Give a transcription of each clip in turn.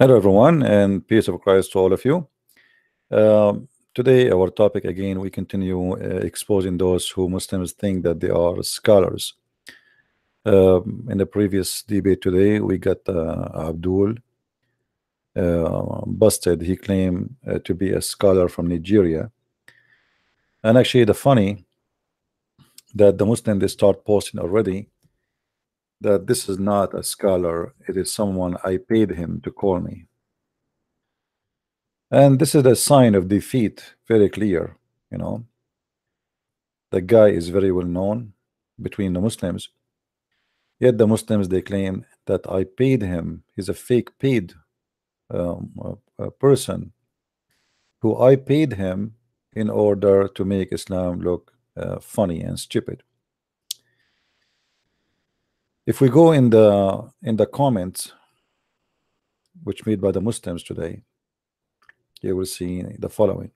Hello, everyone, and peace of Christ to all of you. Today, our topic again, we continue exposing those who Muslims think that they are scholars. In the previous debate today, we got Abdul busted. He claimed to be a scholar from Nigeria, and actually, the funny that the Muslim they start posting already that this is not a scholar; it is someone I paid him to call me. And this is a sign of defeat, very clear. You know, the guy is very well known between the Muslims. Yet the Muslims they claim that I paid him. He's a fake paid person who I paid him in order to make Islam look funny and stupid. If we go in the comments which made by the Muslims today, you will see the following.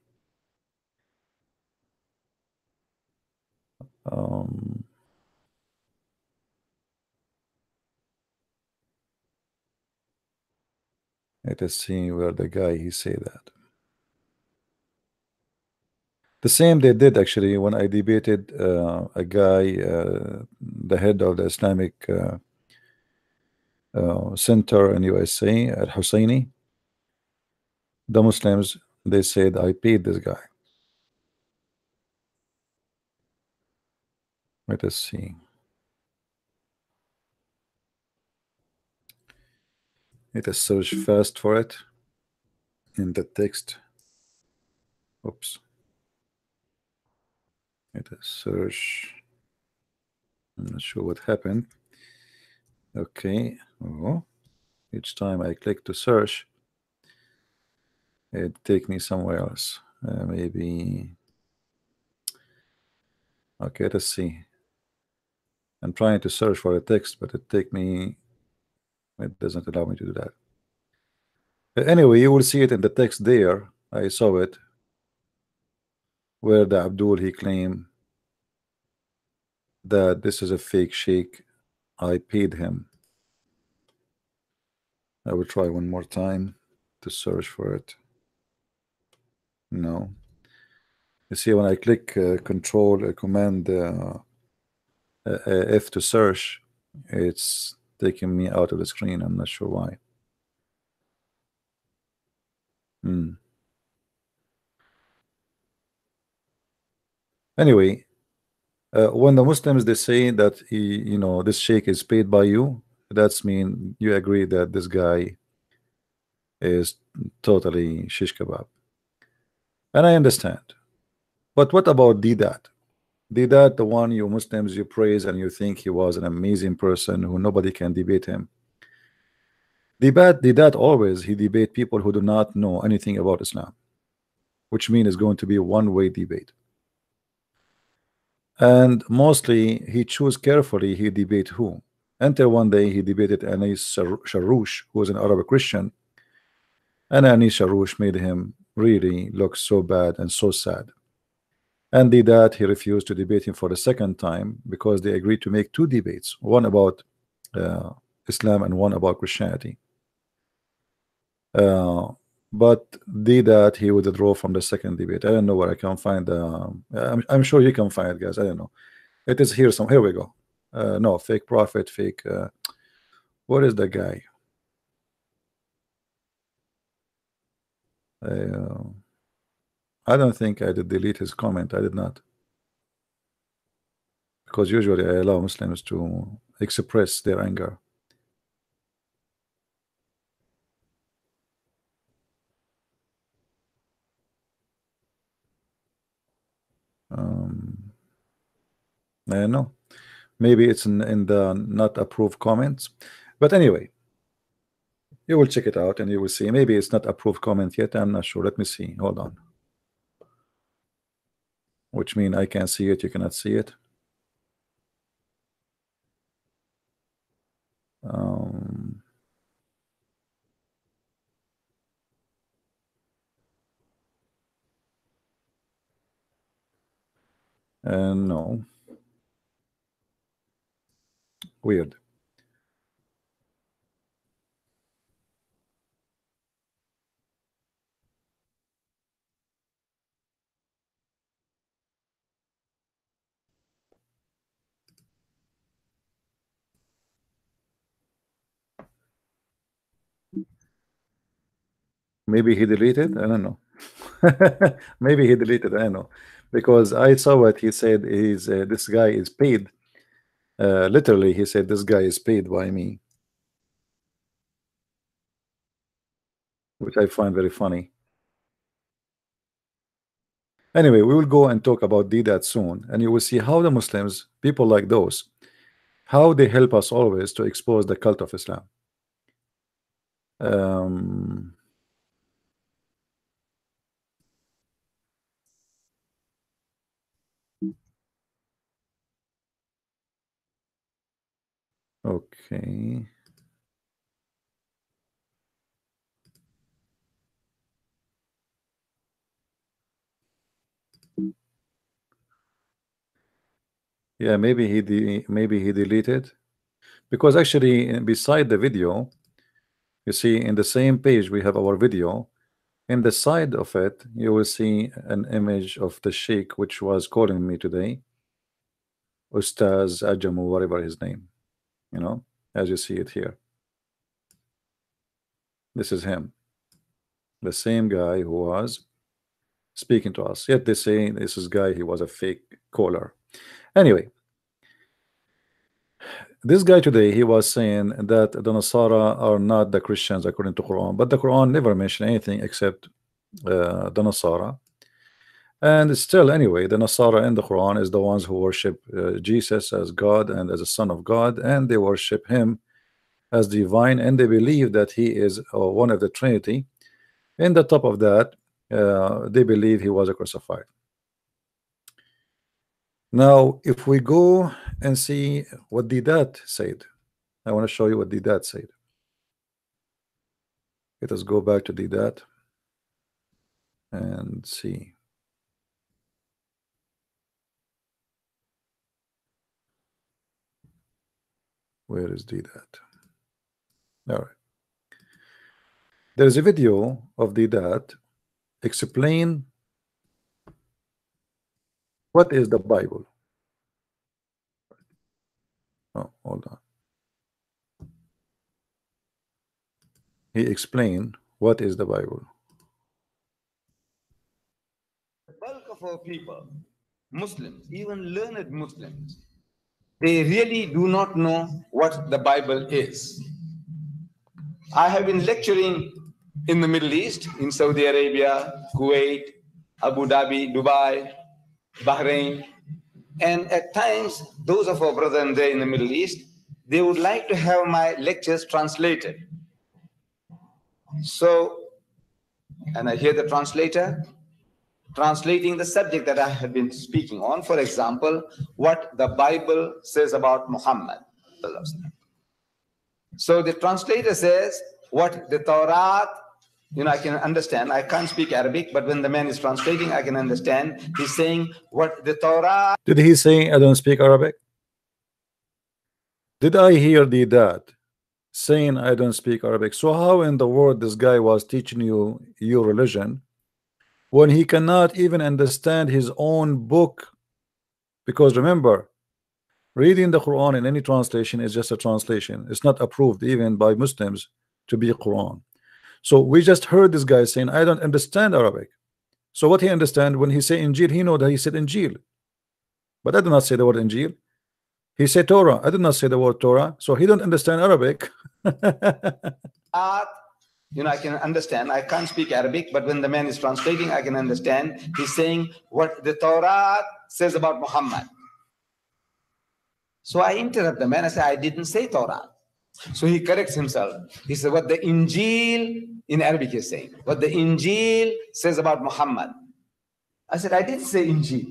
Um, Let us see where the guy he say that. The same they did actually when I debated a guy, the head of the Islamic center in USA at Husseini. The Muslims they said I paid this guy. Let us see. Let us search fast for it in the text. Oops. Let us search. I'm not sure what happened. Okay. Oh. Each time I click to search, it take me somewhere else. Maybe. Okay, let's see. I'm trying to search for a text, but it doesn't allow me to do that. But anyway, you will see it in the text there. I saw it where the Abdul he claimed that this is a fake sheikh. I paid him. I will try one more time to search for it. No. You see, when I click control command F to search, it's taking me out of the screen. I'm not sure why. Anyway, when the Muslims they say that this sheikh is paid by you, that's mean you agree that this guy is totally shish kebab, and I understand. But what about Deedat? Deedat, the one you Muslims you praise and you think he was an amazing person who nobody can debate him. Deedat always he debate people who do not know anything about Islam, which means it's going to be a one-way debate. And mostly he choose carefully he debate who. Until one day he debated Anis Sharouch, who was an Arab Christian, and Anis Sharouch made him really look so bad and so sad. And did that he refused to debate him for the second time because they agreed to make two debates, one about Islam and one about Christianity. But did that he withdrew from the second debate. I don't know where I can find. I'm sure you can find it, guys. I don't know. It is here. Here we go. No, fake prophet, fake. What is the guy? I don't think I did delete his comment. I did not, because usually I allow Muslims to express their anger. I know. Maybe it's in the not approved comments, but anyway, you will check it out and you will see. Maybe it's not approved comment yet. I'm not sure. Let me see. Hold on. Which mean I can see it. You cannot see it. Um, and no. Weird. Maybe he deleted. I don't know. Maybe he deleted. I don't know, because I saw what he said. He's this guy is paid. Literally, he said this guy is paid by me, which I find very funny. Anyway, we will go and talk about Deedat soon, and you will see how the Muslims, people like those, how they help us always to expose the cult of Islam. Um, okay. Yeah, maybe he deleted, because actually beside the video, you see in the same page we have our video. In the side of it, you will see an image of the sheikh which was calling me today, Ustaz Ajamu, whatever his name, you know, as you see it here. This is him, the same guy who was speaking to us. Yet they say this is guy, he was a fake caller. Anyway, this guy today, he was saying that the Nasara are not the Christians according to Quran, but the Quran never mentioned anything except the Nasara. And still, anyway, the Nasara in the Quran is the ones who worship Jesus as God and as a son of God, and they worship him as divine, and they believe that he is one of the Trinity. In the top of that, they believe he was crucified. Now, if we go and see what Deedat said, I want to show you what Deedat said. Let us go back to Deedat and see. Where is Deedat? All right. There is a video of Deedat explain what is the Bible. Oh, hold on. He explained what is the Bible. The bulk of our people, Muslims, even learned Muslims, they really do not know what the Bible is. I have been lecturing in the Middle East, in Saudi Arabia, Kuwait, Abu Dhabi, Dubai, Bahrain, and at times, those of our brethren there in the Middle East, they would like to have my lectures translated. So, and I hear the translator translating the subject that I have been speaking on. For example, what the Bible says about Muhammad. So the translator says what the Torah, I can understand. I can't speak Arabic, but when the man is translating, I can understand. He's saying what the Torah. Did he say I don't speak Arabic? Did I hear that saying I don't speak Arabic? So how in the world this guy was teaching you your religion when he cannot even understand his own book? Because remember, reading the Quran in any translation is just a translation. It's not approved even by Muslims to be Quran. So we just heard this guy saying I don't understand Arabic. So what he understand when he say Injil, he know that he said Injil, but I do not say the word Injil. He said Torah. I did not say the word Torah, so he don't understand Arabic. I can understand. I can't speak Arabic, but when the man is translating, I can understand. He's saying what the Torah says about Muhammad. So I interrupt the man. I say, I didn't say Torah. So he corrects himself. He said, what the Injil in Arabic is saying. What the Injil says about Muhammad. I said, I didn't say Injil.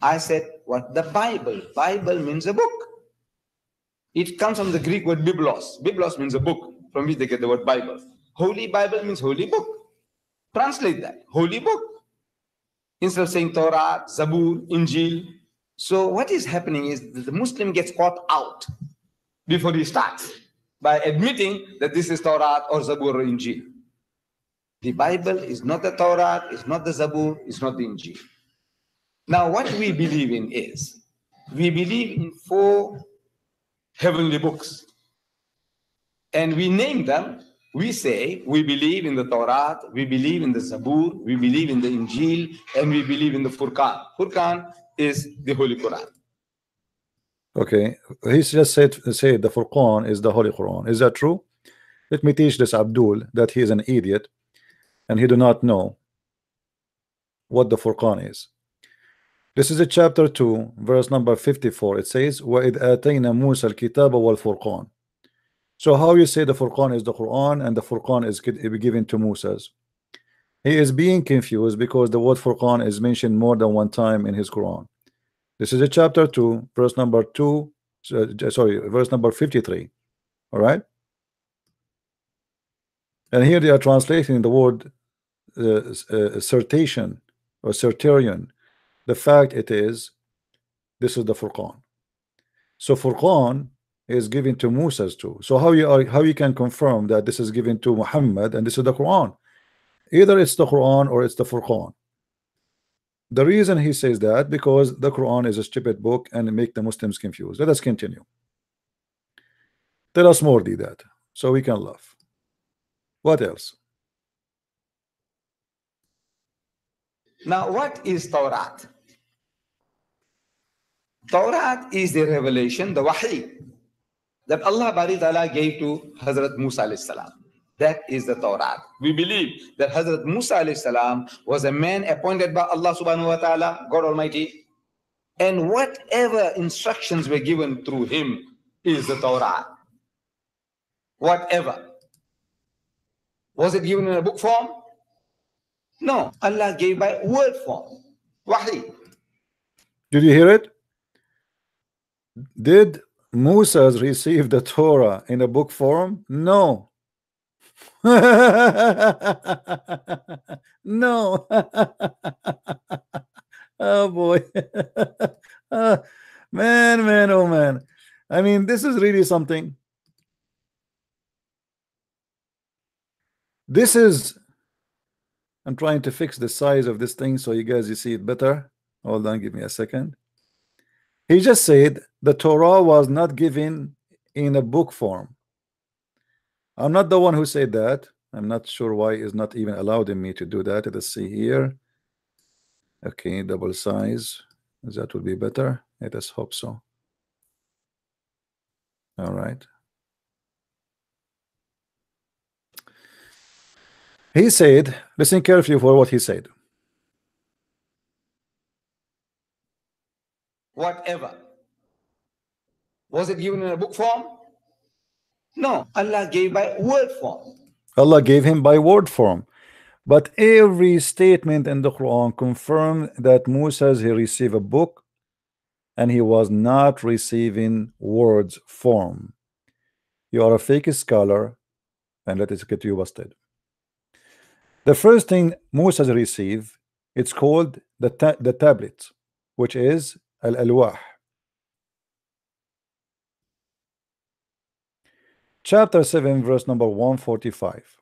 I said, what the Bible. Bible means a book. It comes from the Greek word biblos. Biblos means a book, from which they get the word Bible. Holy Bible means holy book. Translate that. Holy book. Instead of saying Torah, Zabur, Injil. So what is happening is that the Muslim gets caught out before he starts by admitting that this is Torah or Zabur or Injil. The Bible is not the Torah, it's not the Zabur, it's not the Injil. Now what we believe in is, we believe in 4 heavenly books. And we name them We say we believe in the Torah, we believe in the Zabur, we believe in the Injil, and we believe in the Furqan. Furqan is the Holy Quran. Okay, he just said the Furqan is the Holy Quran. Is that true? Let me teach this Abdul that he is an idiot and he do not know what the Furqan is. This is a chapter 2, verse number 54. It says, وَإِذْ آتَيْنَا مُوسَى الْكِتَابَ وَالْفُرْقَانَ. So how you say the Furqan is the Quran and the Furqan is given to Moses? He is being confused because the word Furqan is mentioned more than one time in his Quran. This is a chapter 2, verse number 2, verse number 53. All right. And here they are translating the word certation or certerion. The fact it is, this is the Furqan. So Furqan is given to Moses too. So how you can confirm that this is given to Muhammad and this is the Quran? Either it's the Quran or it's the Furqan. The reason he says that because the Quran is a stupid book and make the Muslims confused. Let us continue. Tell us more, Deedat, so we can laugh. What else? Now, what is Torah? Torah is the revelation, the wahi, that Allah Bari Ta'ala gave to Hazrat Musa alayhi salam. That is the Torah. We believe that Hazrat Musa alayhi salam was a man appointed by Allah subhanahu wa ta'ala, God Almighty, and whatever instructions were given through him is the Torah. Whatever. Was it given in a book form? No. Allah gave by word form. Wahi. Did you hear it? Did Moses receive the Torah in a book form? No. No. Oh boy. Man, oh man. I mean, this is really something. This is, I'm trying to fix the size of this thing so you guys you see it better. Hold on, give me a second. He just said the Torah was not given in a book form. I'm not the one who said that. I'm not sure why it's not even allowed in me to do that. Let's see here. Okay, double size. That would be better. Let us hope so. All right. He said, listen carefully for what he said. Whatever. Was it given in a book form? No. Allah gave by word form. Allah gave him by word form. But every statement in the Quran confirmed that Moses he received a book and he was not receiving words form. You are a fake scholar and let us get you busted. The first thing Moses received, it's called the tablet, which is al-alwah. Chapter 7, verse number 145.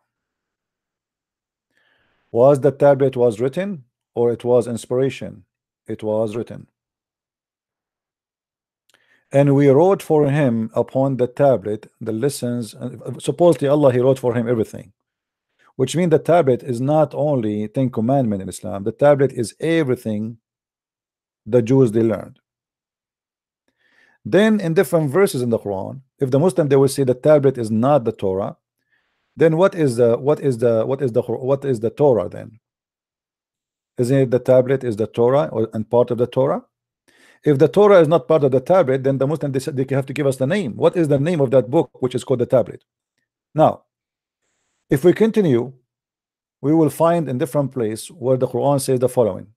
Was the tablet was written or it was inspiration? It was written. And we wrote for him upon the tablet the lessons. Supposedly Allah he wrote for him everything, which means the tablet is not only 10 commandments in Islam. The tablet is everything the Jews they learned. Then in different verses in the Quran, if the Muslim they will say the tablet is not the Torah, then what is the Torah then? Isn't it the tablet is the Torah and part of the Torah? If the Torah is not part of the tablet, then the Muslim they have to give us the name. What is the name of that book which is called the tablet? Now, if we continue, we will find in different place where the Quran says the following.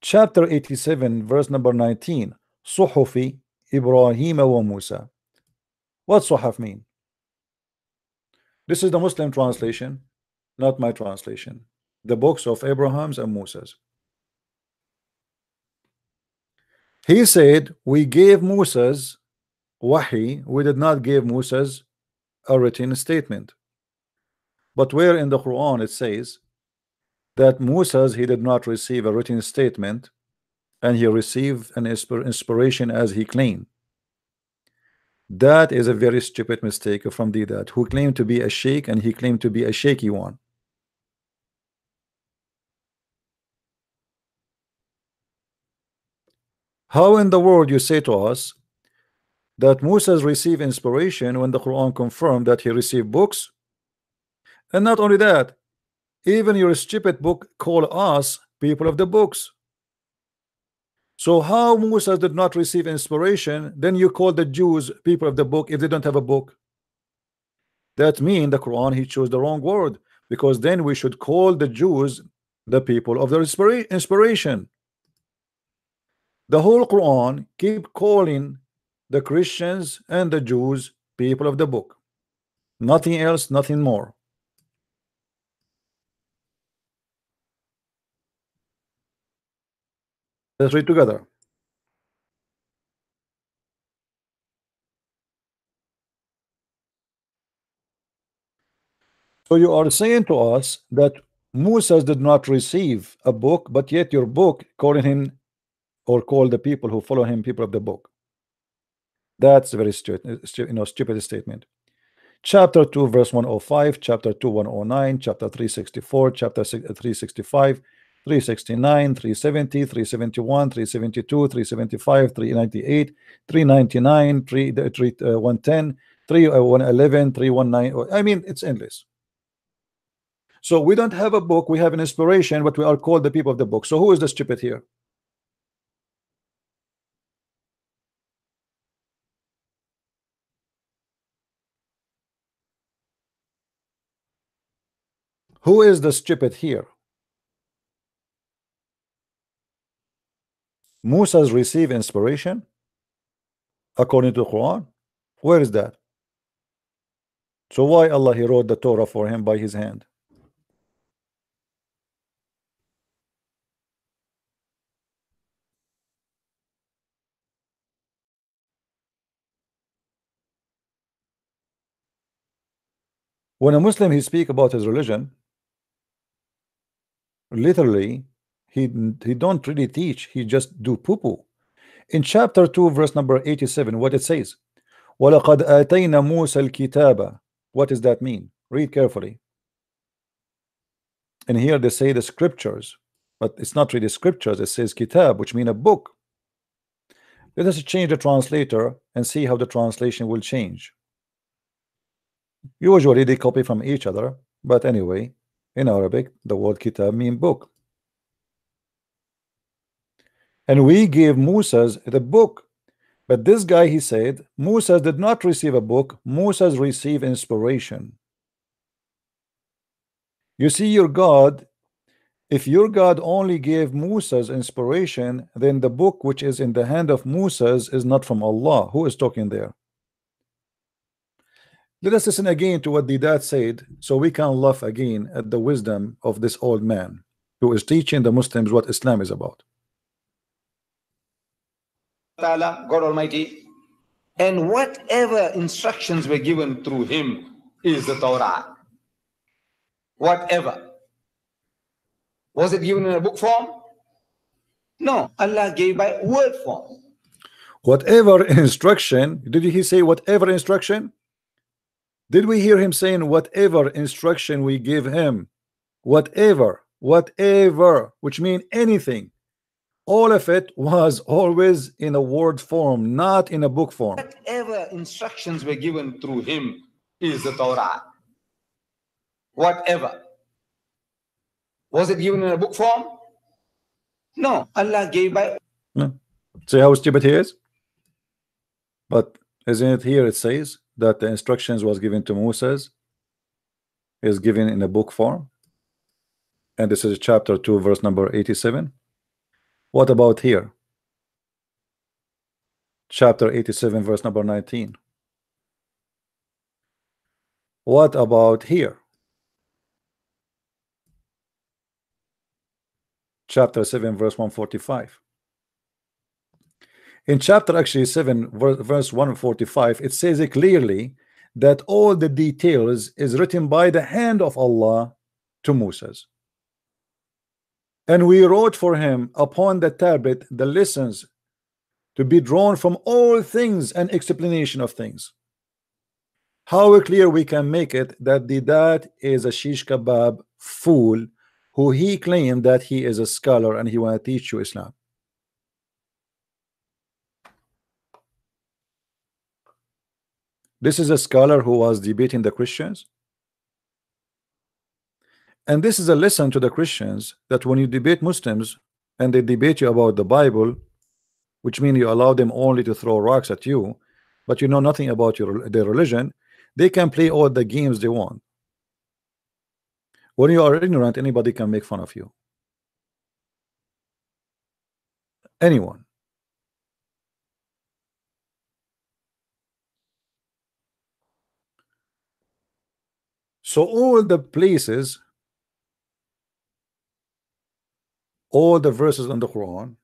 Chapter 87, verse number 19. Suhufi Ibrahim wa Musa. What Suhaf mean? This is the Muslim translation, not my translation. The books of Abraham's and Moses. He said, we gave Moses wahi, we did not give Moses a written statement. But where in the Quran it says that Moses he did not receive a written statement and he received an inspiration as he claimed. That is a very stupid mistake from Deedat, who claimed to be a sheikh and he claimed to be a shaky one. How in the world you say to us that Moses received inspiration when the Quran confirmed that he received books? And not only that, even your stupid book call us people of the books. So how Moses did not receive inspiration, then you call the Jews people of the book if they don't have a book? That means the Quran he chose the wrong word, because then we should call the Jews the people of the inspiration. The whole Quran keep calling the Christians and the Jews people of the book. Nothing else, nothing more. Let's read together. So you are saying to us that Moses did not receive a book, but yet your book calling him or call the people who follow him people of the book. That's a very stupid statement. Chapter 2 verse 105, chapter 2 109, chapter 364, chapter 365, 369, 370, 371, 372, 375, 398, 399, 110, 111, 319. I mean, it's endless. So we don't have a book, we have an inspiration, but we are called the people of the book. So who is the stupid here? Who is the stupid here? Moses received inspiration according to the Quran. Where is that? So why Allah he wrote the Torah for him by his hand? When a Muslim he speak about his religion, literally he don't really teach, he just do poo-poo. In chapter 2 verse number 87, what it says, وَلَقَدْ آتَيْنَا مُوسَى الْكِتَابَ. What does that mean? Read carefully. And here they say the scriptures, but it's not really scriptures, it says kitab, which mean a book. Let us change the translator and see how the translation will change. Usually they copy from each other, but anyway, in Arabic the word kitab mean book. And we gave Moses the book. But this guy he said Moses did not receive a book, Moses received inspiration. You see, your God, if your God only gave Moses inspiration, then the book which is in the hand of Moses is not from Allah. Who is talking there? Let us listen again to what Deedat said, so we can laugh again at the wisdom of this old man who is teaching the Muslims what Islam is about. God Almighty, and whatever instructions were given through him is the Torah. Whatever. Was it given in a book form? No, Allah gave by word form. Whatever instruction, did he say whatever instruction? Did we hear him saying whatever instruction we give him? Whatever, which means anything. All of it was always in a word form, not in a book form. Whatever instructions were given through him is the Torah. Whatever. Was it given in a book form? No, Allah gave by. See how stupid he is? But isn't it here it says that the instructions was given to Moses is given in a book form? And this is chapter 2 verse number 87. What about here? Chapter 87 verse number 19. What about here? Chapter 7 verse 145. In chapter actually 7 verse 145, it says it clearly that all the details is written by the hand of Allah to Moses. And we wrote for him upon the tablet the lessons to be drawn from all things and explanation of things. How clear we can make it that Deedat is a shish kebab fool who he claimed that he is a scholar and he want to teach you Islam. This is a scholar who was debating the Christians. And this is a lesson to the Christians that when you debate Muslims and they debate you about the Bible, which means you allow them only to throw rocks at you, but you know nothing about their religion, they can play all the games they want. When you are ignorant, anybody can make fun of you. Anyone. So all the places, all the verses in the Quran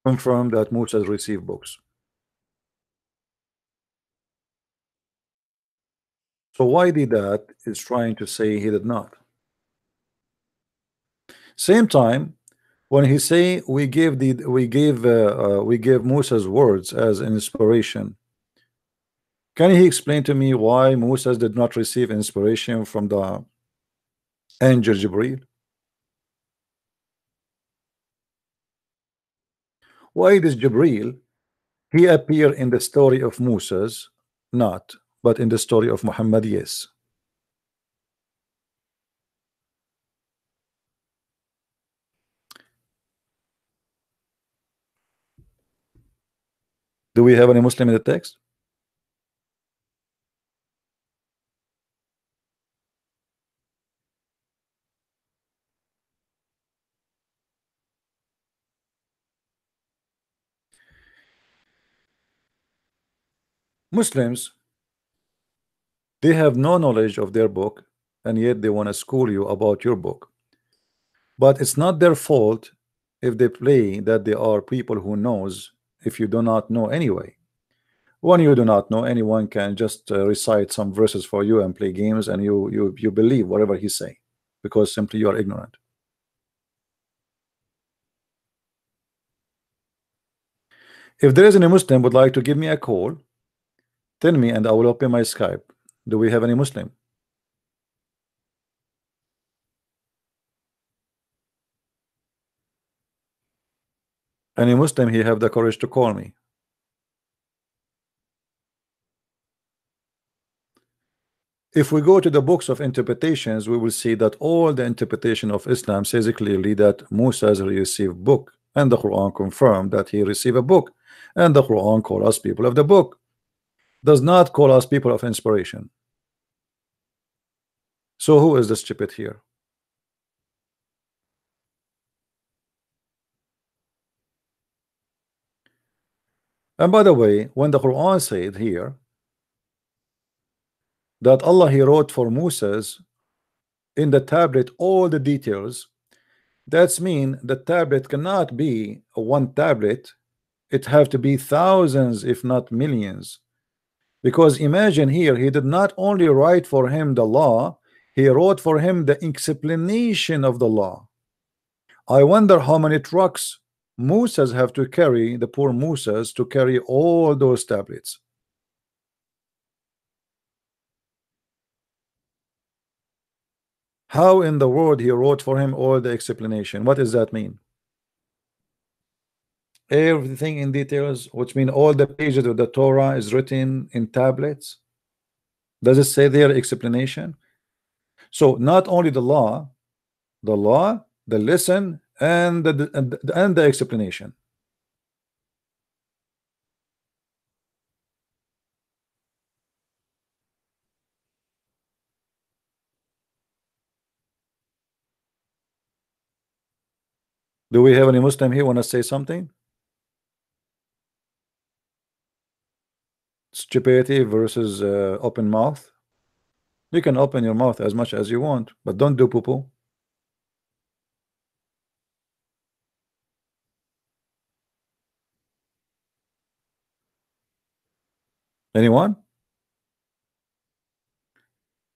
confirm that Moses received books. So why did that is trying to say he did not? Same time, when he say we gave Moses words as an inspiration, can he explain to me why Moses did not receive inspiration from the angel Jibril? Why does Jibril he appear in the story of Moses not, but in the story of Muhammad? Yes. Do we have any Muslim in the text? Muslims, they have no knowledge of their book, and yet they want to school you about your book. But it's not their fault if they play that they are people who knows if you do not know anyway. When you do not know, anyone can just recite some verses for you and play games, and you believe whatever he say because simply you are ignorant. If there is any Muslim would like to give me a call, tell me and I will open my Skype. Do we have any Muslim? Any Muslim he have the courage to call me? If we go to the books of interpretations, we will see that all the interpretation of Islam says clearly that Musa received book, and the Quran confirmed that he received a book, and the Quran call us people of the book, does not call us people of inspiration. So who is the stupid here? And by the way, when the Quran said here that Allah he wrote for Moses in the tablet all the details, that's mean the tablet cannot be a one tablet, it have to be thousands if not millions, because imagine here he did not only write for him the law, he wrote for him the explanation of the law. I wonder how many trucks Moses have to carry, the poor Moses, to carry all those tablets. How in the world he wrote for him all the explanation? What does that mean? Everything in details, which mean all the pages of the Torah is written in tablets. Does it say there explanation? So not only the law, the lesson, and the explanation. Do we have any Muslim here want to say something? Stupidity versus open mouth. You can open your mouth as much as you want, but don't do poo-poo. Anyone?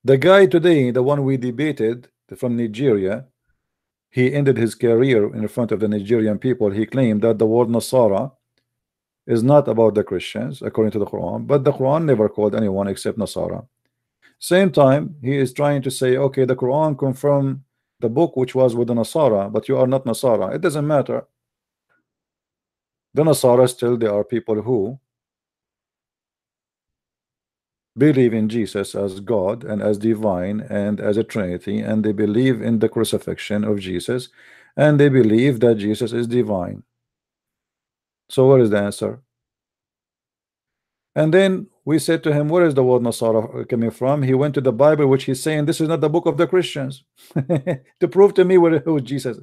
The guy today, the one we debated from Nigeria, he ended his career in front of the Nigerian people. He claimed that the word Nasara is not about the Christians according to the Quran, but the Quran never called anyone except Nasara. Same time, he is trying to say, okay, the Quran confirmed the book which was with the Nasara, but you are not Nasara. It doesn't matter. The Nasara still, they are people who believe in Jesus as God and as divine and as a Trinity, and they believe in the crucifixion of Jesus, and they believe that Jesus is divine. So what is the answer? And then we said to him, where is the word Nasara coming from? He went to the Bible, which he's saying this is not the book of the Christians, to prove to me who Jesus.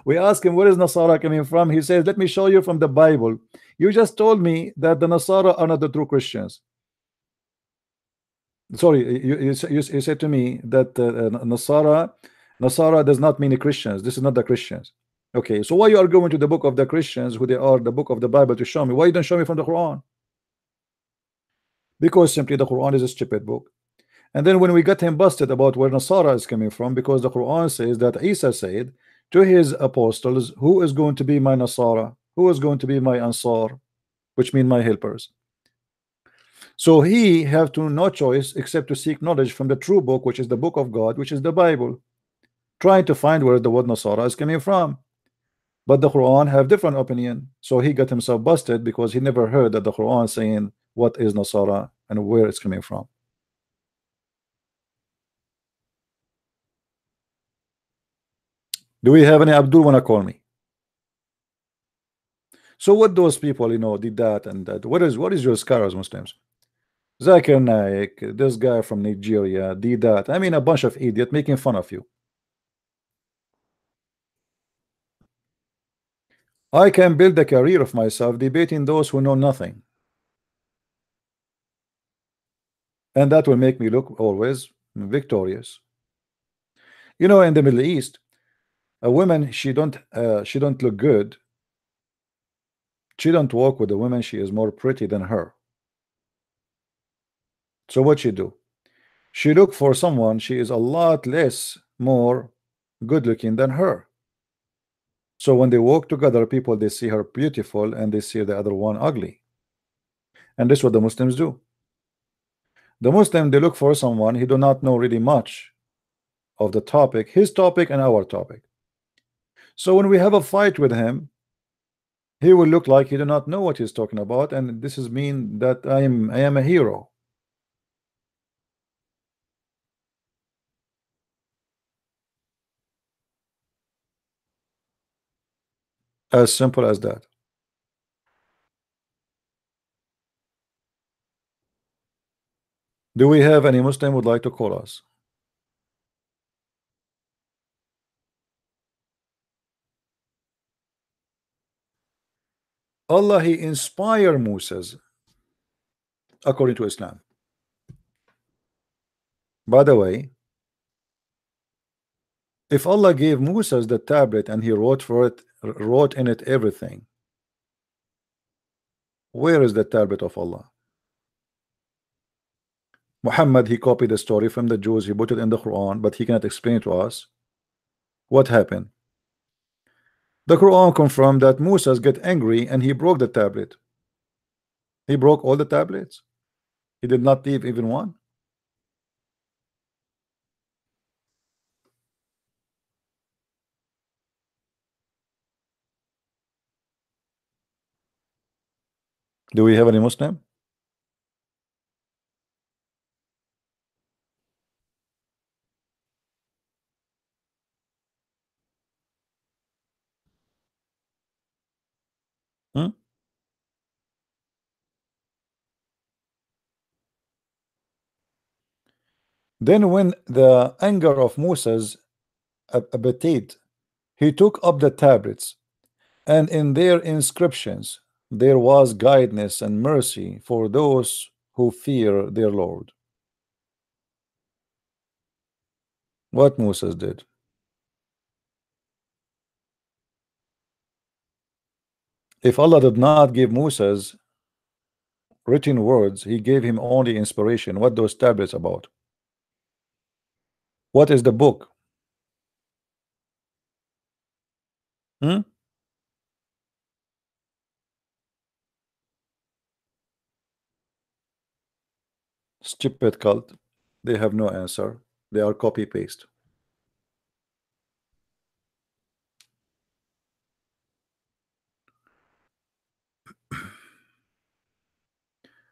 We asked him, where is Nasara coming from? He says, let me show you from the Bible. You just told me that the Nasara are not the true Christians. Sorry, you said to me that Nasara does not mean Christians. This is not the Christians. Okay, so why you are going to the book of the Christians, who they are, the book of the Bible, to show me? Why you don't show me from the Quran? Because simply the Quran is a stupid book. And then when we got him busted about where Nasara is coming from, because the Quran says that Isa said to his apostles, who is going to be my Nasara? Who is going to be my Ansar? Which mean my helpers. So he have to no choice except to seek knowledge from the true book, which is the book of God, which is the Bible, trying to find where the word Nasara is coming from. But the Quran have different opinion. So he got himself busted because he never heard that the Quran saying what is Nasara and where it's coming from. Do we have any Abdul wanna call me? So what those people, did that and that. What is your scars, Muslims? Zakir Naik, this guy from Nigeria, Deedat. I mean, a bunch of idiot making fun of you. I can build a career of myself debating those who know nothing, and that will make me look always victorious. In the Middle East, a woman, she don't look good. She don't walk with a woman. She is more pretty than her. So what she do? She look for someone. She is a lot less more good looking than her. So when they walk together, people, they see her beautiful and they see the other one ugly. And this is what the Muslims do. The Muslim, they look for someone he do not know really much of the topic, his topic and our topic. So when we have a fight with him, he will look like he do not know what he's talking about, and this is mean that I am a hero. As simple as that. Do we have any Muslim would like to call us? Allah, he inspired Moses according to Islam. By the way, if Allah gave Moses the tablet and he wrote in it everything, where is the tablet of Allah? Muhammad, he copied the story from the Jews, he put it in the Quran, but he cannot explain to us what happened. The Quran confirmed that Moses get angry and he broke the tablet. He broke all the tablets. He did not leave even one. Do we have any Muslim? Hmm? Then when the anger of Moses abated, he took up the tablets, and in their inscriptions there was guidance and mercy for those who fear their Lord. What Moses did? If Allah did not give Moses written words, he gave him only inspiration. What those tablets about? What is the book? Hmm? Stupid cult. They have no answer. They are copy paste.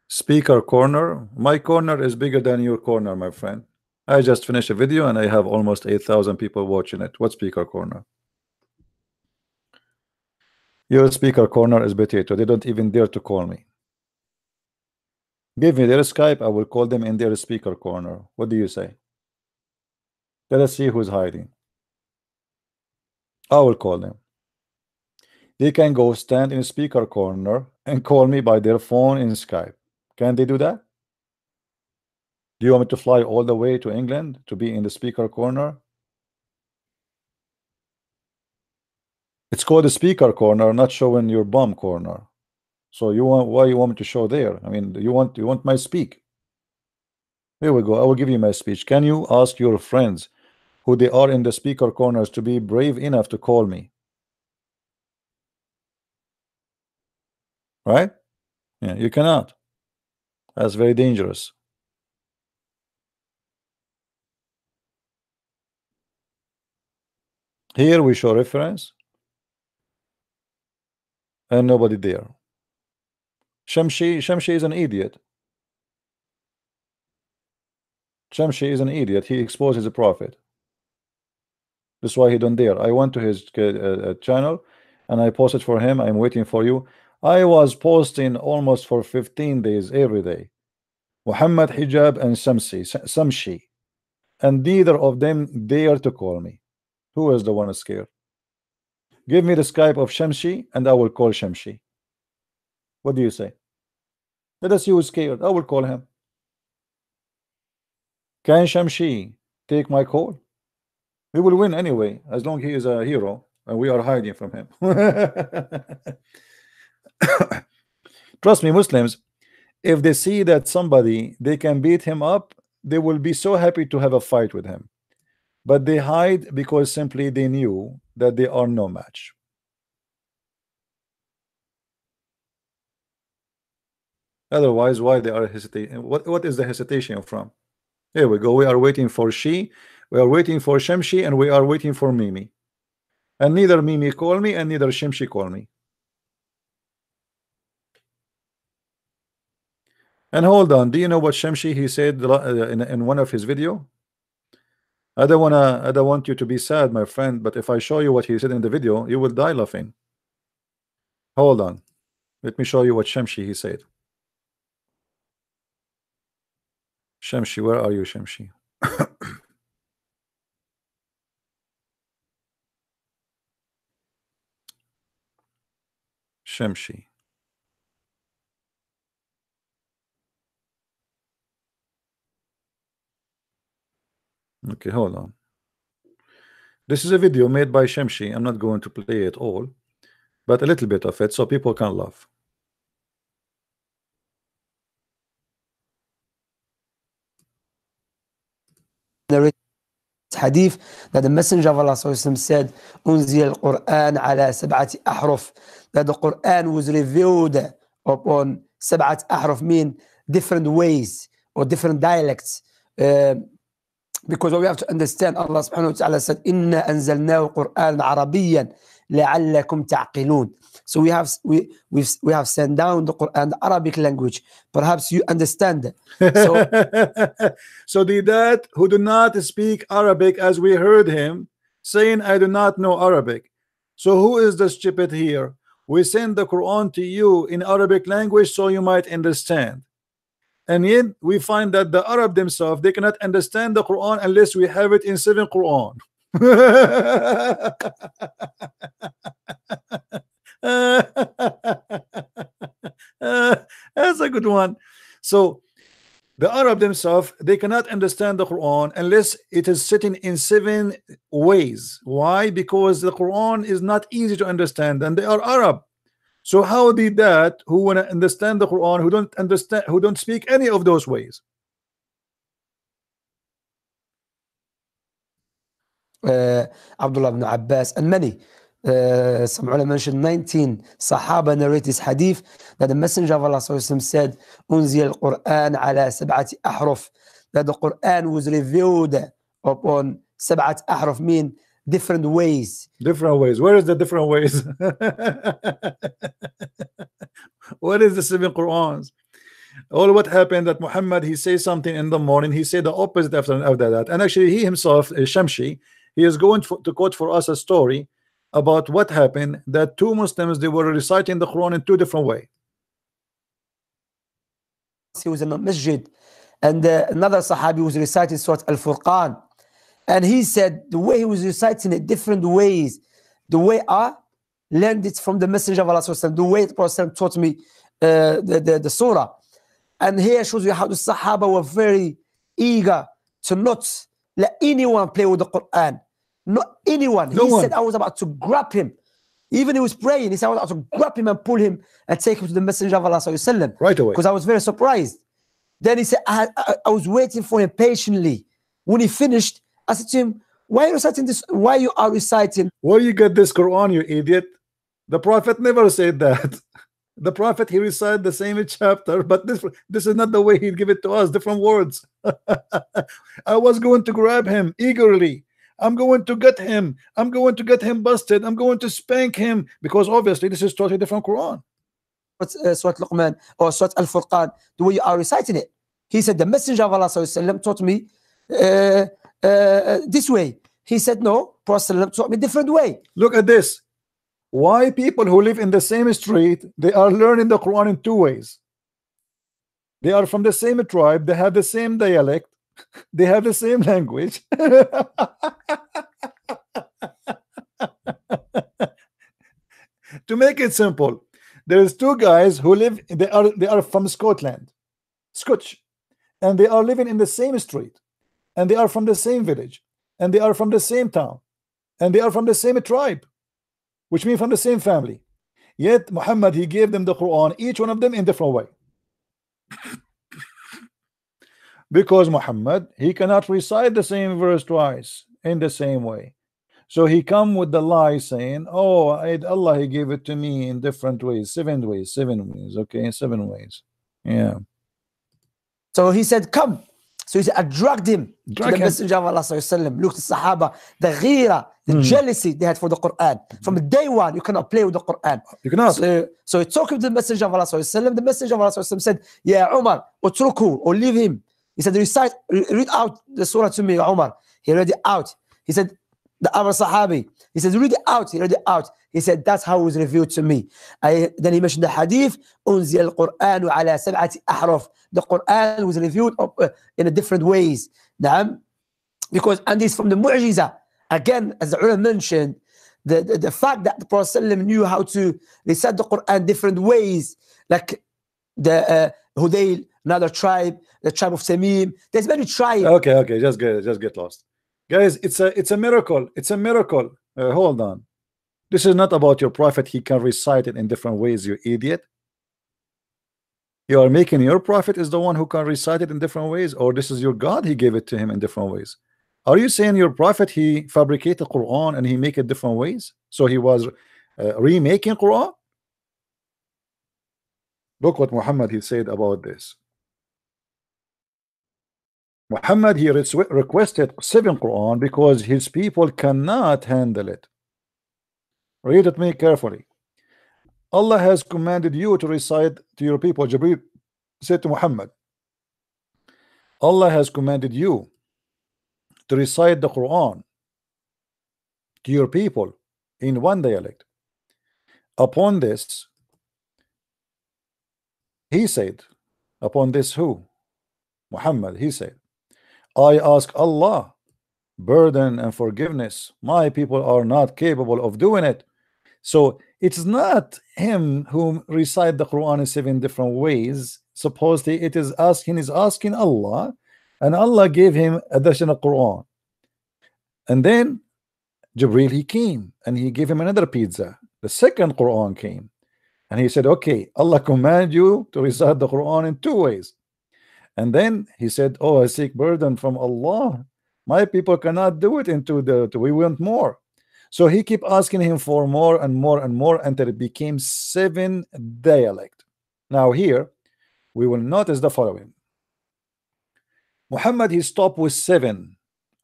Speaker corner. My corner is bigger than your corner, my friend. I just finished a video and I have almost 8,000 people watching it. What speaker corner? Your speaker corner is potato. They don't even dare to call me. Give me their Skype. I will call them in their speaker corner. What do you say? Let us see who's hiding. I will call them. They can go stand in speaker corner and call me by their phone in Skype. Can they do that? Do you want me to fly all the way to England to be in the speaker corner? It's called a speaker corner, not showing your bum corner. So you want, why you want me to show there? I mean, you want my speak. Here we go. I will give you my speech. Can you ask your friends who they are in the speaker corners to be brave enough to call me? Right? Yeah, you cannot. That's very dangerous. Here we show reference and nobody there. Shamshi is an idiot. Shamshi is an idiot. He exposes a prophet. That's why he don't dare. I went to his channel and I posted for him. I'm waiting for you. I was posting almost for 15 days every day. Muhammad Hijab and Samshi, and neither of them dare to call me. Who is the one scared? Give me the Skype of Shamshi and I will call Shamshi. What do you say? Let us see who's scared. I will call him. Can Shamshi take my call? We will win anyway, as long as he is a hero and we are hiding from him. Trust me, Muslims, if they see that somebody they can beat him up, they will be so happy to have a fight with him. But they hide because simply they knew that they are no match. Otherwise, why they are hesitating? What is the hesitation from? Here we go. We are waiting for she, we are waiting for Shamshi, and we are waiting for Mimi. And neither Mimi call me and neither Shamshi call me. And hold on, do you know what Shamshi he said in one of his video? I don't want you to be sad, my friend, but if I show you what he said in the video, you will die laughing. Hold on. Let me show you what Shamshi he said. Shamshi, where are you, Shamshi? Shamshi. Okay, hold on. This is a video made by Shamshi. I'm not going to play it all, but a little bit of it so people can laugh. hadith that the messenger of Allah said unzil al-Quran ala sab'ati ahruf, that the Quran was revealed upon sab'at ahruf, mean different ways or different dialects, because what we have to understand, Allah subhanahu wa ta'ala said inna anzalnahu Qur'an Arabiyyan la'allakum ta'qilun. So we have sent down the Quran, the Arabic language. Perhaps you understand. So, so Deedat, who do not speak Arabic, as we heard him saying, I do not know Arabic. So who is the stupid here? We send the Quran to you in Arabic language so you might understand. And yet we find that the Arab themselves, they cannot understand the Quran unless we have it in 7 Quran. That's a good one. So the Arab themselves, they cannot understand the Quran unless it is sitting in 7 ways. Why? Because the Quran is not easy to understand and they are Arab. So how did that who want to understand the Quran, who don't understand, who don't speak any of those ways? Abdullah ibn Abbas and many some ulama mentioned 19 Sahaba narrate this hadith that the Messenger of Allah said, "Unzil al-Quran ala sab'ati ahruf," that the Quran was revealed upon sab'at ahruf, mean different ways. Different ways. Where is the different ways? What is the 7 Qurans? All what happened that Muhammad, he says something in the morning, he said the opposite after that. And actually he himself, Shamshi, he is going to quote for us a story about what happened, that 2 Muslims, they were reciting the Quran in 2 different ways. He was in a masjid, and another Sahabi was reciting Surah Al-Furqan, and he said the way he was reciting it different ways, the way I learned it from the Messenger of Allah, the way the Prophet taught me the surah. And here shows you how the Sahaba were very eager to not let anyone play with the Quran. Not anyone. No He one. said, I was about to grab him. Even he was praying. He said, I was about to grab him and pull him and take him to the Messenger of Allah Right away. because I was very surprised. Then he said, I was waiting for him patiently. When he finished, I said to him, why are you reciting this? Why you are reciting? Where you get this Quran, you idiot? The Prophet never said that. The Prophet, he recited the same chapter, but this is not the way he'd give it to us, different words. I was going to grab him eagerly. I'm going to get him. I'm going to get him busted. I'm going to spank him, because obviously this is totally different Quran. Surah Luqman or Surah Al-Furqan, the way you are reciting it. He said, the Messenger of Allah taught me this way. He said, no, Prophet taught me different way. Look at this. Why people who live in the same street, they are learning the Quran in 2 ways. They are from the same tribe, they have the same dialect, they have the same language. To make it simple, there is 2 guys who live, they are from Scotland, Scotch, and they are living in the same street, and they are from the same village, and they are from the same town, and they are from the same tribe, which means from the same family. Yet Muhammad, he gave them the Quran, each one of them in different way. Because Muhammad, he cannot recite the same verse twice in the same way. So he come with the lie saying, oh, Allah, he gave it to me in different ways, 7 ways, 7 ways, okay, 7 ways. Yeah. So he said, come. So he said, I dragged him to the him. Messenger of Allah. Look, the Sahaba, the ghira, the jealousy they had for the Quran. From day one, you cannot play with the Quran. You cannot. So he talked to the Messenger of Allah. The Messenger of Allah said, yeah, Umar, utruku, or leave him. He said, read out the surah to me, Umar. He read it out. He said, the other Sahabi, he said, read it out. He read it out. He said, that's how it was revealed to me. Then he mentioned the hadith, unzil al-Qur'an ala sab'ati ahruf. The Quran was revealed in a different ways. Because, and this from the mu'jiza. Again, as the ulama mentioned, the fact that the Prophet knew how to recite the Quran different ways, like the Hudayl, another tribe, the tribe of Tamim. There's many tribes. Okay, just get lost. Guys, it's a miracle. It's a miracle. Hold on. This is not about your prophet. He can recite it in different ways, you idiot. You are making your prophet is the one who can recite it in different ways, or this is your God, he gave it to him in different ways. Are you saying your prophet, he fabricated Quran and he make it different ways? So he was remaking Quran? Look what Muhammad, he said about this. Muhammad, he requested 7 Quran because his people cannot handle it. Read it me carefully. Allah has commanded you to recite to your people. Jibreel said to Muhammad, Allah has commanded you to recite the Quran to your people in 1 dialect. Upon this, he said, upon this who? Muhammad, he said, I ask Allah burden and forgiveness. My people are not capable of doing it. So it's not him who recite the Quran in 7 different ways. Supposedly it is asking Allah, and Allah gave him additional Quran. And then Jibreel, he came and he gave him another pizza. The second Quran came and he said, okay, Allah command you to recite the Quran in 2 ways. And then he said, oh, I seek burden from Allah. My people cannot do it into we want more. So he keep asking him for more and more and more until it became 7 dialect. Now here we will notice the following. Muhammad, he stopped with 7.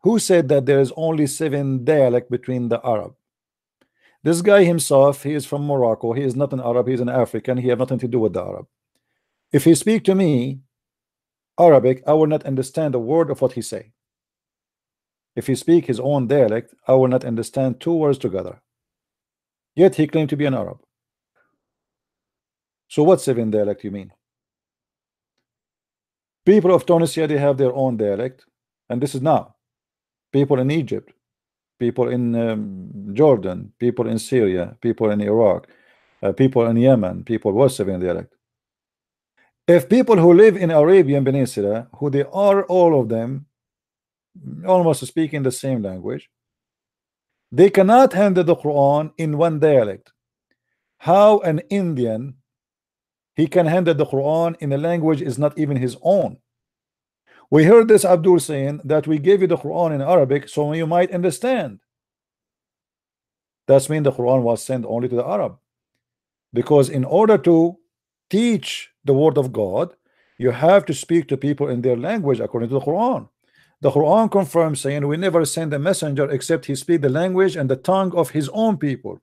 Who said that there is only 7 dialect between the Arab? This guy himself, he is from Morocco. He is not an Arab, he is an African. He have nothing to do with the Arab. If he speak to me Arabic, I will not understand a word of what he say. If he speak his own dialect, I will not understand 2 words together. Yet he claimed to be an Arab. So what 7 dialect you mean? People of Tunisia, they have their own dialect, and this is now. People in Egypt, people in Jordan, people in Syria, people in Iraq, people in Yemen, people what 7 dialect. If people who live in Arabian Peninsula, who they are all of them almost speaking the same language, they cannot handle the Quran in one dialect. How an Indian he can handle the Quran in a language is not even his own? We heard this Abdul saying that we gave you the Quran in Arabic so you might understand. That's mean the Quran was sent only to the Arab, because in order to teach the word of God, you have to speak to people in their language according to the Quran. The Quran confirms saying we never send a messenger except he speak the language and the tongue of his own people,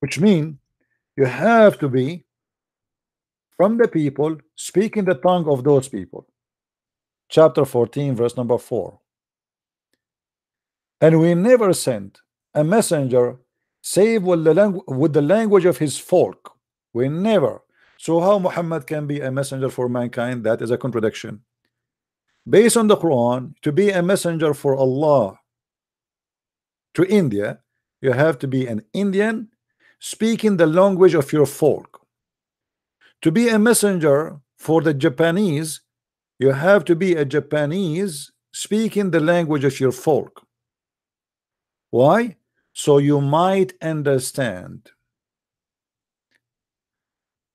which means you have to be from the people speaking the tongue of those people. Chapter 14 verse number 4. And we never sent a messenger save with the language of his folk. We never. So how Muhammad can be a messenger for mankind? That is a contradiction. Based on the Quran, to be a messenger for Allah to India, you have to be an Indian speaking the language of your folk. To be a messenger for the Japanese, you have to be a Japanese speaking the language of your folk. Why? So you might understand.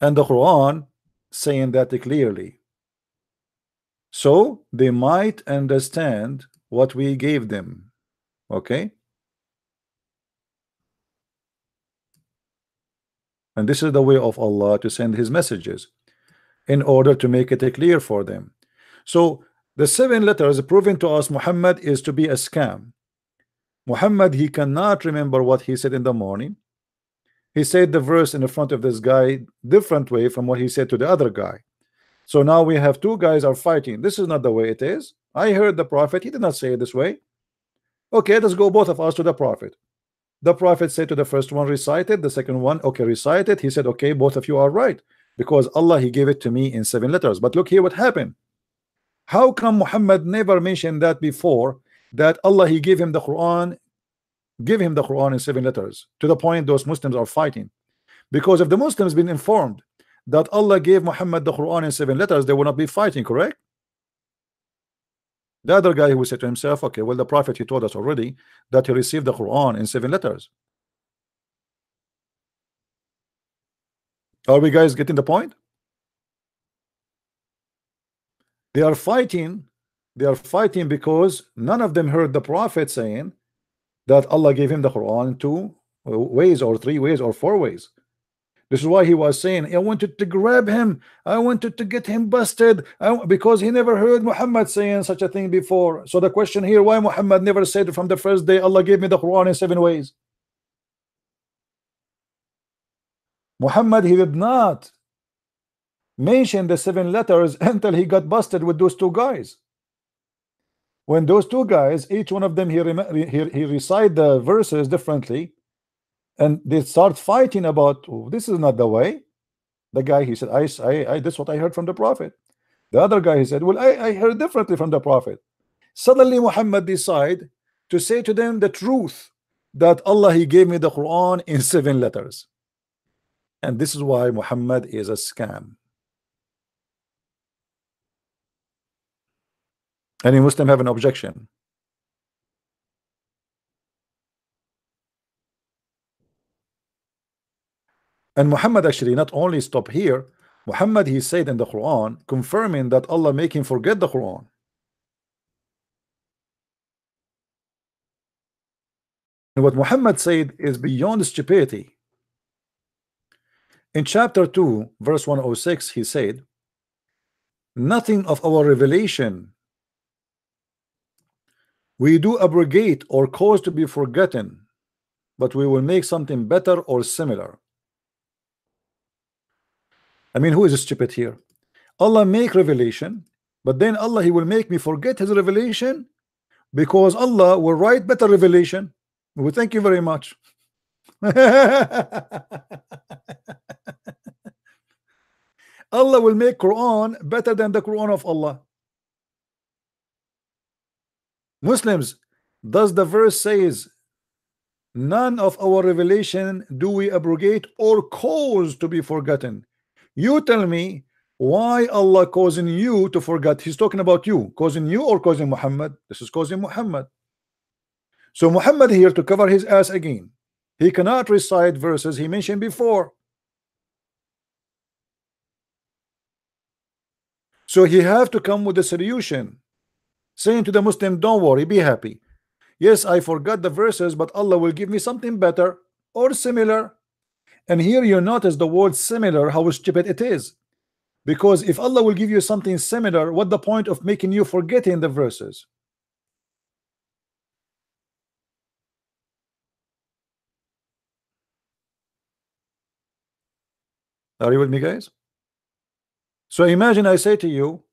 And the Quran saying that clearly. So they might understand what we gave them. Okay? And this is the way of Allah to send his messages in order to make it clear for them. So the 7 letters proving to us Muhammad is to be a scam. Muhammad, he cannot remember what he said in the morning. He said the verse in the front of this guy different way from what he said to the other guy. So now we have 2 guys are fighting. This is not the way it is. I heard the prophet, he did not say it this way. Okay, let's go both of us to the prophet. The prophet said to the first one, recite it. The second one, okay, recite it. He said, okay, both of you are right, because Allah, he gave it to me in 7 letters. But look here what happened. How come Muhammad never mentioned that before, that Allah, he gave him the Quran, give him the Quran in 7 letters, to the point those Muslims are fighting? Because if the Muslims been informed that Allah gave Muhammad the Quran in 7 letters, they will not be fighting, correct? The other guy who said to himself, okay, well, the prophet, he told us already that he received the Quran in 7 letters. Are we guys getting the point? They are fighting because none of them heard the prophet saying that Allah gave him the Quran in 2 ways or 3 ways or 4 ways. This is why he was saying, I wanted to grab him, I wanted to get him busted, because he never heard Muhammad saying such a thing before. So the question here, why Muhammad never said from the first day Allah gave me the Quran in 7 ways? Muhammad, he did not mention the 7 letters until he got busted with those 2 guys. When those 2 guys, each one of them, he recite the verses differently, and they start fighting about, oh, this is not the way. The guy, he said, I this is what I heard from the prophet. The other guy, he said, well, I heard differently from the prophet. Suddenly Muhammad decide to say to them the truth, that Allah, he gave me the Quran in 7 letters. And this is why Muhammad is a scam. Any Muslim have an objection? And Muhammad actually not only stop here, Muhammad, he said in the Quran, confirming that Allah make him forget the Quran. And what Muhammad said is beyond stupidity. In chapter 2, verse 106, he said, nothing of our revelation we do abrogate or cause to be forgotten, but we will make something better or similar. I mean, who is stupid here? Allah make revelation, but then Allah, he will make me forget his revelation because Allah will write better revelation. Well, thank you very much. Allah will make Quran better than the Quran of Allah. Muslims, does the verse says none of our revelation do we abrogate or cause to be forgotten? You tell me why Allah causing you to forget. He's talking about you, causing you or causing Muhammad? This is causing Muhammad. So Muhammad here to cover his ass again. He cannot recite verses he mentioned before. So he have to come with a solution, saying to the Muslim, don't worry, be happy. Yes, I forgot the verses, but Allah will give me something better or similar. And here you notice the word similar, how stupid it is. Because if Allah will give you something similar, what the point of making you forgetting the verses? Are you with me, guys? So imagine I say to you,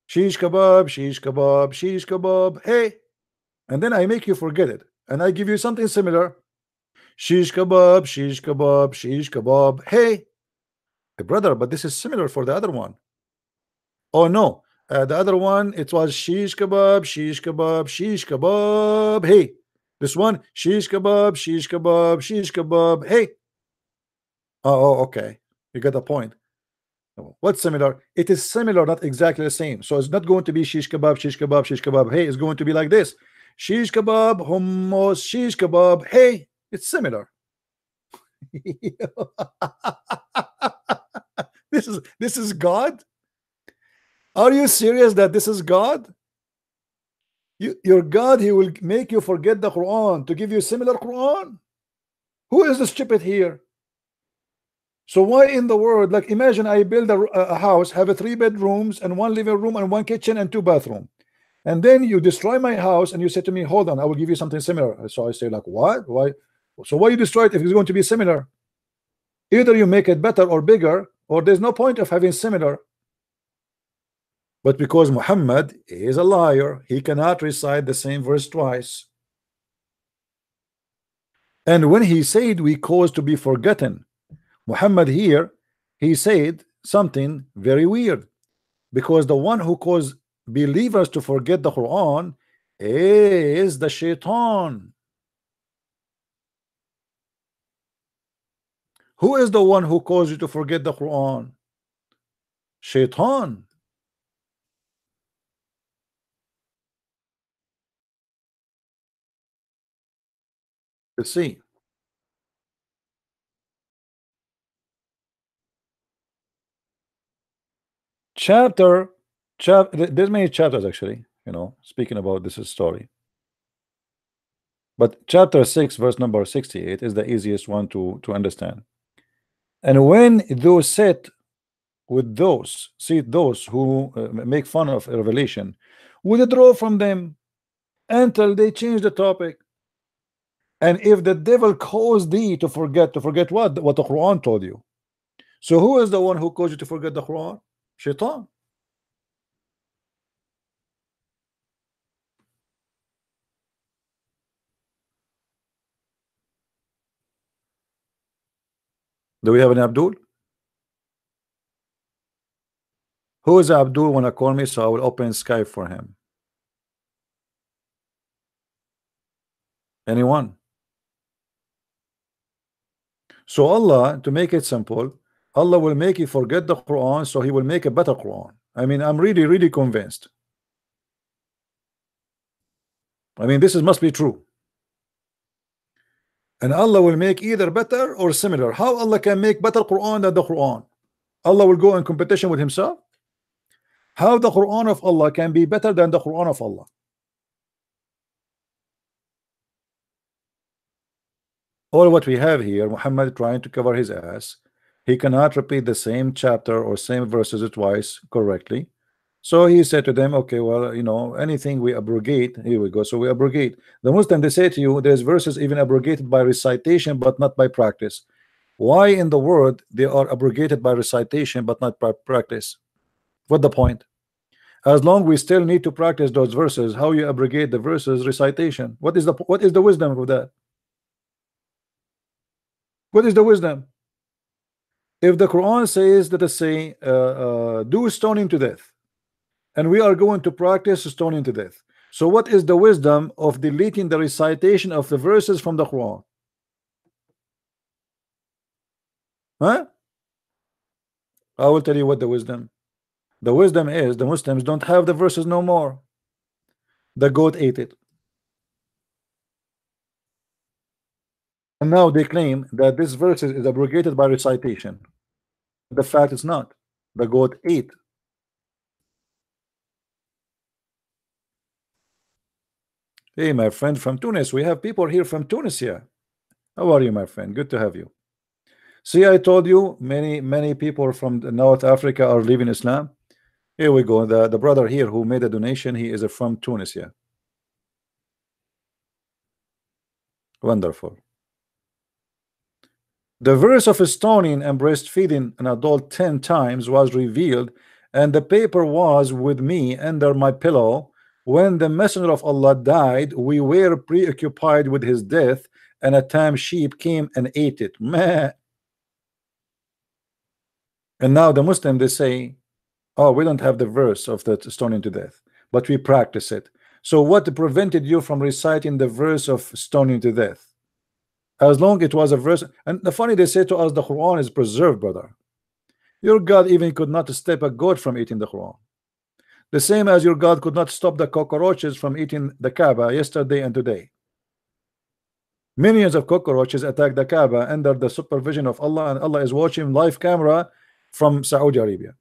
shish kebab, shish kebab, shish kebab, hey, and then I make you forget it, and I give you something similar, shish kebab, shish kebab, shish kebab, hey, brother, but this is similar for the other one. Oh no, the other one, it was shish kebab, shish kebab, shish kebab, hey. This one, shish kebab, shish kebab, shish kebab, hey. Oh, okay, you got the point. What's similar? It is similar, not exactly the same. So it's not going to be shish kebab, shish kebab, shish kebab, hey. It's going to be like this: shish kebab, hummus, shish kebab, hey. It's similar. This is God. Are you serious that this is God? Your God, he will make you forget the Quran to give you similar Quran. Who is the stupid here? So why in the world, like imagine I build a house, have a 3 bedrooms and 1 living room and 1 kitchen and 2 bathroom, and then you destroy my house and you say to me, hold on, I will give you something similar. So I say like, what? Why? So why you destroy it if it's going to be similar? Either you make it better or bigger, or there's no point of having similar. But because Muhammad is a liar, he cannot recite the same verse twice. And when he said we cause to be forgotten, Muhammad here, he said something very weird, because the one who caused believers to forget the Quran is the shaitan. Who is the one who caused you to forget the Quran? Shaitan. Let's see. There's many chapters actually, speaking about this story. But chapter 6, verse number 68 is the easiest one to understand. And when those sit with those, see those who make fun of revelation, withdraw from them until they change the topic. And if the devil caused thee to forget what? What the Quran told you. So who is the one who caused you to forget the Quran? Shaitan. Do we have an Abdul? Who is Abdul? Wanna call me so I will open Skype for him? Anyone? So Allah, to make it simple, Allah will make you forget the Quran, so he will make a better Quran. I mean, I'm really convinced. I mean, this must be true. And Allah will make either better or similar. How Allah can make better Quran than the Quran? Allah will go in competition with himself? How the Quran of Allah can be better than the Quran of Allah? All what we have here, Muhammad trying to cover his ass. He cannot repeat the same chapter or same verses twice correctly. So he said to them, okay, well, you know, anything we abrogate, here we go. So we abrogate. The Muslim, they say to you, there's verses even abrogated by recitation, but not by practice. Why in the world they are abrogated by recitation, but not by practice? What the point? As long we still need to practice those verses, how you abrogate the verses recitation? What is the wisdom of that? What is the wisdom? If the Quran says that say do stoning to death, and we are going to practice stoning to death, so what is the wisdom of deleting the recitation of the verses from the Quran? Huh? I will tell you what the wisdom. The wisdom is the Muslims don't have the verses no more. The goat ate it. And now they claim that this verse is abrogated by recitation. The fact is not. The goat ate. Hey, my friend from Tunis. We have people here from Tunis here. How are you, my friend? Good to have you. See, I told you many people from North Africa are leaving Islam. Here we go. The brother here who made a donation, he is from Tunisia. Wonderful. The verse of stoning and breastfeeding an adult 10 times was revealed, and the paper was with me under my pillow. When the messenger of Allah died, we were preoccupied with his death, and a tame sheep came and ate it. Meh. And now the Muslim, they say, oh, we don't have the verse of the stoning to death, but we practice it. So what prevented you from reciting the verse of stoning to death? As long it was a verse. And the funny, they say to us the Quran is preserved, brother. Your God even could not stop a goat from eating the Quran. The same as your God could not stop the cockroaches from eating the Kaaba yesterday and today. Millions of cockroaches attack the Kaaba under the supervision of Allah, and Allah is watching live camera from Saudi Arabia.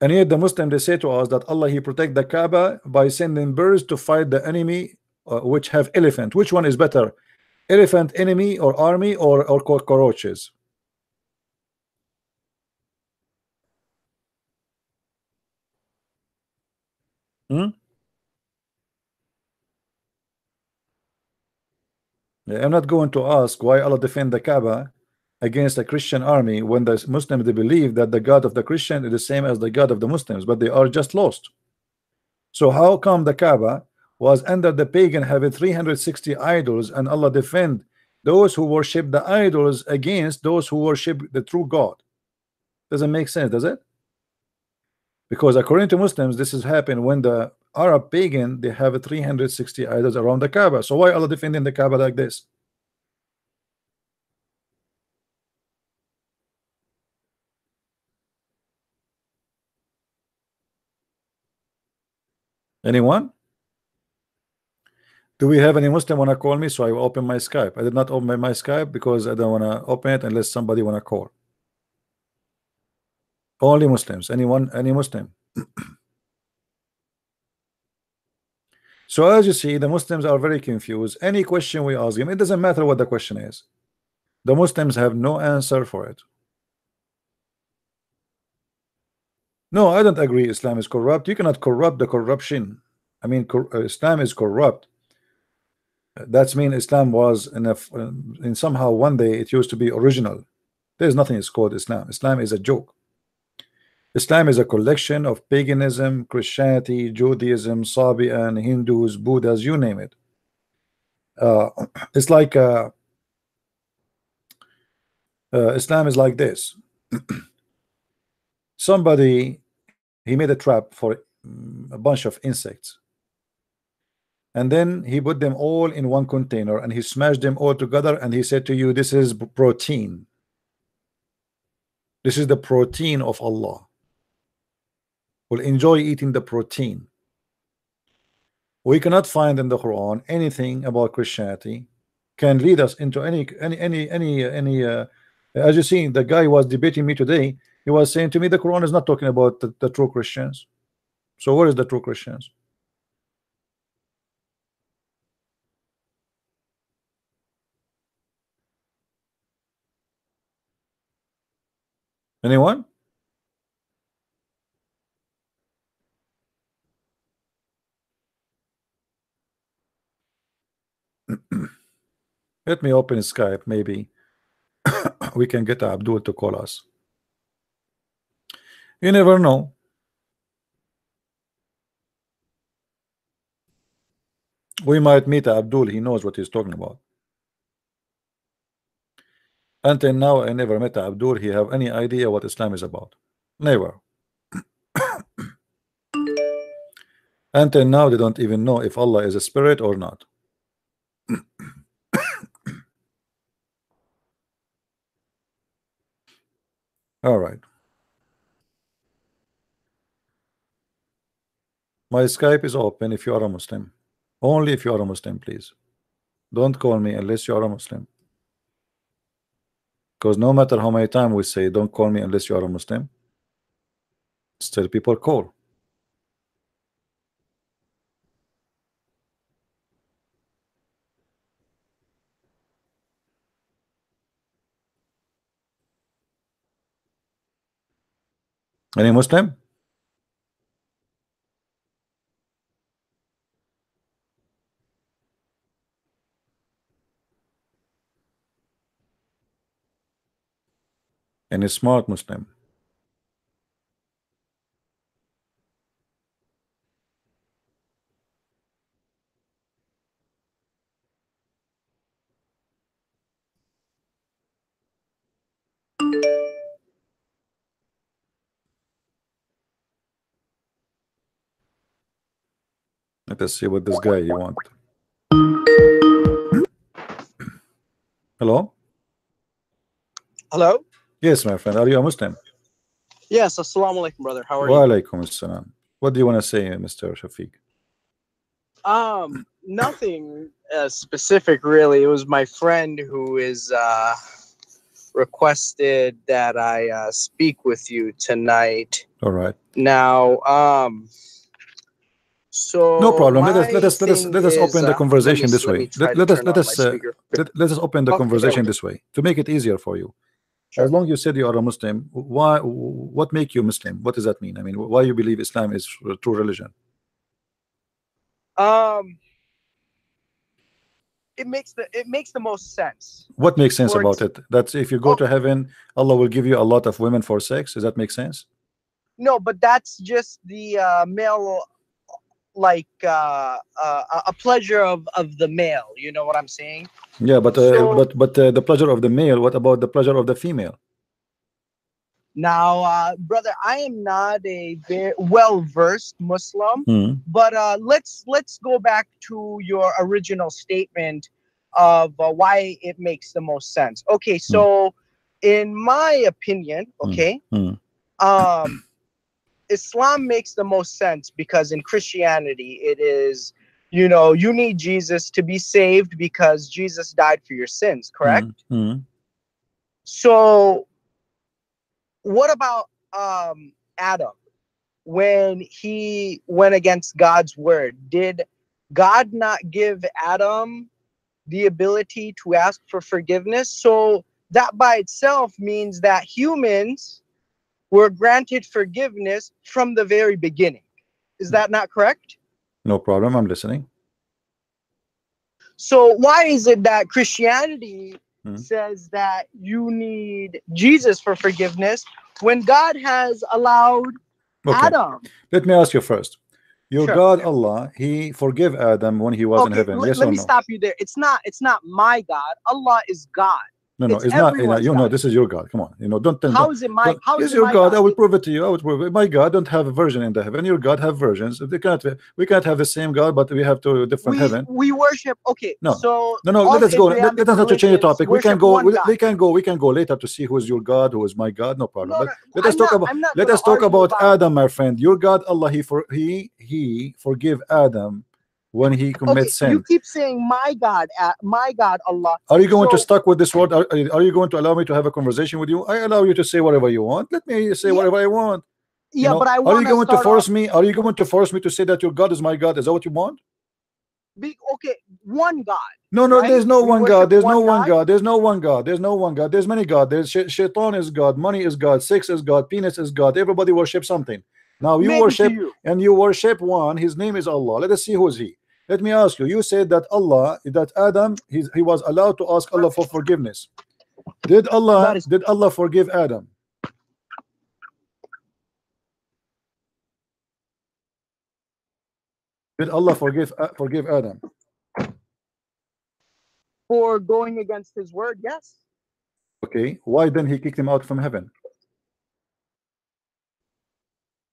And yet the Muslim, they say to us that Allah, he protect the Kaaba by sending birds to fight the enemy, which have elephant. Which one is better, elephant enemy or army, or cockroaches? I'm not going to ask why Allah defend the Kaaba against a Christian army when the Muslims, they believe that the God of the Christian is the same as the God of the Muslims, but they are just lost. So how come the Kaaba was under the pagan having 360 idols, and Allah defend those who worship the idols against those who worship the true God? Doesn't make sense, does it? Because according to Muslims, this has happened when the Arab pagan, they have 360 idols around the Kaaba. So why Allah defending the Kaaba like this? Anyone? Do we have any Muslim want to call me? So I will open my Skype. I did not open my Skype because I don't want to open it unless somebody want to call. Only Muslims. Anyone? Any Muslim? So as you see, the Muslims are very confused. Any question we ask them, it doesn't matter what the question is. The Muslims have no answer for it. No, I don't agree Islam is corrupt. You cannot corrupt the corruption. I mean, Islam is corrupt. That's mean Islam was in somehow one day it used to be original. There's nothing is called Islam. Islam is a joke. Islam is a collection of paganism, Christianity, Judaism, Sabian, Hindus, Buddhas, you name it. It's like Islam is like this. Somebody, he made a trap for a bunch of insects, and then he put them all in one container and he smashed them all together, and he said to you, this is protein. This is the protein of Allah. Will enjoy eating the protein. We cannot find in the Quran anything about Christianity can lead us into any as you see, the guy was debating me today. He was saying to me the Quran is not talking about the true Christians. So where is the true Christians? Anyone? Let me open Skype. Maybe we can get Abdul to call us. You never know. We might meet Abdul. He knows what he's talking about. Until now, I never met Abdul. He have any idea what Islam is about? Never. Until now, they don't even know if Allah is a spirit or not. All right. My Skype is open if you are a Muslim. Only if you are a Muslim, please. Don't call me unless you are a Muslim. Because no matter how many times we say don't call me unless you are a Muslim, still people call. Any Muslim? Any smart Muslim? Let us see what this guy you want. Hello? Hello? Yes, my friend. Are you a Muslim? Yes, assalamu alaikum, brother. How are Wa you? alaikum assalam. What do you want to say, Mr. Shafiq? Nothing specific really. It was my friend who is requested that I speak with you tonight. All right. Now, so No problem. my Let us thing open the is, conversation this let me way. try to turn on my speaker. Let us open the Okay, there we conversation go. this way to make it easier for you. Sure. As long you said you are a Muslim, why? What make you Muslim? What does that mean? I mean, why you believe Islam is a true religion? It makes the most sense. What makes sense For about ex- it? That if you go Oh. to heaven, Allah will give you a lot of women for sex. Does that make sense? No, but that's just the male, like a pleasure of the male. You know what I'm saying? Yeah, but So- the pleasure of the male. What about the pleasure of the female? Now, brother, I am not a very well-versed Muslim, but let's go back to your original statement of why it makes the most sense. Okay, so in my opinion, okay, Islam makes the most sense because in Christianity it is, you know, you need Jesus to be saved because Jesus died for your sins, correct? So what about Adam when he went against God's word? Did God not give Adam the ability to ask for forgiveness? So that by itself means that humans were granted forgiveness from the very beginning. Is that not correct? No problem. I'm listening. So why is it that Christianity says that you need Jesus for forgiveness when God has allowed Adam? Let me ask you first. Your Sure. God Allah, He forgave Adam when he was in heaven. Yes let or me no? stop you there. It's not my God. Allah is God. No, it's not. everyone's You know, God. this is your God. Come on. You know, don't. How is it my? How is Yes, it your my God. God? I will prove it to you. I will prove it. My God don't have a version in the heaven. Your God have versions. We can't have the same God, but we have two different heaven. We worship. Okay. No. So No. all Let us go. Abrahamic Let us not to change the religions topic. We can worship go. one God. We can go later to see who is your God, who is my God. No problem. No, But no, let us talk about. I'm not Let gonna us talk argue about about- Adam, my friend. Your God Allah, He forgive Adam when he commits sin. You keep saying my God Allah. Are you going to stuck with this word? Are you going to allow me to have a conversation with you? I allow you to say whatever you want. Let me say whatever I want. Yeah, You know, but I are want you going to start force off- me? Are you going to force me to say that your God is my God? Is that what you want? Okay, one God. No, no, right? there's no We one worship God. There's no one one God. God. There's no one God. There's no one God. There's many God. There's shaitan is God. Money is God. Sex is God. Penis is God. Everybody worship something. Now you Maybe to worship you. and you worship one. His name is Allah. Let us see who is he. Let me ask you. You said that Allah, that Adam, he was allowed to ask Allah for forgiveness. Did That is Allah forgive Adam? Did Allah forgive Adam? for going against his word, yes. Okay. Why then he kicked him out from heaven?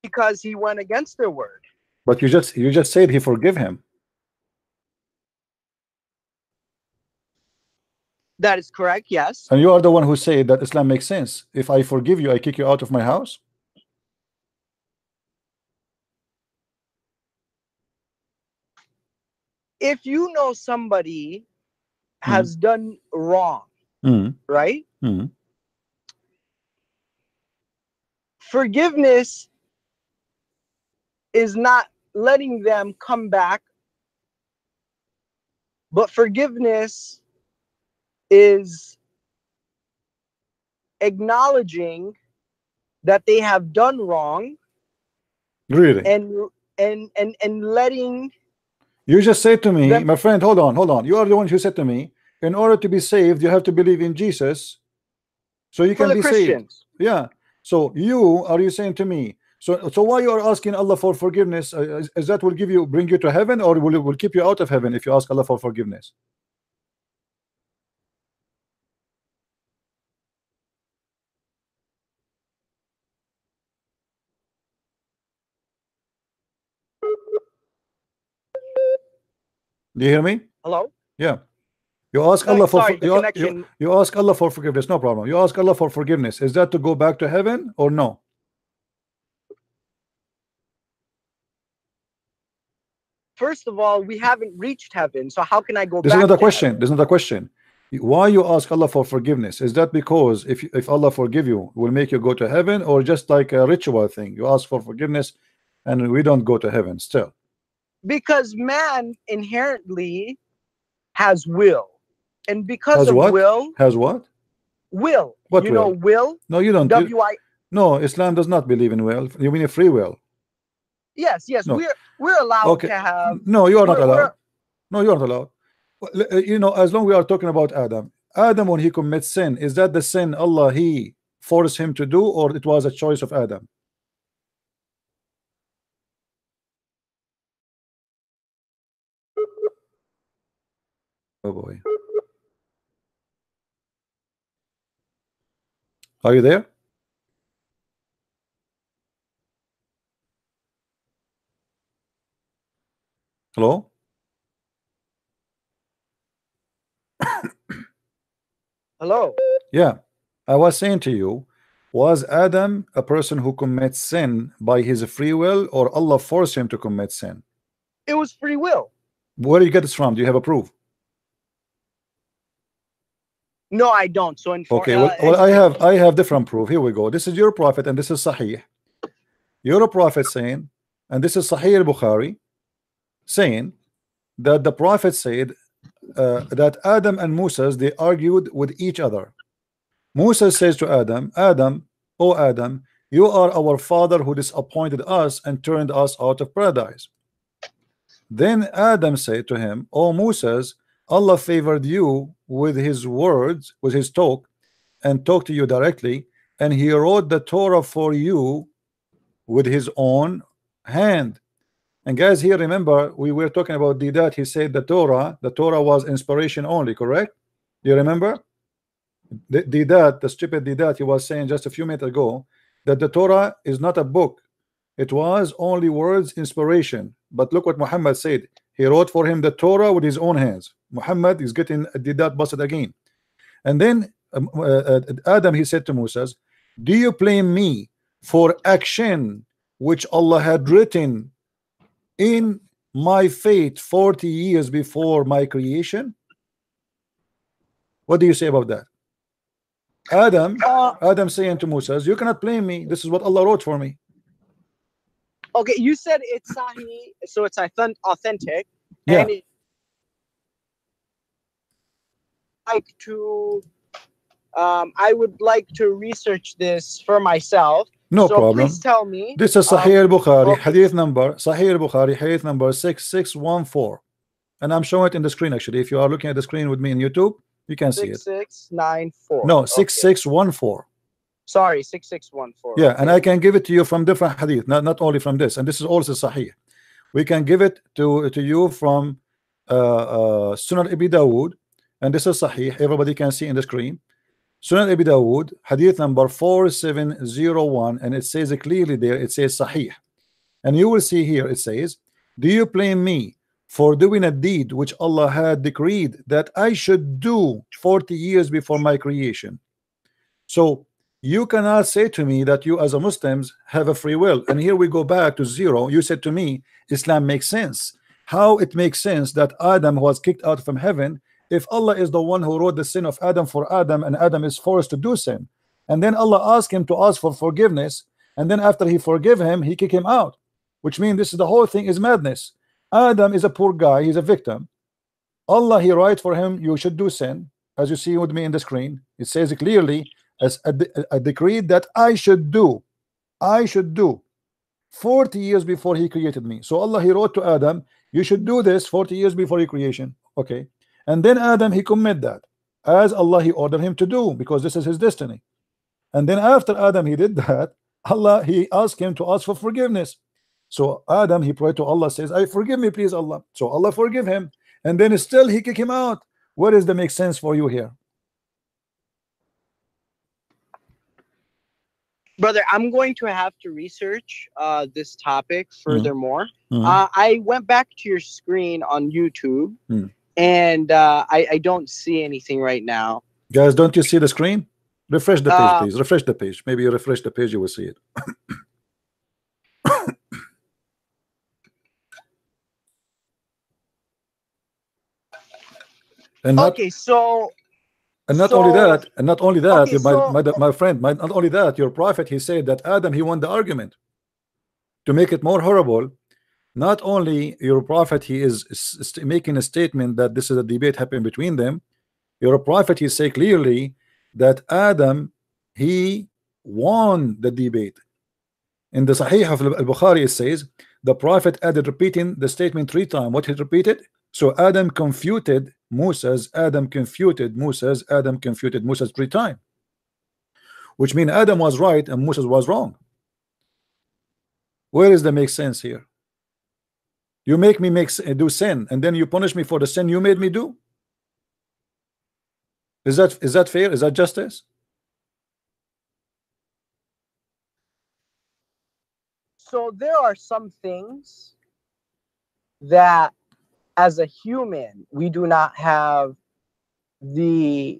Because he went against their word. But you just said he forgive him. That is correct, yes. And you are the one who said that Islam makes sense. If I forgive you, I kick you out of my house. If you know somebody has done wrong, right? Forgiveness is not letting them come back, but forgiveness is acknowledging that they have done wrong Really? and letting You just said to me, them, my friend, hold on. You are the one who said to me, in order to be saved, you have to believe in Jesus, so you for can the be saved. Christians. Yeah. So you saying to me, so why you are asking Allah for forgiveness? Is that will bring you to heaven, or will keep you out of heaven if you ask Allah for forgiveness? Do you hear me? Hello? Yeah. You ask Allah for Sorry, the connection. you ask Allah for forgiveness, no problem. You ask Allah for forgiveness. Is that to go back to heaven or no? First of all, we haven't reached heaven, so how can I go This is back not a to question. heaven? This is not a question. Why you ask Allah for forgiveness? Is that because if Allah forgive you, will make you go to heaven, or just like a ritual thing? You ask for forgiveness, and we don't go to heaven still. Because man inherently has will, and because Has of what? will, Has what? will. What You will? know, will. No, you don't. W-I. No, Islam does not believe in will. You mean a free will? Yes, No. we're allowed Okay. to have. No, you are not we're- allowed. No, you are not allowed. You know, as long we are talking about Adam, when he commits sin, is that the sin Allah he forced him to do, or it was a choice of Adam? Oh boy. Are you there? Hello? Hello. Yeah. I was saying to you, was Adam a person who commits sin by his free will, or Allah forced him to commit sin? It was free will. Where do you get this from? Do you have a proof? No, I don't. So Okay, well I have different proof. Here we go. This is your prophet, and this is Sahih. Your prophet saying, and this is Sahih al-Bukhari, saying that the prophet said that Adam and Moses, they argued with each other. Moses says to Adam, oh Adam, you are our father who disappointed us and turned us out of paradise. Then Adam said to him, oh Moses, Allah favored you with his words, with his talk, and talked to you directly, and he wrote the Torah for you with his own hand. And guys, here remember we were talking about Deedat. He said the Torah was inspiration only, correct? Do you remember? Deedat, the stupid Deedat, he was saying just a few minutes ago that the Torah is not a book. It was only words, inspiration. But look what Muhammad said. He wrote for him the Torah with his own hands. Muhammad is getting Deedat busted again. And then Adam, he said to Moses, do you blame me for action which Allah had written in my fate 40 years before my creation? What do you say about that? Adam saying to Moses, you cannot blame me. This is what Allah wrote for me. Okay, you said it's Sahih, so it's authentic, Yeah. and like to research this for myself. No So problem. please tell me. This is Sahih al-Bukhari, okay. hadith number, Sahih al-Bukhari, hadith number 6614. And I'm showing it in the screen actually. If you are looking at the screen with me in YouTube, you can see it. 6694. No, Okay. 6614. Sorry, 6614. Yeah, okay. and I can give it to you from different hadith, not only from this. And this is also Sahih. We can give it to you from Sunan Abi Dawood, and this is Sahih. Everybody can see in the screen. Sunan Abi Dawood, hadith number 4701, and it says it clearly there, it says Sahih. And you will see here, it says, do you blame me for doing a deed which Allah had decreed that I should do 40 years before my creation? So you cannot say to me that you as a Muslims have a free will. And here we go back to zero. You said to me, Islam makes sense. How it makes sense that Adam was kicked out from heaven if Allah is the one who wrote the sin of Adam for Adam, and Adam is forced to do sin, and then Allah asked him to ask for forgiveness, and then after he forgive him, he kick him out, which means this is the whole thing is madness. Adam is a poor guy, he's a victim. Allah, he write for him, you should do sin, as you see with me in the screen. It says clearly as a decree that I should do 40 years before he created me. So Allah, he wrote to Adam, you should do this 40 years before your creation. Okay. And then Adam, he commit that as Allah, he ordered him to do, because this is his destiny. And then after Adam, he did that, Allah, he asked him to ask for forgiveness. So Adam, he prayed to Allah, says, I forgive me, please, Allah. So Allah forgive him. And then still he kick him out. What does that make sense for you here? Brother, I'm going to have to research this topic furthermore. I went back to your screen on YouTube, and I don't see anything right now. Guys, don't you see the screen? Refresh the page, please. Refresh the page. Maybe you refresh the page, you will see it. And not, okay, so and not only that, okay, my friend, not only that, your prophet, he said that Adam, he won the argument. To make it more horrible, not only your prophet, he is making a statement that this is a debate happening between them. Your prophet, he say clearly that Adam, he won the debate. In the Sahih of al-Bukhari, it says the prophet added repeating the statement 3 times. What he repeated? So Adam confuted Moses, Adam confuted Moses, Adam confuted Moses 3 times, which means Adam was right and Moses was wrong. Where is the make sense here? You make me do sin, and then you punish me for the sin you made me do. Is that fair? Is that justice? So there are some things that as a human we do not have the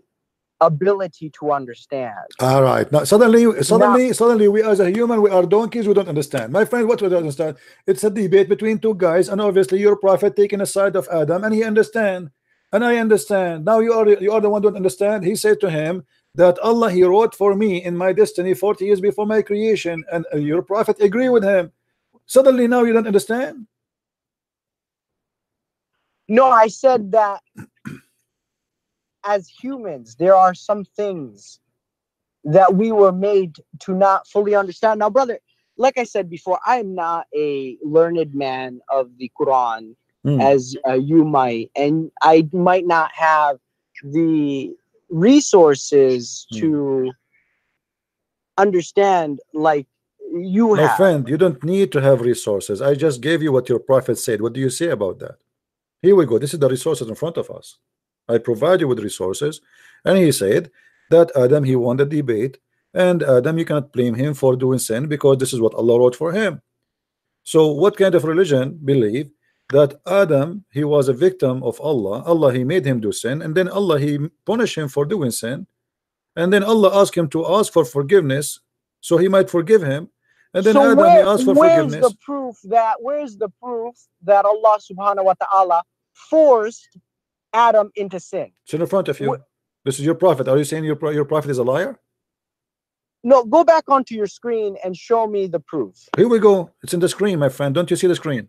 ability to understand. All right. Now suddenly we as a human, we are donkeys, we don't understand. My friend, what we don't understand? It's a debate between 2 guys, and obviously your prophet taking a side of Adam, and he understand, and I understand. Now you are the one who don't understand. He said to him that Allah, he wrote for me in my destiny 40 years before my creation, and your prophet agree with him. Suddenly now you don't understand. No, I said that as humans, there are some things that we were made to not fully understand. Now, brother, like I said before, I am not a learned man of the Quran as you might, and I might not have the resources to understand like you have. My friend, you don't need to have resources. I just gave you what your prophet said. What do you say about that? Here we go. This is the resources in front of us. I provide you with resources, and he said that Adam, he won the debate, and Adam, you cannot blame him for doing sin because this is what Allah wrote for him. So what kind of religion believe that Adam, he was a victim of Allah, Allah, he made him do sin, and then Allah, he punished him for doing sin, and then Allah asked him to ask for forgiveness so he might forgive him, and then So Adam, he asked for forgiveness. Where's the proof that Allah subhanahu wa ta'ala forced Adam into sin? It's in front of you. This is your prophet. Are you saying your prophet is a liar? No, go back onto your screen and show me the proof. Here we go. It's in the screen, my friend. Don't you see the screen?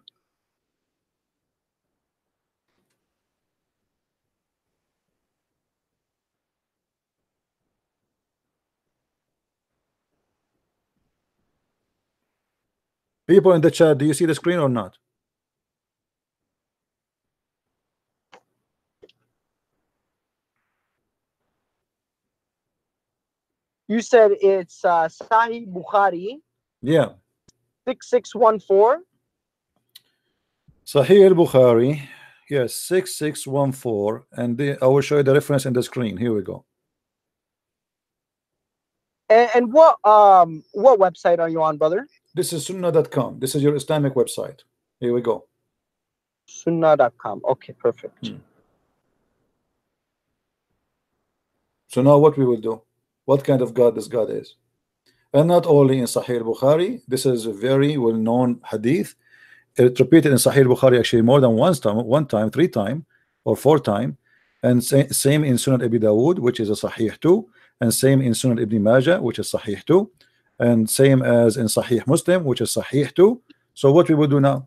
People in the chat, do you see the screen or not? You said it's Sahih Bukhari Yeah. 6614. Sahih al-Bukhari, yes, 6614, and I will show you the reference in the screen. Here we go. And what website are you on, brother? This is sunnah.com. This is your Islamic website. Here we go. Sunnah.com. Okay, perfect. So now what we will do, what kind of God this God is. And not only in Sahih Bukhari, this is a very well-known hadith. It's repeated in Sahih Bukhari actually more than one time, 3 times, or 4 times, and same in Sunan Abi Dawud, which is a Sahih too, and same in Sunan Ibn Majah, which is Sahih too, and same as in Sahih Muslim, which is Sahih too. So what we will do now?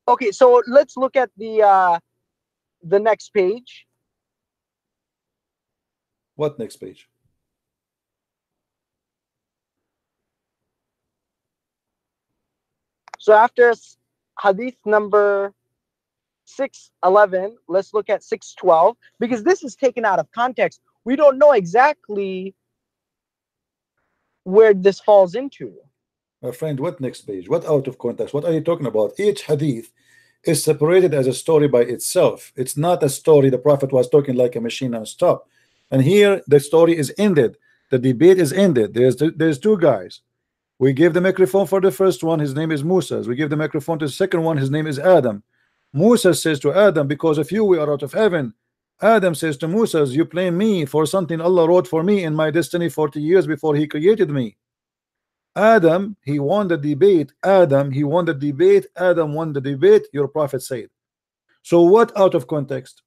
Okay, so let's look at the next page. What next page? So after hadith number 611, let's look at 612, because this is taken out of context. We don't know exactly where this falls into. My friend, what next page? What out of context? What are you talking about? Each hadith is separated as a story by itself. It's not a story the Prophet was talking like a machine non-stop. And here the story is ended. The debate is ended. There's 2 guys. We give the microphone for the first one, his name is Musa. We give the microphone to the second one, his name is Adam. Musa says to Adam, because of you we are out of heaven. Adam says to Musa, you blame me for something Allah wrote for me in my destiny 40 years before he created me. Adam, he won the debate. He won the debate. Adam won the debate, your prophet said. So what out of context?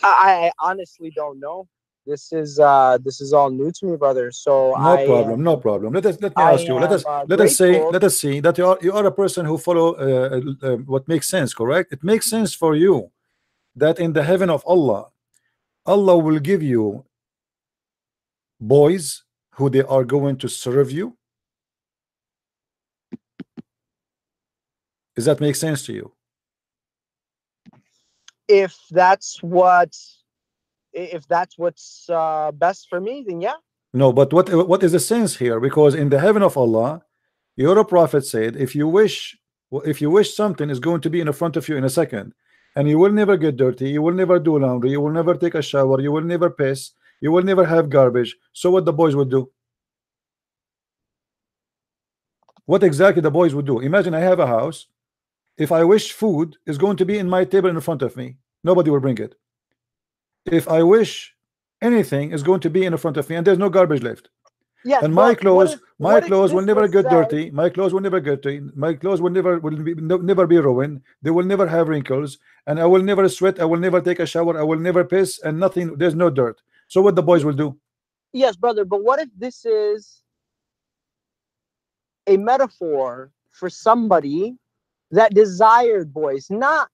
I honestly don't know. This is all new to me, brother. So no problem, no problem. Let me ask you. Let us see that you are a person who follow what makes sense. Correct? It makes sense for you that in the heaven of Allah, Allah will give you boys who they are going to serve you. Does that make sense to you? If that's what's best for me, then yeah. No, but what is the sense here? Because in the heaven of Allah, your prophet said, if you wish something is going to be in front of you in a second, and you will never get dirty, you will never do laundry, you will never take a shower, you will never piss, you will never have garbage. So what the boys would do? What exactly the boys would do? Imagine I have a house. If I wish food is going to be in my table in front of me, nobody will bring it. If I wish anything is going to be in front of me and there's no garbage left, yes, and my clothes will never get dirty, my clothes will never get dirty, my clothes will never be ruined, they will never have wrinkles, and I will never sweat, I will never take a shower, I will never piss, and nothing, there's no dirt. So what the boys will do? Yes, brother, but what if this is a metaphor for somebody that desired boys, not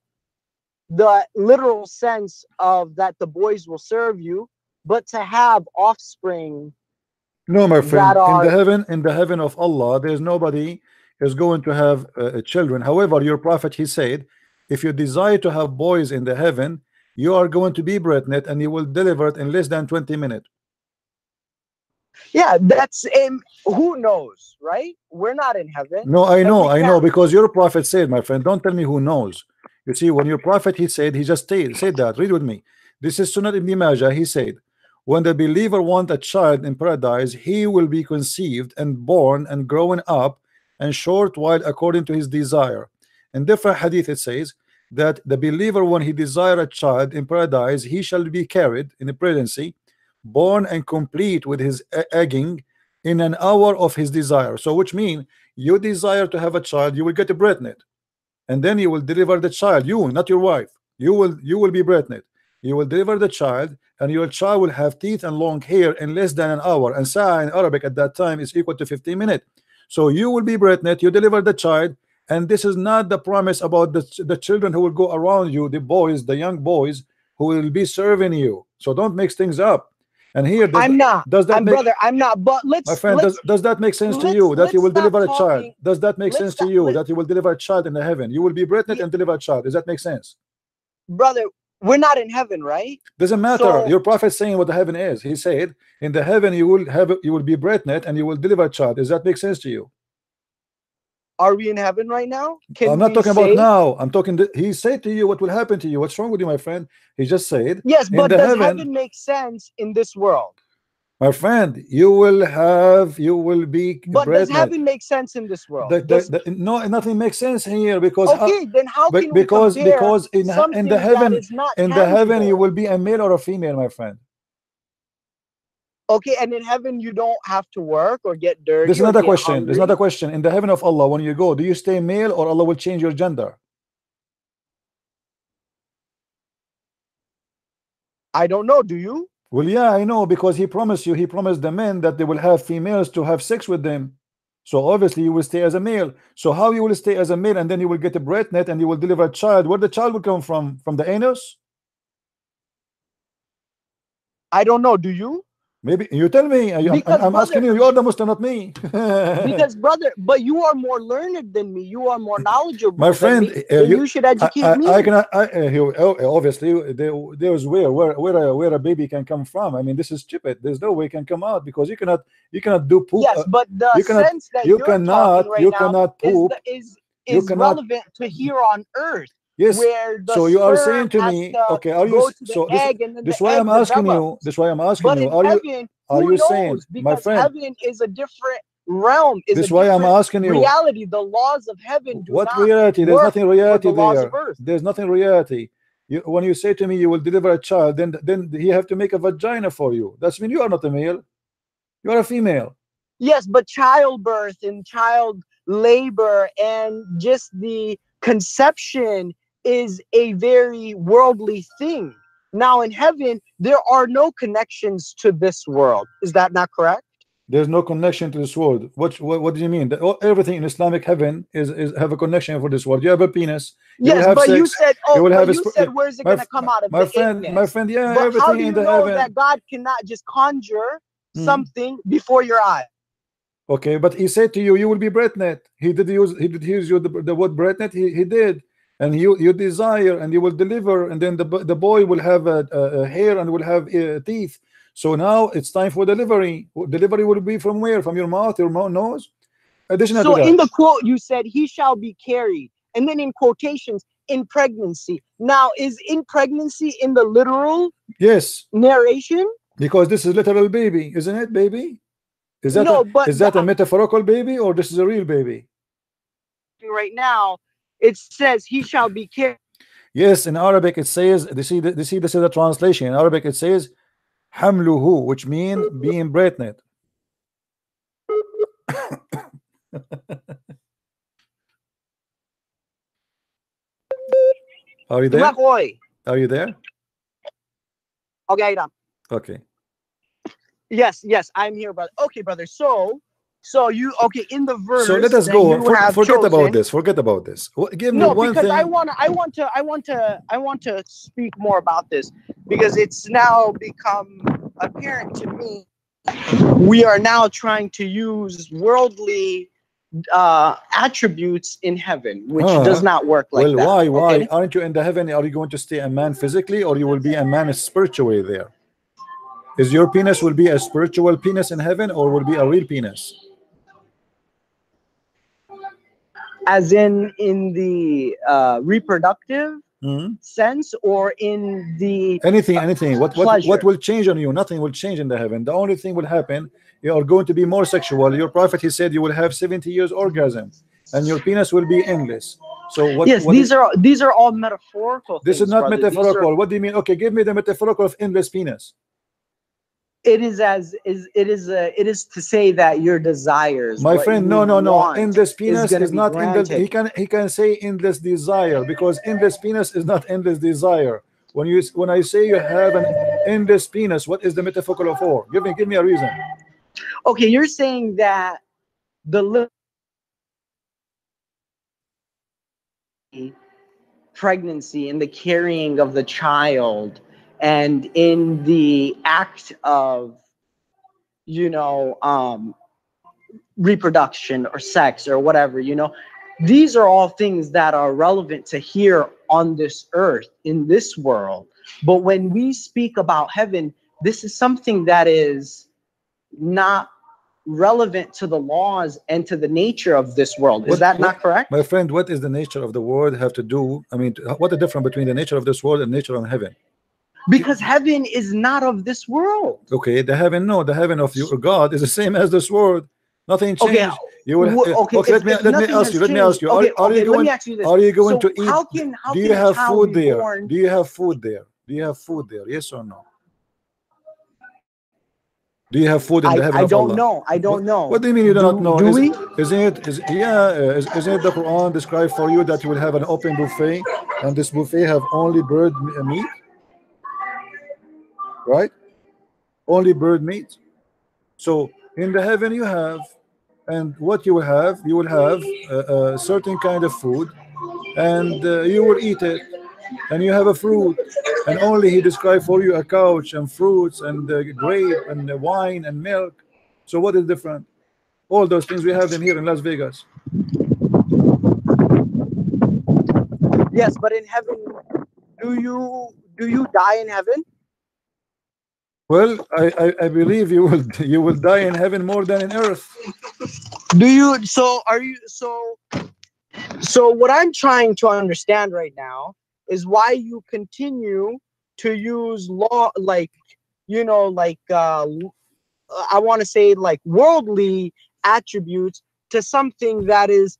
the literal sense of that the boys will serve you, but to have offspring? No, my friend, in the heaven of Allah, there's nobody is going to have children. However, your prophet, he said, if you desire to have boys in the heaven, you are going to be pregnant and you will deliver it in less than 20 minutes. Yeah, that's who knows, right? We're not in heaven. No, I know, because your prophet said, my friend, don't tell me who knows. You see, when your prophet, he said, he just said that. Read with me. This is Sunan Ibn Majah. He said, when the believer want a child in paradise, he will be conceived and born and growing up and short while according to his desire. In different hadith it says that the believer, when he desire a child in paradise, he shall be carried in the pregnancy, born and complete with his egging in an hour of his desire. So which mean you desire to have a child, you will get pregnant, and then you will deliver the child. You, not your wife, you will be pregnant, you will deliver the child, and your child will have teeth and long hair in less than an hour, and sa'a in Arabic at that time is equal to 15 minutes. So you will be pregnant, you deliver the child, and this is not the promise about the children who will go around you, the boys, the young boys who will be serving you. So don't mix things up. And here I'm not. does that I'm make, brother. I'm not. But let's. my friend, let's does that make sense to let's- you that you let's will stop deliver a child? talking. Does that make Let's sense to stop- you let- that you will deliver a child in the heaven? You will be pregnant Yeah. and deliver a child. Does that make sense? brother, we're not in heaven, right? Doesn't matter. So- Your prophet saying what the heaven is. He said, in the heaven you will be pregnant and you will deliver a child. Does that make sense to you? Are we in heaven right now? Can I'm not we talking about say- now. I'm talking. He said to you what will happen to you. What's wrong with you, my friend? He just said, Yes, in but the does heaven, heaven make sense in this world? my friend, you will be But does pregnant. heaven make sense in this world? No, nothing makes sense here because Okay, then how can we because compare in something the heaven, that is not in the heaven you tangible? will be a male or a female, my friend. Okay, and in heaven you don't have to work or get dirty. This is or not a get question. This is not a hungry. question. In the heaven of Allah, when you go, do you stay male or Allah will change your gender? I don't know. Do you? Well, yeah, I know, because he promised you, he promised the men that they will have females to have sex with them. So obviously you will stay as a male. So how you will stay as a male and then you will get a pregnant and you will deliver a child? Where the child will come from? From the anus? I don't know. Do you? Maybe you tell me. Because, I'm asking you. You are the Muslim, not me. Because brother, but you are more learned than me. You are more knowledgeable. My friend, than me. Then you should educate me. I cannot. Obviously, there's where a baby can come from. I mean, this is stupid. There's no way it can come out because you cannot do poop. Yes, but the you cannot- sense that you you're cannot- talking right you now cannot poop. is You cannot- relevant to here on Earth. Yes. Where the So you are sperm saying to has me, to okay, are you go to the so egg and then this the why egg I'm asking you. develops. This why I'm asking But you. in Are heaven, are who you knows? saying, my Because friend? heaven is a different realm. Is This a why I'm different asking you. reality. The laws of heaven do What not reality? There's work nothing reality for the laws there. of Earth. There's nothing reality. When you say to me you will deliver a child, then he have to make a vagina for you. That's mean you are not a male. You are a female. Yes, but childbirth and child labor and just the conception is a very worldly thing. Now in heaven, there are no connections to this world. Is that not correct? There's no connection to this world. What do you mean? Everything in Islamic heaven is have a connection for this world. You have a penis. You will Yes, have but sex, you said, you will have a where's it my going to come out of my the friend, anus? my friend. Yeah, But how everything do you in the know heaven. that God cannot just conjure Hmm. something before your eyes? Okay, but he said to you, you will be pregnant. He did use the word pregnant. He did, and you desire, and you will deliver, and then the boy will have a hair and will have teeth. So now it's time for delivery. Delivery will be from where? From your mouth, your nose. Additional So to that, in the quote, you said he shall be carried. And then in quotations, in pregnancy. Now, is in pregnancy in the literal yes, narration? because this is literal baby, isn't it, baby? Is that No, but is that a metaphorical baby or this is a real baby? right now, it says he shall be carried. Yes, in Arabic it says. This is a translation. In Arabic it says hamluhu, which means being pregnant. Are you there? Are you there? Okay, Okay. yes, I'm here, brother. Okay, brother. So you in the verse. So let us that go. you have Forget about chosen- this. Forget about this. Give me No, one because thing. I want to speak more about this because it's now become apparent to me. We are now trying to use worldly attributes in heaven, which does not work like well, that. why okay? aren't you in the heaven? Are you going to stay a man physically, or you will be a man spiritually there? Is your penis will be a spiritual penis in heaven, or will be a real penis? As in the reproductive Hmm? sense, or in the Anything. What pleasure. will change on you? Nothing will change in the heaven. The only thing will happen, you are going to be more sexual. Your prophet, he said, you will have 70 years orgasm, and your penis will be endless. So what? Yes, these are all metaphorical. This things, is not brother. These metaphorical. are- What do you mean? Okay, give me the metaphorical of endless penis. It is to say that your desires, My what friend, you no. want Endless penis gonna is be not endless. granted. He can say endless desire, because endless penis is not endless desire. When I say you have an endless penis, what is the metaphorical for? Give me a reason. Okay, you're saying that the pregnancy and the carrying of the child and in the act of, you know, reproduction or sex or whatever, you know, these are all things that are relevant to here on this earth, in this world. But when we speak about heaven, this is something that is not relevant to the laws and to the nature of this world. Is that not correct? My friend, what is the nature of the world have to do? I mean, what the difference between the nature of this world and nature of heaven? Because heaven is not of this world. Okay, the heaven, no, the heaven of your God is the same as this world. Nothing changed. Okay, You will. okay, Let me ask you. Let me ask you. Are you going? Are you going to eat? Do you have food there? Do you have food there? Do you have food there? Yes or no? Do you have food in the heaven of Allah? I don't know. What do you mean you do not know? Do we? Isn't it the Quran describe for you that you will have an open buffet, and this buffet have only bird meat, right? Only bird meat. So in the heaven you have, and what you will have a certain kind of food, and you will eat it, and you have a fruit, and only he described for you a couch and fruits and grape and wine and milk. So what is different? All those things we have them here in Las Vegas. Yes, but in heaven, do you die in heaven? Well, I believe you will die in heaven more than in earth. Do you? So are you? So what I'm trying to understand right now is why you continue to use law, like, you know, like I want to say like worldly attributes to something that is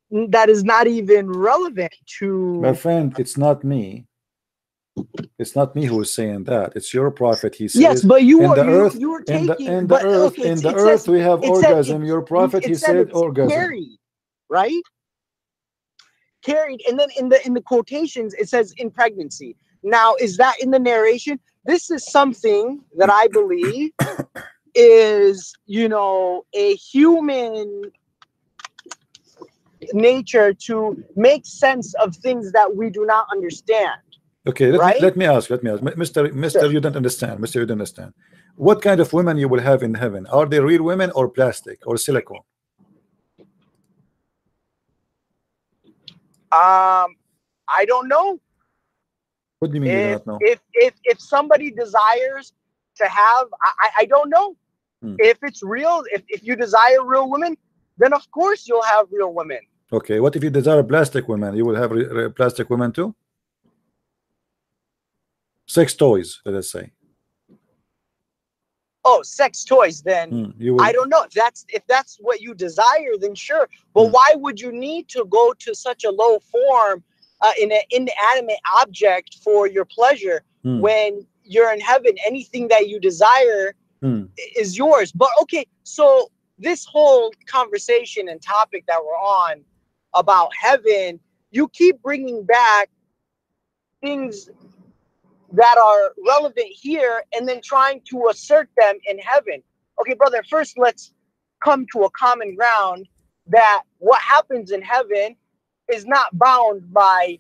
not even relevant to. My friend, it's not me. It's not me who is saying that. It's your prophet. He says, yes, but you in were the earth, you were in taking the earth, in the earth we have orgasm. Your prophet, he said orgasm. Carried, right? Carried, and then in the quotations it says in pregnancy. Now, is that in the narration? This is something that I believe is, you know, a human nature to make sense of things that we do not understand. Okay, let me ask, Mr. Sure. You don't understand, Mr. You don't understand. What kind of women you will have in heaven? Are they real women or plastic or silicone? I don't know. What do you mean you do not know? If somebody desires to have, I don't know. If it's real, if you desire real women, then of course you'll have real women. Okay, what if you desire plastic women? You will have plastic women too? Sex toys, let us say. Oh, sex toys, then I don't know. If that's what you desire, then sure. But why would you need to go to such a low form in an inanimate object for your pleasure when you're in heaven? Anything that you desire is yours. But okay, so this whole conversation and topic that we're on about heaven, you keep bringing back things that are relevant here and then trying to assert them in heaven. Okay, brother, first let's come to a common ground that what happens in heaven is not bound by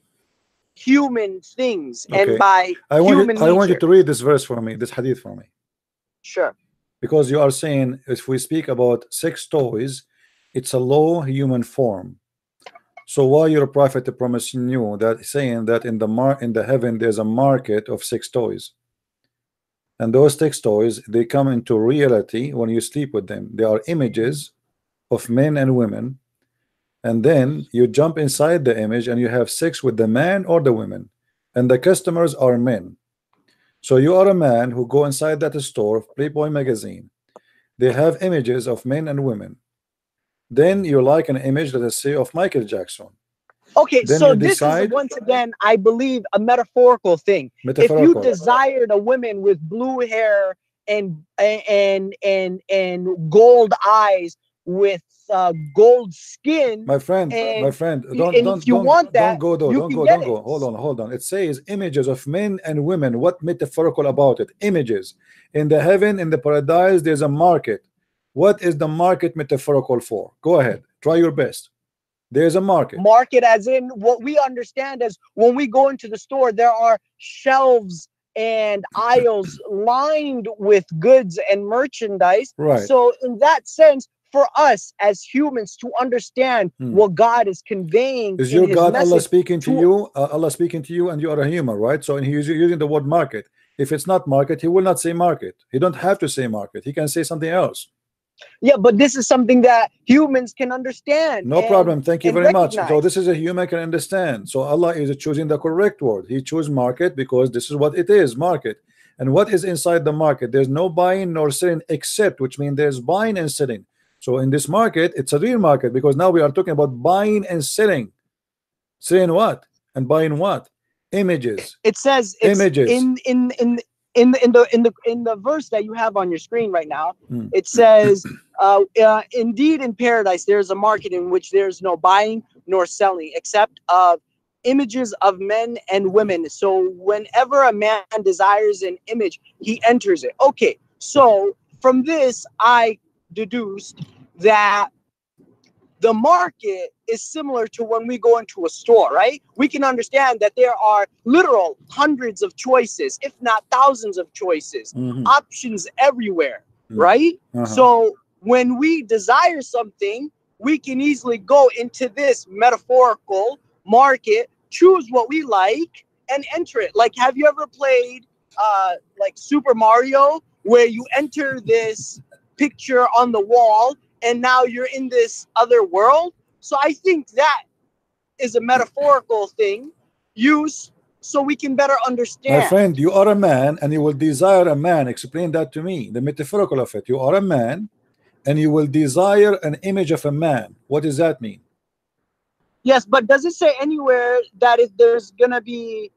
human things and by human nature. I want you to read this verse for me, this hadith for me. Sure. Because you are saying if we speak about sex toys, it's a low human form. So why your prophet promising you that, saying that in the heaven there's a market of sex toys, and those sex toys, they come into reality when you sleep with them. They are images of men and women, and then you jump inside the image and you have sex with the man or the women, and the customers are men. So you are a man who go inside that store, Playboy magazine. They have images of men and women. Then you like an image, let us say, of Michael Jackson. Okay, then so this is once again, I believe, a metaphorical thing. If you desired a woman with blue hair and gold eyes with gold skin. My friend, And, my friend, if you want that, don't go though. you Don't can go, get don't go. it. Hold on. It says images of men and women. What metaphorical about it? Images. In the heaven, in the paradise, there's a market. What is the market metaphorical for? Go ahead. Try your best. There's a market. Market as in what we understand as when we go into the store, there are shelves and aisles lined with goods and merchandise. Right. So in that sense, for us as humans to understand what God is conveying Is in your his God Allah message speaking to you? Allah speaking to you, and you are a human, right? So he's using the word market. If it's not market, he will not say market. He don't have to say market. He can say something else. Yeah, but this is something that humans can understand. No problem. Thank you very much. Recognize. So this is a human can understand. So Allah is choosing the correct word. He chose market because this is what it is, market. And what is inside the market? There's no buying nor selling except, which means there's buying and selling. So in this market, it's a real market because now we are talking about buying and selling. Selling what and buying what? Images. It says it's images. In the verse that you have on your screen right now. It says, indeed in paradise there is a market in which there is no buying nor selling except of images of men and women. So whenever a man desires an image, he enters it. Okay, so from this I deduced that the market is similar to when we go into a store, right? We can understand that there are literal hundreds of choices, if not thousands of choices, options everywhere, right? So when we desire something, we can easily go into this metaphorical market, choose what we like, and enter it. Like, have you ever played like Super Mario, where you enter this picture on the wall and now you're in this other world? So I think that is a metaphorical thing used so we can better understand. My friend, you are a man and you will desire a man. Explain that to me, the metaphorical of it. You are a man and you will desire an image of a man. What does that mean? Yes, but does it say anywhere that there's gonna be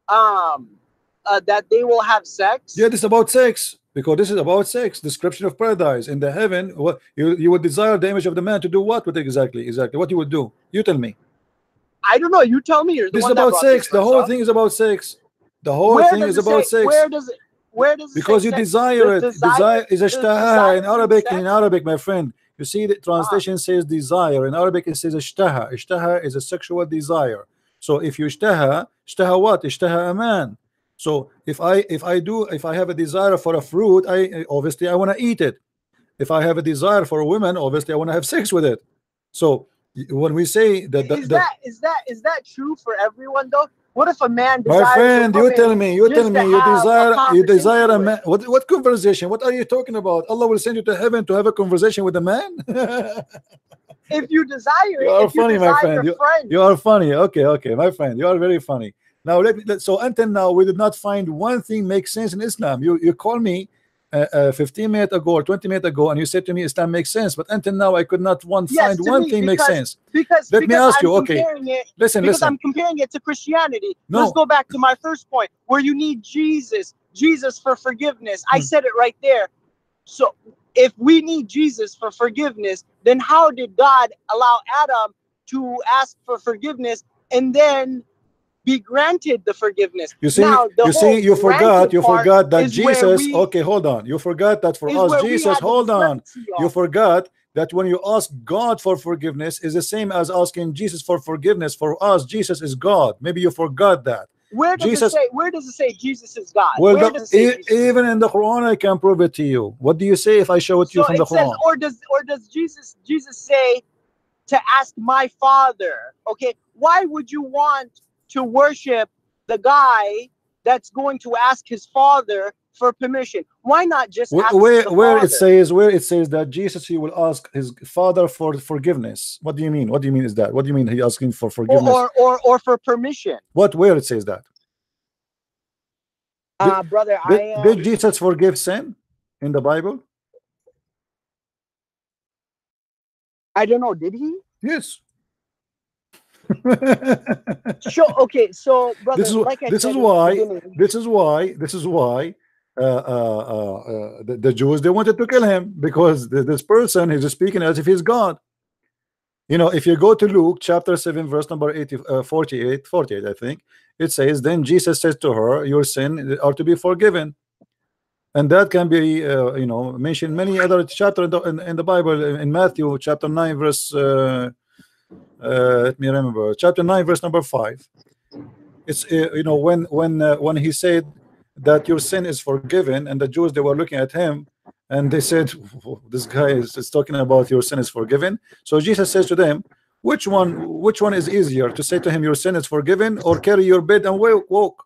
that they will have sex? Yeah, this is about sex, because this is about sex. Description of paradise. In the heaven, what you would desire the image of the man to do what with exactly what you would do? You tell me. I don't know, you tell me. You're the this one is about that sex. The whole up. thing is about sex. The whole Where thing does is it about say, sex. where does it Because say you sex? desire it. Desire is a ishtaha in Arabic. Sex? In Arabic, my friend, you see the translation says desire. In Arabic it says ishtaha. Ishtaha is a sexual desire. So if you ishtaha what? Ishtaha a man. So if I have a desire for a fruit, I obviously I want to eat it. If I have a desire for a woman, obviously I want to have sex with it. So when we say that is that true for everyone though? What if a man desires my friend, you tell me, you desire a man. What conversation? What are you talking about? Allah will send you to heaven to have a conversation with a man? If you desire it, you are if you funny, my friend. friend. You are funny. Okay, my friend, you are very funny. Now so until now we did not find one thing makes sense in Islam. You call me 15 minutes ago or 20 minutes ago and you said to me Islam makes sense, but until now I could not find one thing makes sense. Let me ask you, okay, listen. I'm comparing it to Christianity. No. Let's go back to my first point where you need Jesus for forgiveness. I said it right there. So if we need Jesus for forgiveness, then how did God allow Adam to ask for forgiveness and then be granted the forgiveness? You see, now, you forgot that Jesus. Okay, hold on. You forgot that for us, Jesus. Hold on. You forgot that when you ask God for forgiveness is the same as asking Jesus for forgiveness. For us, Jesus is God. Maybe you forgot that. Where does it say Jesus is God? Well, even in the Quran, I can prove it to you. What do you say if I show it to you from the Quran? Or does Jesus say to ask my Father? Okay, why would you want to worship the guy that's going to ask his Father for permission? Why not just ask where it says that Jesus, he will ask his Father for forgiveness? What do you mean? What do you mean is that? What do you mean he asking for forgiveness or for permission? Where it says that? Brother, did Jesus forgive sin in the Bible? I don't know. Did he? Yes. Okay, so brother, this is why the Jews, they wanted to kill him, because this person is speaking as if he's God. You know, if you go to Luke chapter 7 verse number 80, 48, I think it says, then Jesus says to her, your sins are to be forgiven. And that can be you know, mentioned many other chapters in the Bible. In Matthew chapter 9 verse let me remember, chapter 9 verse number 5. It's you know, when he said that your sin is forgiven, and the Jews, they were looking at him and they said, this guy is talking about your sin is forgiven. So Jesus says to them, which one is easier, to say to him your sin is forgiven, or carry your bed and walk,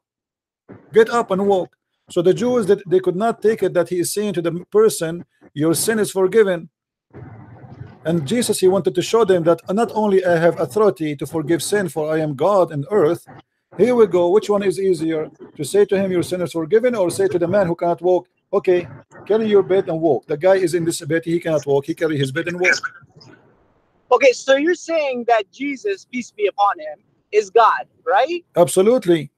get up and walk? So the Jews, that they could not take it that he is saying to the person your sin is forgiven. And Jesus, he wanted to show them that not only I have authority to forgive sin, for I am God in earth. Here we go. Which one is easier, to say to him your sin is forgiven, or say to the man who cannot walk, okay, carry your bed and walk? The guy is in disability, he cannot walk, he carry his bed and walk. Okay, so you're saying that Jesus, peace be upon him, is God, right? Absolutely.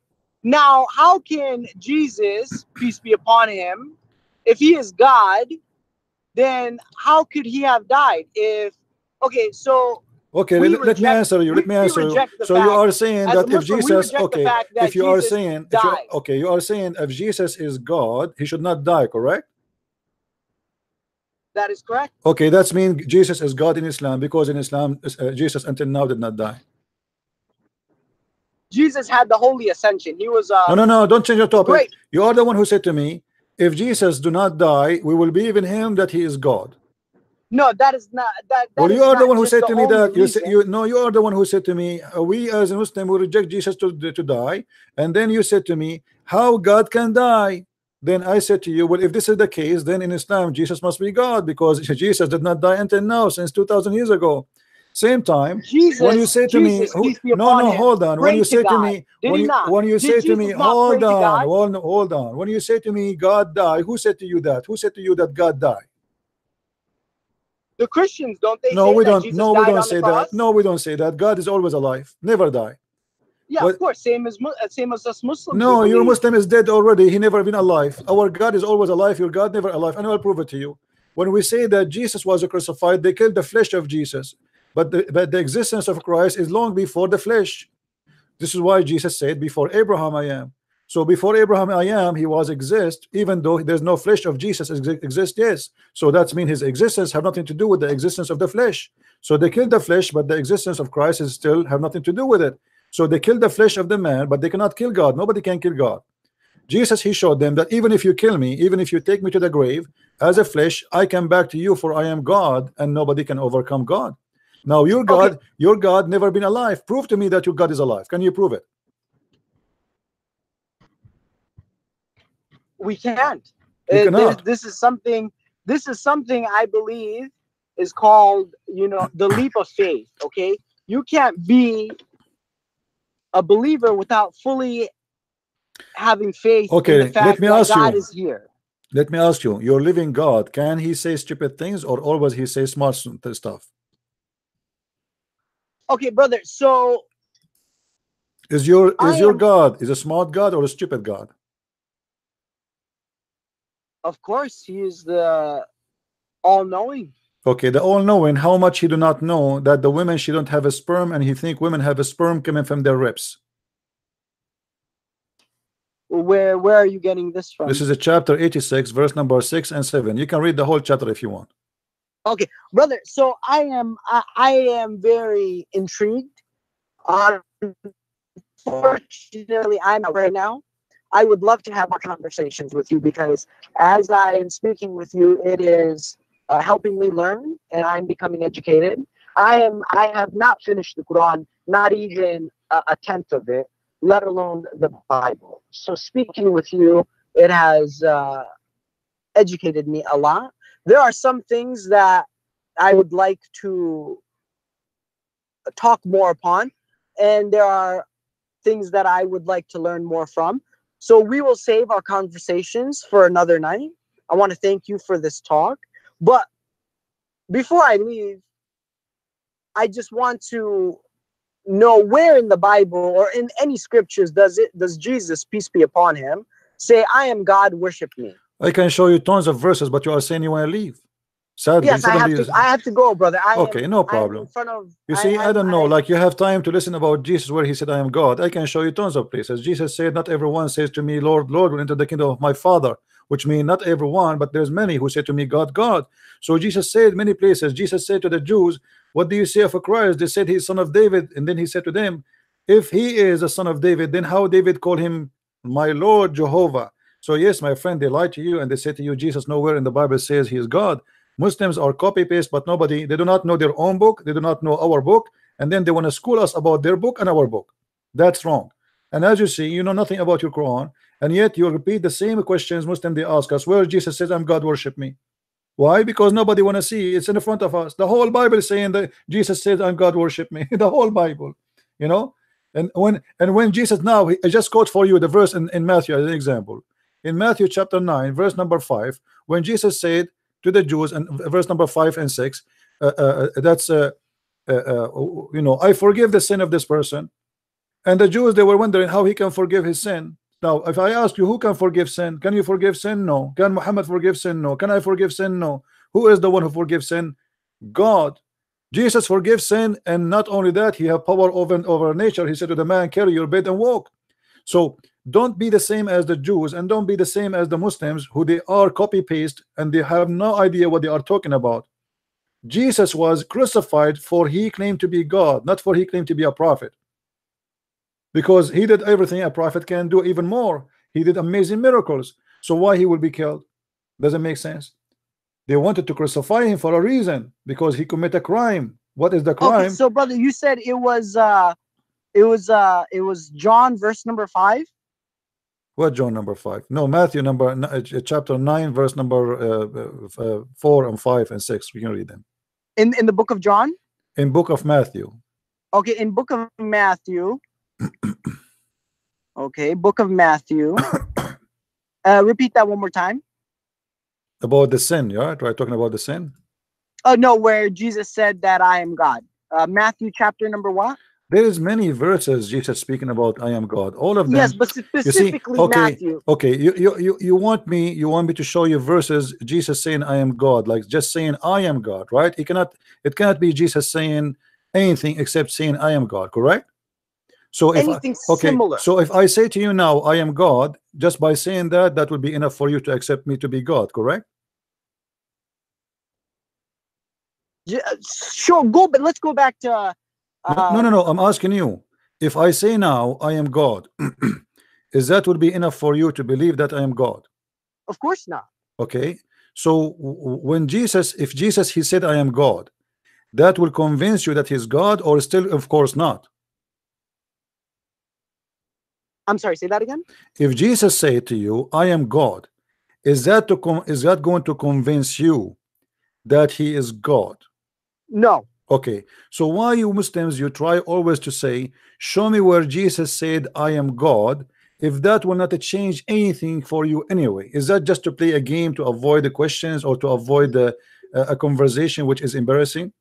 Now, how can Jesus, peace be upon him, if he is God, then how could he have died? If, okay, so okay, let me answer you. Let me answer you. So you are saying that if Jesus, okay, if you are saying, okay, you are saying if Jesus is God, he should not die, correct? That is correct. Okay, that's mean Jesus is God in Islam, because in Islam Jesus until now did not die. Jesus had the holy ascension. He was no, don't change your topic. Great. You are the one who said to me, if Jesus do not die, we will believe in him that he is God. No, that is not that. Well, you are the one who said to me that you are the one who said to me, we as a Muslim will reject Jesus to die, and then you said to me, how God can die? Then I said to you, well, if this is the case, then in Islam Jesus must be God, because Jesus did not die until now, since 2000 years ago. Same time, Jesus, when you say to me, no, hold on. When you say to me, when you say to me, hold on. When you say to me, God died, who said to you that? Who said to you that God died? The Christians, don't they? No, say we that don't. Jesus No, we died don't on say the cross? that. No, we don't say that. God is always alive, never die. Yeah, What? of course. Same as us Muslims. No, your Muslim is dead already. He never been alive. Our God is always alive. Your God never alive. And I will prove it to you. When we say that Jesus was crucified, they killed the flesh of Jesus, but the existence of Christ is long before the flesh. This is why Jesus said, before Abraham I am. So before Abraham I am, he was exist, even though there's no flesh of Jesus exist, yes. So that's mean his existence have nothing to do with the existence of the flesh. So they killed the flesh, but the existence of Christ is still have nothing to do with it. So they killed the flesh of the man, but they cannot kill God. Nobody can kill God. Jesus, he showed them that even if you kill me, even if you take me to the grave as a flesh, I come back to you, for I am God, and nobody can overcome God. Now your God, your God never been alive. Prove to me that your God is alive. Can you prove it? We can't. You cannot. This is something I believe is called, the leap of faith. Okay, you can't be a believer without fully having faith in the fact that God is here. Let me ask you, your living God, can he say stupid things, or always he says smart stuff? Okay, brother, so is your God is a smart God or a stupid God? Of course, he is the all-knowing. Okay, the all-knowing. How much he do not know that the women, she don't have a sperm, and he think women have a sperm coming from their ribs? Where are you getting this from? This is a chapter 86, verse number 6 and 7. You can read the whole chapter if you want. Okay, brother. So I am very intrigued. Unfortunately, I'm out right now. I would love to have more conversations with you, because as I am speaking with you, it is helping me learn, and I'm becoming educated. I have not finished the Quran, not even a tenth of it, let alone the Bible. So speaking with you, it has educated me a lot. There are some things that I would like to talk more upon, and there are things that I would like to learn more from. So we will save our conversations for another night. I want to thank you for this talk. But before I leave, I just want to know where in the Bible or in any scriptures does Jesus, peace be upon him, say, I am God, worship me? I can show you tons of verses, but you are saying you want to leave. Sadly, Yes, I suddenly have to go, brother. okay, no I am in problem. front of. You see, I don't know, like you have time to listen about Jesus where he said I am God. I can show you tons of places. Jesus said, not everyone says to me, Lord, Lord, will enter the kingdom of my Father, which means not everyone, but there's many who say to me, God, God. So Jesus said many places. Jesus said to the Jews, what do you say of a Christ? They said he's son of David, and then he said to them, if he is a son of David, then how David called him my Lord Jehovah? So yes, my friend, they lie to you and they say to you, Jesus nowhere in the Bible says he is God. Muslims are copy paste, but nobody, they do not know their own book, they do not know our book, and then they want to school us about their book and our book. That's wrong. And as you see, you know nothing about your Quran, and yet you repeat the same questions Muslim they ask us, where Jesus says I'm God, worship me. Why? Because nobody want to see it's in the front of us. The whole Bible is saying that Jesus says I'm God, worship me. The whole Bible, you know. And when Jesus, now I just quote for you the verse in Matthew as an example. In Matthew chapter 9 verse number 5, when Jesus said to the Jews, and verse number 5 and 6, that's you know, I forgive the sin of this person. And the Jews, they were wondering how he can forgive his sin. Now if I ask you, who can forgive sin? Can you forgive sin? No. Can Muhammad forgive sin? No. Can I forgive sin? No. Who is the one who forgives sin? God. Jesus forgives sin, and not only that, he have power over nature. He said to the man, carry your bed and walk. So don't be the same as the Jews, and don't be the same as the Muslims, who they are copy paste and they have no idea what they are talking about. Jesus was crucified for he claimed to be God, not for he claimed to be a prophet, because he did everything a prophet can do, even more. He did amazing miracles. So why he will be killed? Doesn't make sense. They wanted to crucify him for a reason, because he committed a crime. What is the crime? Okay, so brother, you said it was John verse number 5. What John number 5? No, Matthew chapter 9 verse number 4 and 5 and 6. We can read them In the book of John. in book of Matthew. Okay, in book of Matthew. Okay, book of Matthew. Repeat that one more time. About the sin, yeah, right? Talking about the sin. Oh no, where Jesus said that I am God. Matthew chapter number what? There is many verses Jesus speaking about I am God. All of them. Yes, but specifically you see, okay, Matthew. okay. You want me to show you verses Jesus saying I am God, like just saying I am God, right? It cannot be Jesus saying anything except saying I am God, correct? So if Anything similar. so if I say to you now I am God, just by saying that, that would be enough for you to accept me to be God, correct? Sure, but let's go back to No. I'm asking you. If I say now I am God, is that would be enough for you to believe that I am God? Of course not. Okay. So when Jesus, if Jesus he said I am God, that will convince you that he's God, or still of course not? I'm sorry, say that again. If Jesus said to you I am God, is that going to convince you that he is God? No. Okay, so why you Muslims, you try always to say, show me where Jesus said I am God, if that will not change anything for you anyway? Is that just to play a game, to avoid the questions, or to avoid a conversation which is embarrassing?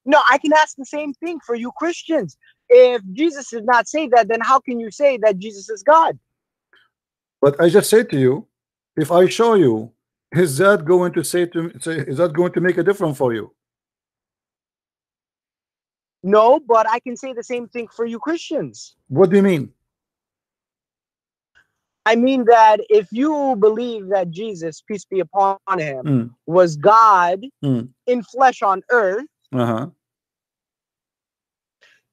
No, I can ask the same thing for you Christians. If Jesus did not say that, then how can you say that Jesus is God? But I just said to you, if I show you, is that going to is that going to make a difference for you? No, but I can say the same thing for you Christians. What do you mean? I mean that if you believe that Jesus, peace be upon him, was God in flesh on earth,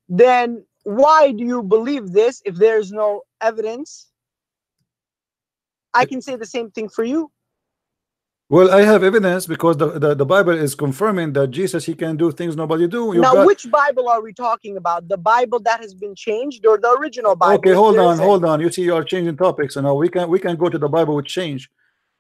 then why do you believe this if there's no evidence? I can say the same thing for you. Well, I have evidence, because the Bible is confirming that Jesus, he can do things nobody do. Now, which Bible are we talking about? The Bible that has been changed, or the original Bible? Okay, hold on. You see, you are changing topics, and now we can go to the Bible with change.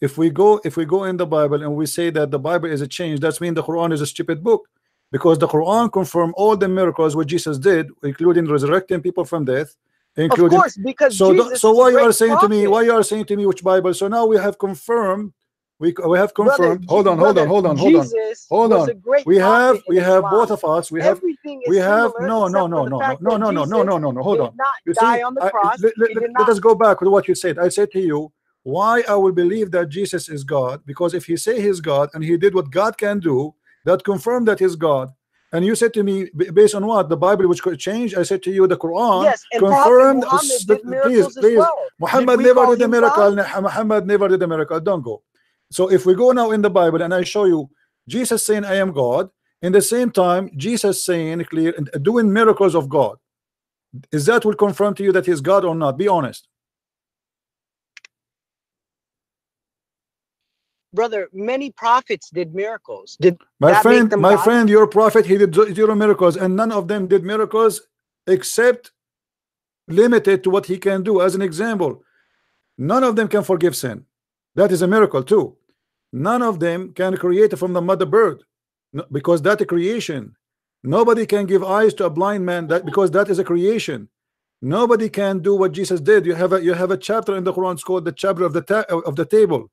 If we go in the Bible and we say that the Bible is a change, that means the Quran is a stupid book, because the Quran confirm all the miracles what Jesus did, including resurrecting people from death, including. Of course, because so why you are saying to me? Why you are saying to me which Bible? So now we have confirmed. We have confirmed. Hold on. We have both of us. We have no. Hold on. You see, let us go back to what you said. I said to you, Why I will believe that Jesus is God? Because if he say he's God and he did what God can do, that confirmed that he's God. And you said to me, based on what? The Bible which could change? I said to you, the Quran Yes, and Prophet confirmed. Muhammad did Please, miracles as please. well. Muhammad we never call did a him miracle. God? Muhammad never did a miracle. Don't go. So if we go now in the Bible and I show you Jesus saying, I am God, in the same time, Jesus saying clear and doing miracles of God, is that will confirm to you that he's God or not? Be honest. Brother, many prophets did miracles. Did My that make friend, them my God? friend, your prophet, he did zero miracles, and none of them did miracles except limited to what he can do. As an example, none of them can forgive sin. That is a miracle too. None of them can create from the mother bird, because that is a creation. Nobody can give eyes to a blind man, that because that is a creation. Nobody can do what Jesus did. You have a chapter in the Quran. It's called the chapter of the table,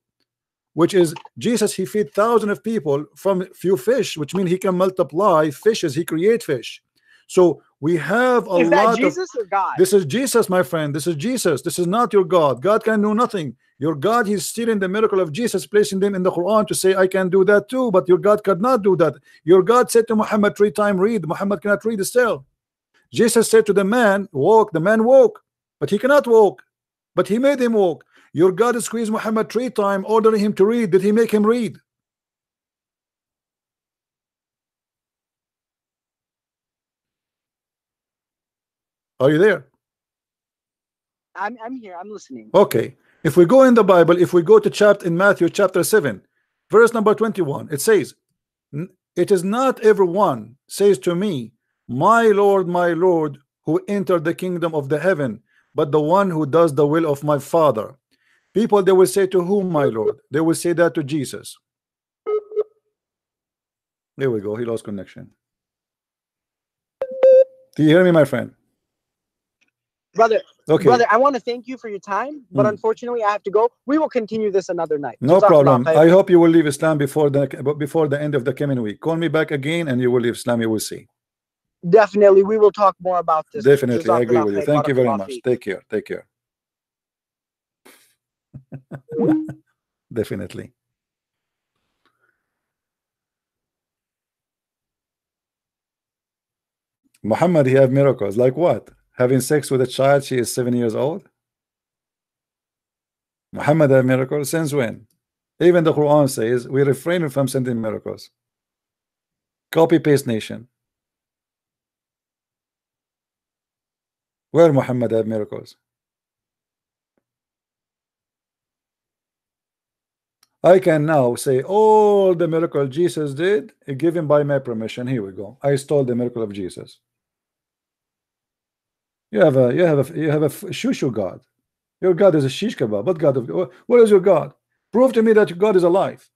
which is Jesus. He feed thousands of people from few fish, which means he can multiply fishes. He create fish. So we have a Is that lot of. Jesus or God? This is Jesus, my friend. This is Jesus. This is not your God. God can do nothing. Your God, he's stealing the miracle of Jesus, placing them in the Quran to say, I can do that too. But your God cannot do that. Your God said to Muhammad 3 times, read. Muhammad cannot read still. Jesus said to the man, walk. The man walk, but he cannot walk. But he made him walk. Your God squeezed Muhammad 3 times, ordering him to read. Did he make him read? Are you there? I'm here. I'm listening. Okay. If we go in the Bible, if we go to chapter in Matthew chapter 7, verse number 21, it says, it is not everyone says to me, my Lord, who entered the kingdom of the heaven, but the one who does the will of my Father. People, they will say to whom, my Lord? They will say that to Jesus. There we go. He lost connection. Do you hear me, my friend? Brother, Okay. brother, I want to thank you for your time, but unfortunately I have to go. We will continue this another night. No Jazakallah problem. khair. I hope you will leave Islam before the end of the coming week. Call me back again and you will leave Islam. You will see. Definitely, we will talk more about this. Definitely, I agree Jazakallah with you. khair. Thank you very Barakallah much. feek. Take care. Take care. Definitely. Muhammad, he have miracles. Like what? Having sex with a child, she is 7 years old. Muhammad have miracles since when? Even the Quran says we refrain from sending miracles. Copy paste nation. Where Muhammad have miracles? I can now say all the miracle Jesus did, given by my permission. Here we go. I stole the miracle of Jesus. You have a shushu God. Your God is a shish kebab. What God? What is your God? Prove to me that your God is alive.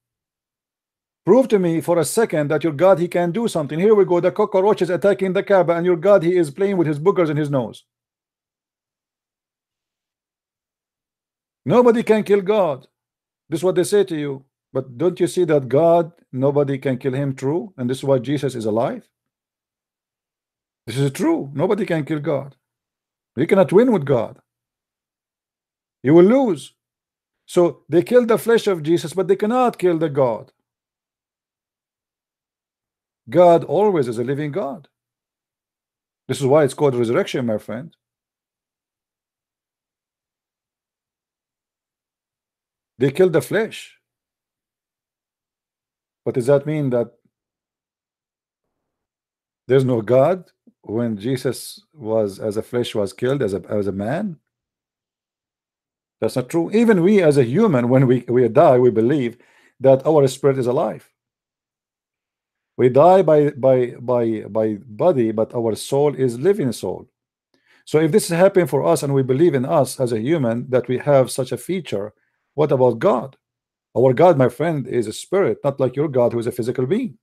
Prove to me for a second that your God, he can do something. Here we go. The cockroach is attacking the Kaaba, and your God, he is playing with his boogers in his nose. Nobody can kill God. This is what they say to you. But don't you see that God, nobody can kill him? True. And this is why Jesus is alive. This is true. Nobody can kill God. You cannot win with God. You will lose. So they killed the flesh of Jesus, but they cannot kill the God. God always is a living God. This is why it's called resurrection, my friend. They killed the flesh. But does that mean that there's no God when Jesus was as a flesh was killed as a man? That's not true. Even we as a human, when we die, we believe that our spirit is alive. We die by body, but our soul is living soul. So if this is happening for us and we believe in us as a human that we have such a feature, what about God? Our God, my friend, is a spirit, not like your God who is a physical being.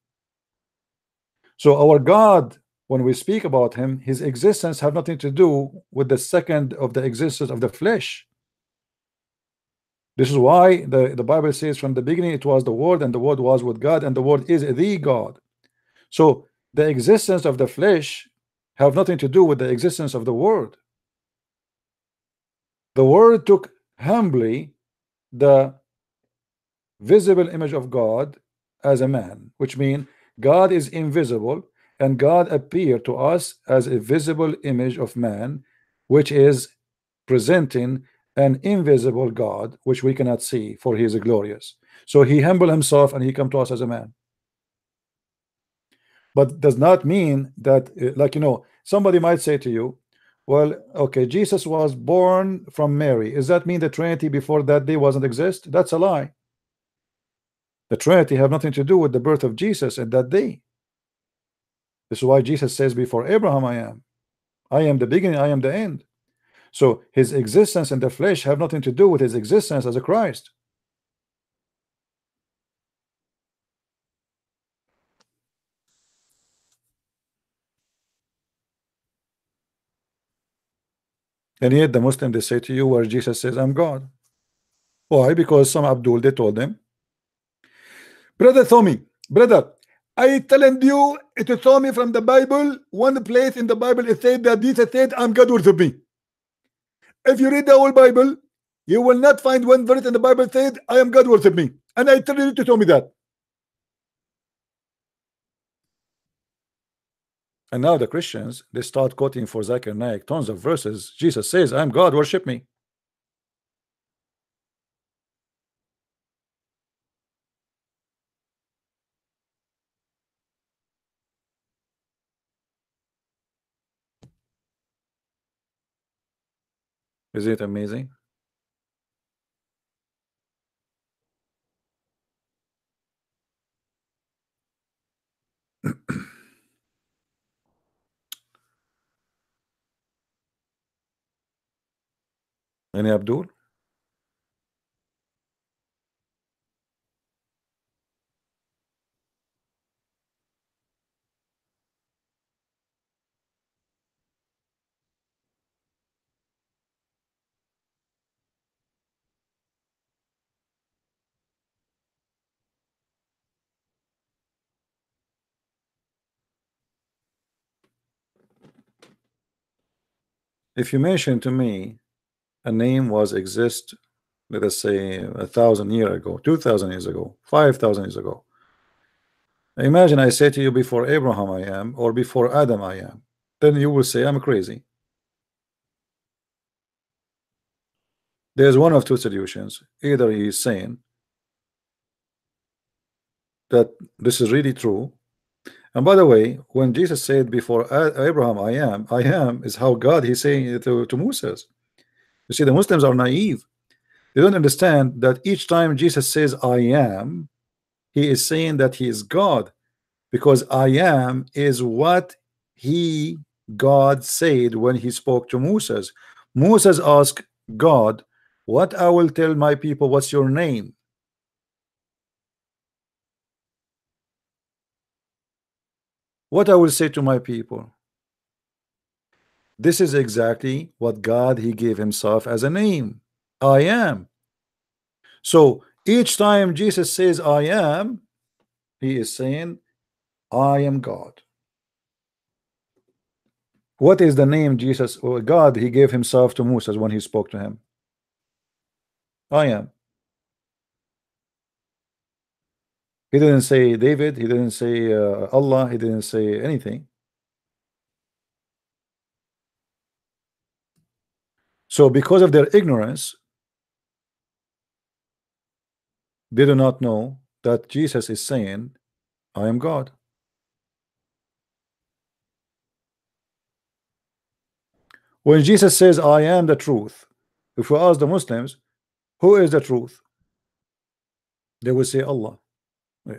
So our God, when we speak about him, his existence have nothing to do with the second of the existence of the flesh. This is why the Bible says from the beginning it was the Word, and the Word was with God, and the Word is the God. So the existence of the flesh have nothing to do with the existence of the Word. The Word took humbly the visible image of God as a man, which means God is invisible and God appeared to us as a visible image of man, which is presenting an invisible God which we cannot see, for he is glorious. So he humbled himself and he come to us as a man. But does not mean that, like, somebody might say to you, well, okay, Jesus was born from Mary. Does that mean the Trinity before that day wasn't exist? That's a lie. The Trinity have nothing to do with the birth of Jesus at that day. This is why Jesus says, before Abraham I am. I am the beginning, I am the end. So his existence in the flesh have nothing to do with his existence as a Christ. And yet the Muslim, they say to you where Jesus says I'm God. Why? Because some Abdul, they told him, brother Tommy, brother, I telling you it told me from the Bible, one place in the Bible it said that Jesus said I'm God worship me. If you read the whole Bible, you will not find one verse in the Bible said I am God worship me. And I tell you to tell me that. And now the Christians, they start quoting for Zakir Naik tons of verses. Jesus says I'm God, worship me. Isn't it amazing? Any Abdul? If you mention to me a name was exist, let us say 1,000 years ago, 2,000 years ago, 5,000 years ago. Imagine I say to you before Abraham I am, or before Adam I am. Then you will say I'm crazy. There's one of two solutions. Either he is saying that this is really true. And by the way, when Jesus said before Abraham I am is how God he's saying it to Moses. You see, the Muslims are naive. They don't understand that each time Jesus says I am, he is saying that he is God, because I am is what he God said when he spoke to Moses. Moses asked God, what I will tell my people, what's your name? What I will say to my people. This is exactly what God he gave himself as a name. I am. So each time Jesus says I am, he is saying I am God. What is the name Jesus or God he gave himself to Moses when he spoke to him? I am. He didn't say David, he didn't say Allah, he didn't say anything. So because of their ignorance, they do not know that Jesus is saying I am God. When Jesus says I am the truth, if we ask the Muslims who is the truth, they will say Allah.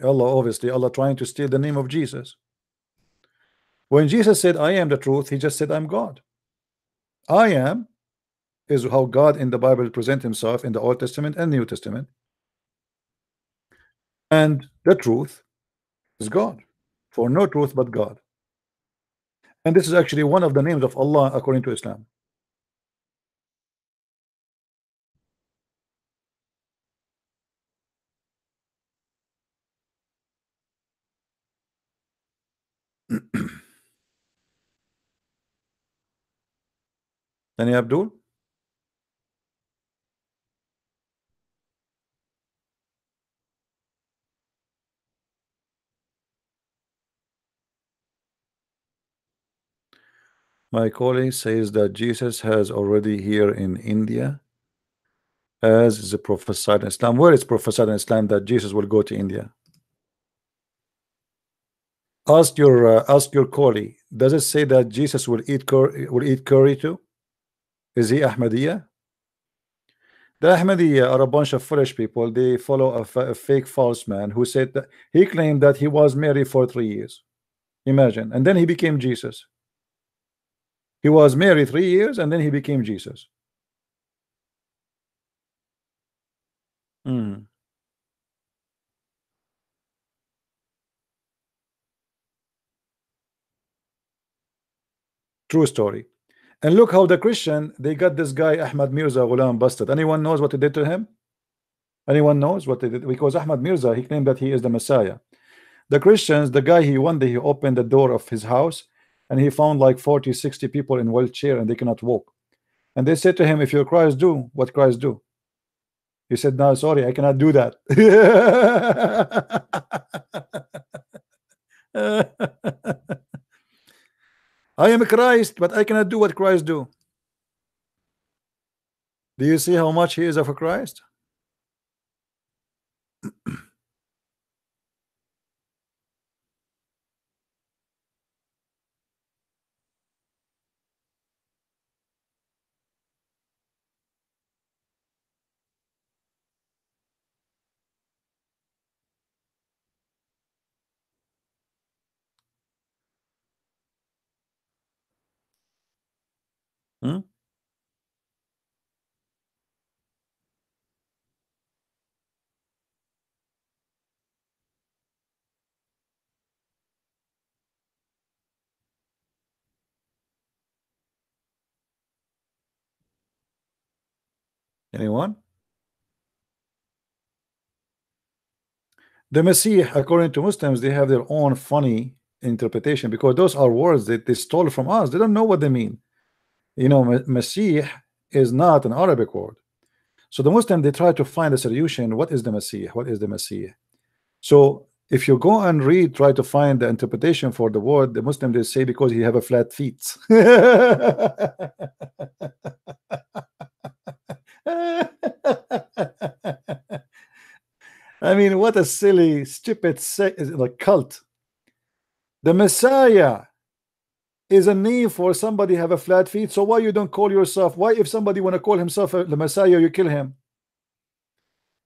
Allah, obviously Allah trying to steal the name of Jesus. When Jesus said I am the truth, he just said I'm God. I am is how God in the Bible present himself in the Old Testament and New Testament, and the truth is God, for no truth but God. And this is actually one of the names of Allah according to Islam. Any Abdul? My colleague says that Jesus has already here in India, as is prophesied in Islam. Where is prophesied in Islam that Jesus will go to India? Ask your colleague. Does it say that Jesus will eat curry too? Is he Ahmadiyya? The Ahmadiyya are a bunch of foolish people. They follow a fake false man who said that he claimed that he was married for 3 years. Imagine, and then he became Jesus. He was married 3 years and then he became Jesus. Hmm. True story. And look how the Christian, they got this guy Ahmad Mirza Ghulam busted. Anyone knows what they did to him? Anyone knows what they did? Because Ahmad Mirza, he claimed that he is the Messiah. The Christians, the guy, he one day he opened the door of his house and he found like 40-60 people in wheelchair and they cannot walk. And they said to him, if you're Christ, do what Christ do. He said, no, sorry, I cannot do that. I am Christ, but I cannot do what Christ do. Do you see how much he is of a Christ? Hmm? Anyone? The Messiah, according to Muslims, they have their own funny interpretation because those are words that they stole from us. They don't know what they mean. You know, Messiah is not an Arabic word. So the Muslim, they try to find a solution. What is the Messiah? What is the Messiah? So if you go and read, try to find the interpretation for the word, the Muslim, they say because he have a flat feet. I mean, what a silly, stupid like cult. The Messiah is a name for somebody have a flat feet. So why you don't call yourself? Why if somebody want to call himself the Messiah, you kill him?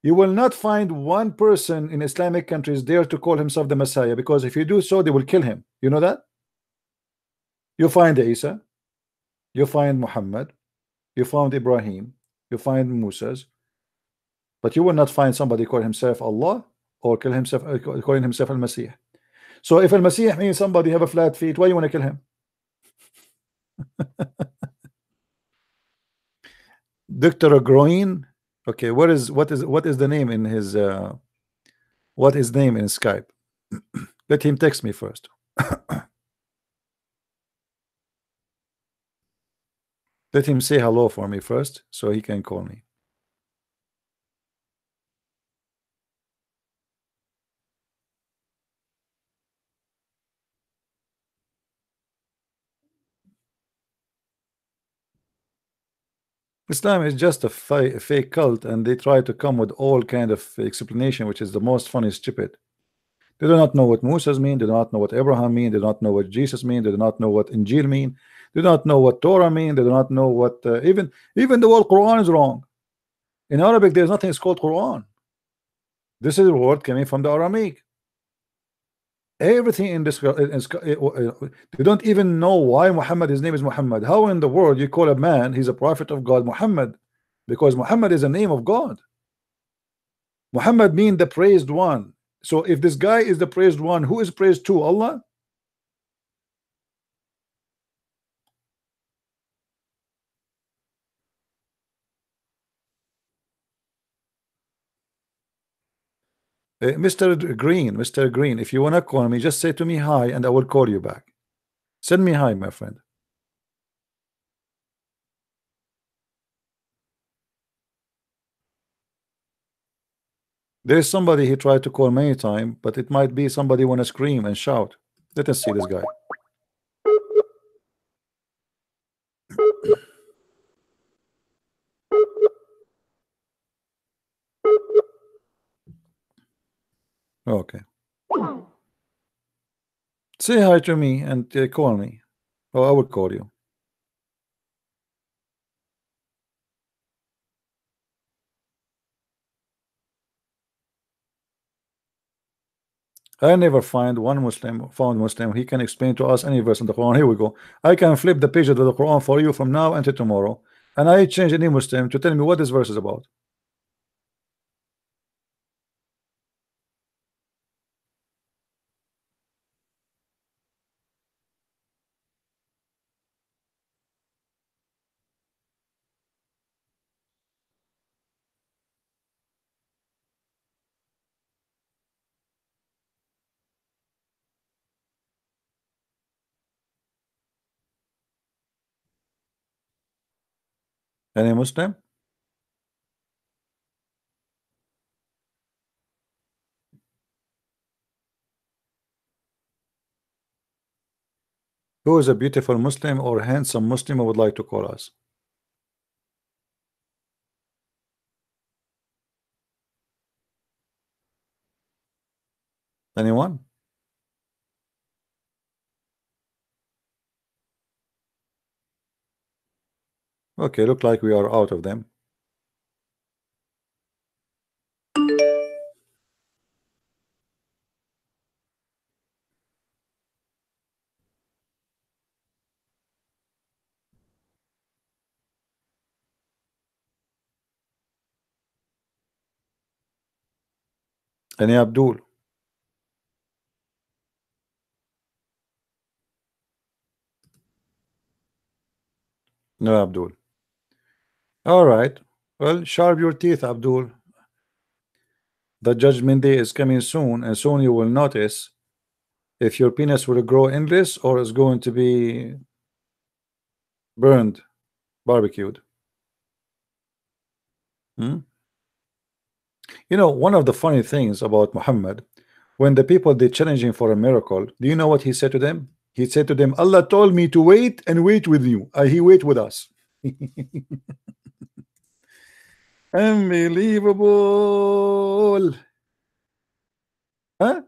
You will not find one person in Islamic countries dare to call himself the Messiah, because if you do so, they will kill him. You know that? You find Isa, you find Muhammad, you find Ibrahim, you find Moses, but you will not find somebody call himself Allah or kill himself calling himself Al-Masih. So if Al-Masih means somebody have a flat feet, why you want to kill him? Dr. Groin. Okay, what is the name in his what is name in Skype? Let him text me first. Let him say hello for me first so he can call me. Islam is just a fake cult, and they try to come with all kind of explanation, which is the most funny stupid. They do not know what Moses mean, they do not know what Abraham mean, they do not know what Jesus mean, they do not know what Injil mean, they do not know what Torah mean, they do not know what even the word Quran is wrong. In Arabic there's nothing is called Quran. This is a word coming from the Aramaic. Everything in this they don't even know why Muhammad, his name is Muhammad. How in the world you call a man, he's a prophet of God, Muhammad? Because Muhammad is a name of God. Muhammad means the praised one. So if this guy is the praised one, who is praised to? Allah? Mr. Green, if you wanna call me, just say to me hi and I will call you back. Send me hi, my friend. There is somebody he tried to call many times, but it might be somebody wanna scream and shout. Let us see this guy. Okay. Say hi to me and call me. Oh, I will call you. I never found Muslim. He can explain to us any verse in the Quran. Here we go. I can flip the page of the Quran for you from now until tomorrow, and I change any Muslim to tell me what this verse is about. Any Muslim? Who is a beautiful Muslim or handsome Muslim who would like to call us? Anyone? Okay, look like we are out of them. Any Abdul? No Abdul. All right. Well, sharp your teeth, Abdul. The judgment day is coming soon, and soon you will notice if your penis will grow endless or is going to be burned, barbecued. Hmm? You know, one of the funny things about Muhammad, when the people they challenge him for a miracle, do you know what he said to them? He said to them, Allah told me to wait and wait with you. He wait with us. Unbelievable. Huh?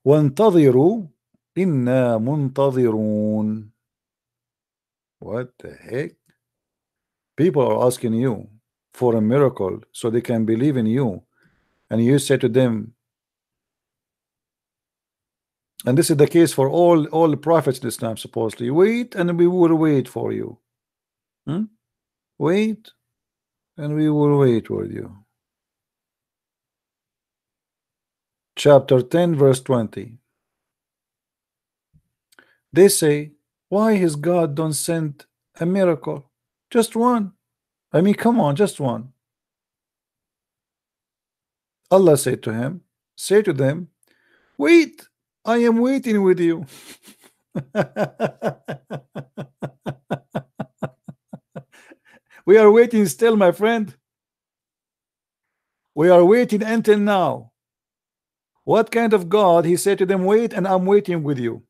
وانتظروا إنا منتظرون. What the heck? People are asking you for a miracle so they can believe in you, and you say to them, and this is the case for all the prophets in Islam, supposedly, wait and we will wait for you. Wait and we will wait with you. Chapter 10 verse 20. They say, why his God don't send a miracle? Just one. I mean, come on, just one. Allah said to him, say to them, wait, I am waiting with you. We are waiting still, my friend. We are waiting until now. What kind of God? He said to them, wait, and I'm waiting with you.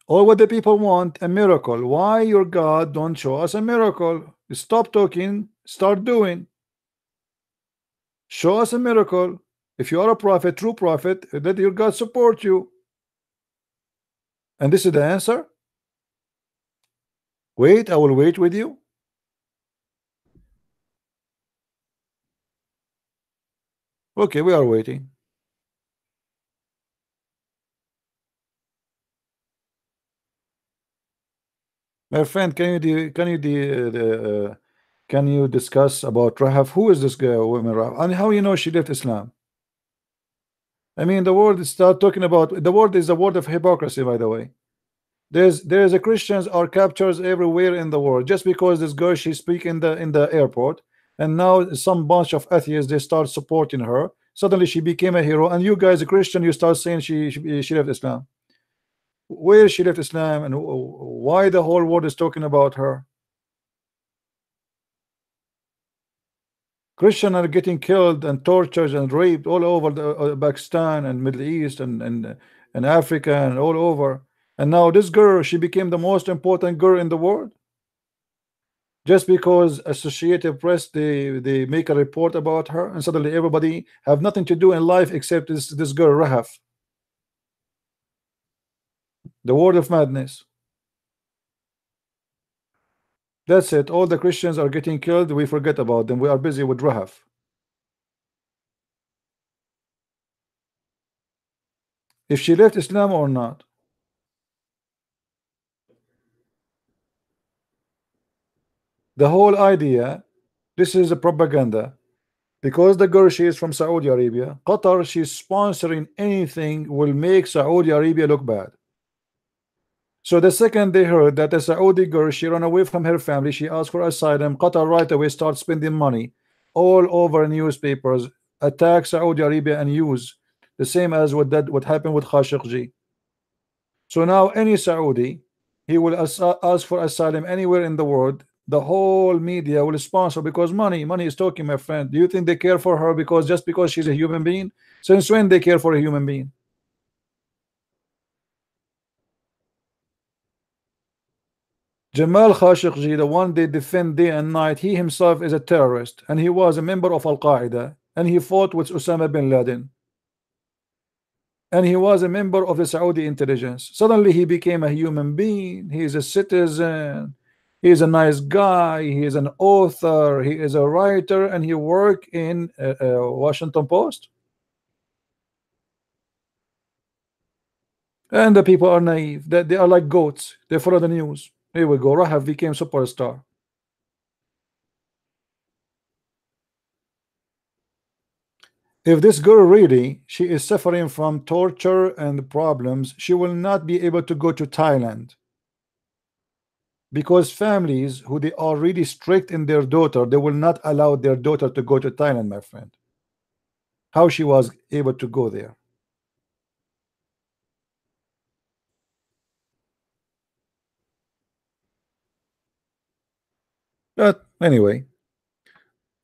All what the people want, a miracle. Why your God don't show us a miracle? Stop talking, start doing. Show us a miracle. If you are a prophet, true prophet, let your God support you. And this is the answer. Wait, I will wait with you. Okay, we are waiting. My friend, can you discuss about Rahaf? Who is this girl, woman Rahaf? And how you know she left Islam? I mean, the word start talking about the word is a word of hypocrisy, by the way. There's a Christians are captures everywhere in the world just because this girl she speak in the airport, and now some bunch of atheists they start supporting her. Suddenly she became a hero, and you guys, a Christian, you start saying she left Islam. Where she left Islam, and why the whole world is talking about her? Christians are getting killed and tortured and raped all over the Pakistan and Middle East and Africa and all over. And now this girl, she became the most important girl in the world. Just because Associated Press they make a report about her, and suddenly everybody have nothing to do in life except this girl Rahaf. The word of madness. That's it. All the Christians are getting killed. We forget about them. We are busy with Rahaf. If she left Islam or not. The whole idea, this is a propaganda. Because the girl, she is from Saudi Arabia, Qatar, she's sponsoring anything will make Saudi Arabia look bad. So the second they heard that a Saudi girl, she ran away from her family, she asked for asylum, Qatar right away starts spending money all over newspapers, attack Saudi Arabia and use the same as what happened with Khashoggi. So now any Saudi, he will ask for asylum anywhere in the world. The whole media will sponsor because money is talking, my friend. Do you think they care for her because just because she's a human being? Since when they care for a human being? Jamal Khashoggi, the one they defend day and night, he himself is a terrorist and he was a member of Al-Qaeda and he fought with Osama bin Laden and he was a member of the Saudi intelligence. Suddenly he became a human being. He is a citizen. He is a nice guy. He is an author. He is a writer, and he worked in Washington Post. And the people are naive. They are like goats. They follow the news. Here we go. Rahaf became superstar. If this girl really, she is suffering from torture and problems, she will not be able to go to Thailand. Because families who they are really strict in their daughter, they will not allow their daughter to go to Thailand, my friend. How she was able to go there? But anyway,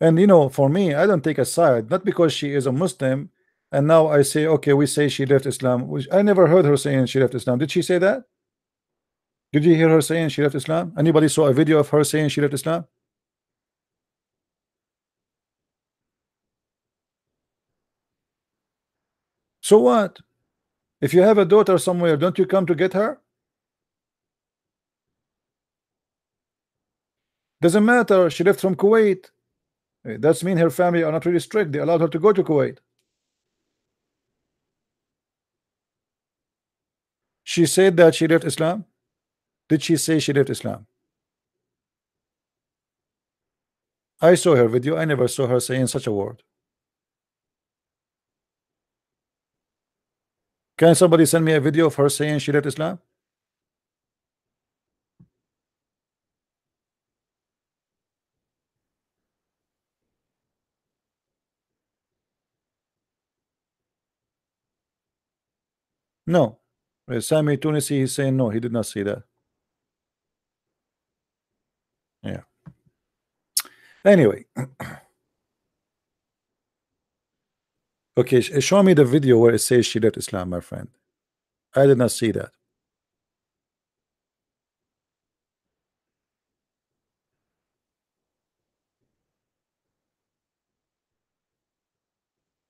and you know, for me, I don't take a side, not because she is a Muslim, and now I say, okay, we say she left Islam, which I never heard her saying she left Islam. Did she say that? Did you hear her saying she left Islam? Anybody saw a video of her saying she left Islam? So what? If you have a daughter somewhere, don't you come to get her? Doesn't matter. She left from Kuwait. That's mean her family are not really strict. They allowed her to go to Kuwait. She said that she left Islam. Did she say she left Islam? I saw her video. I never saw her saying such a word. Can somebody send me a video of her saying she left Islam? No. Sami Tunisi is saying no, he did not see that. Yeah. Anyway. Okay, show me the video where it says she left Islam, my friend. I did not see that.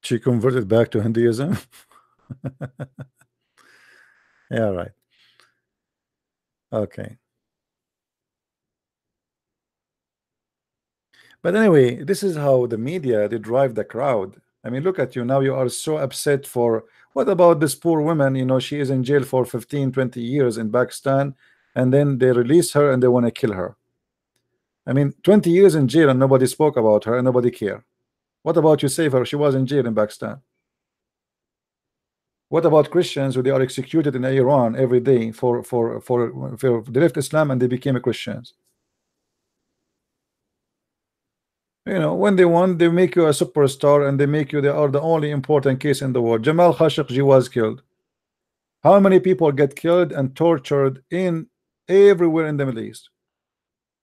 She converted back to Hinduism. Yeah, right. Okay. But anyway, this is how the media they drive the crowd. I mean, look at you now. You are so upset for what about this poor woman? You know, she is in jail for 15-20 years in Pakistan, and then they release her and they want to kill her. I mean, 20 years in jail and nobody spoke about her and nobody cared. What about you save her? She was in jail in Pakistan. What about Christians who they are executed in Iran every day for they left Islam and they became Christians? You know, when they want, they make you a superstar and they make you they are the only important case in the world. Jamal Khashoggi was killed. How many people get killed and tortured in everywhere in the Middle East?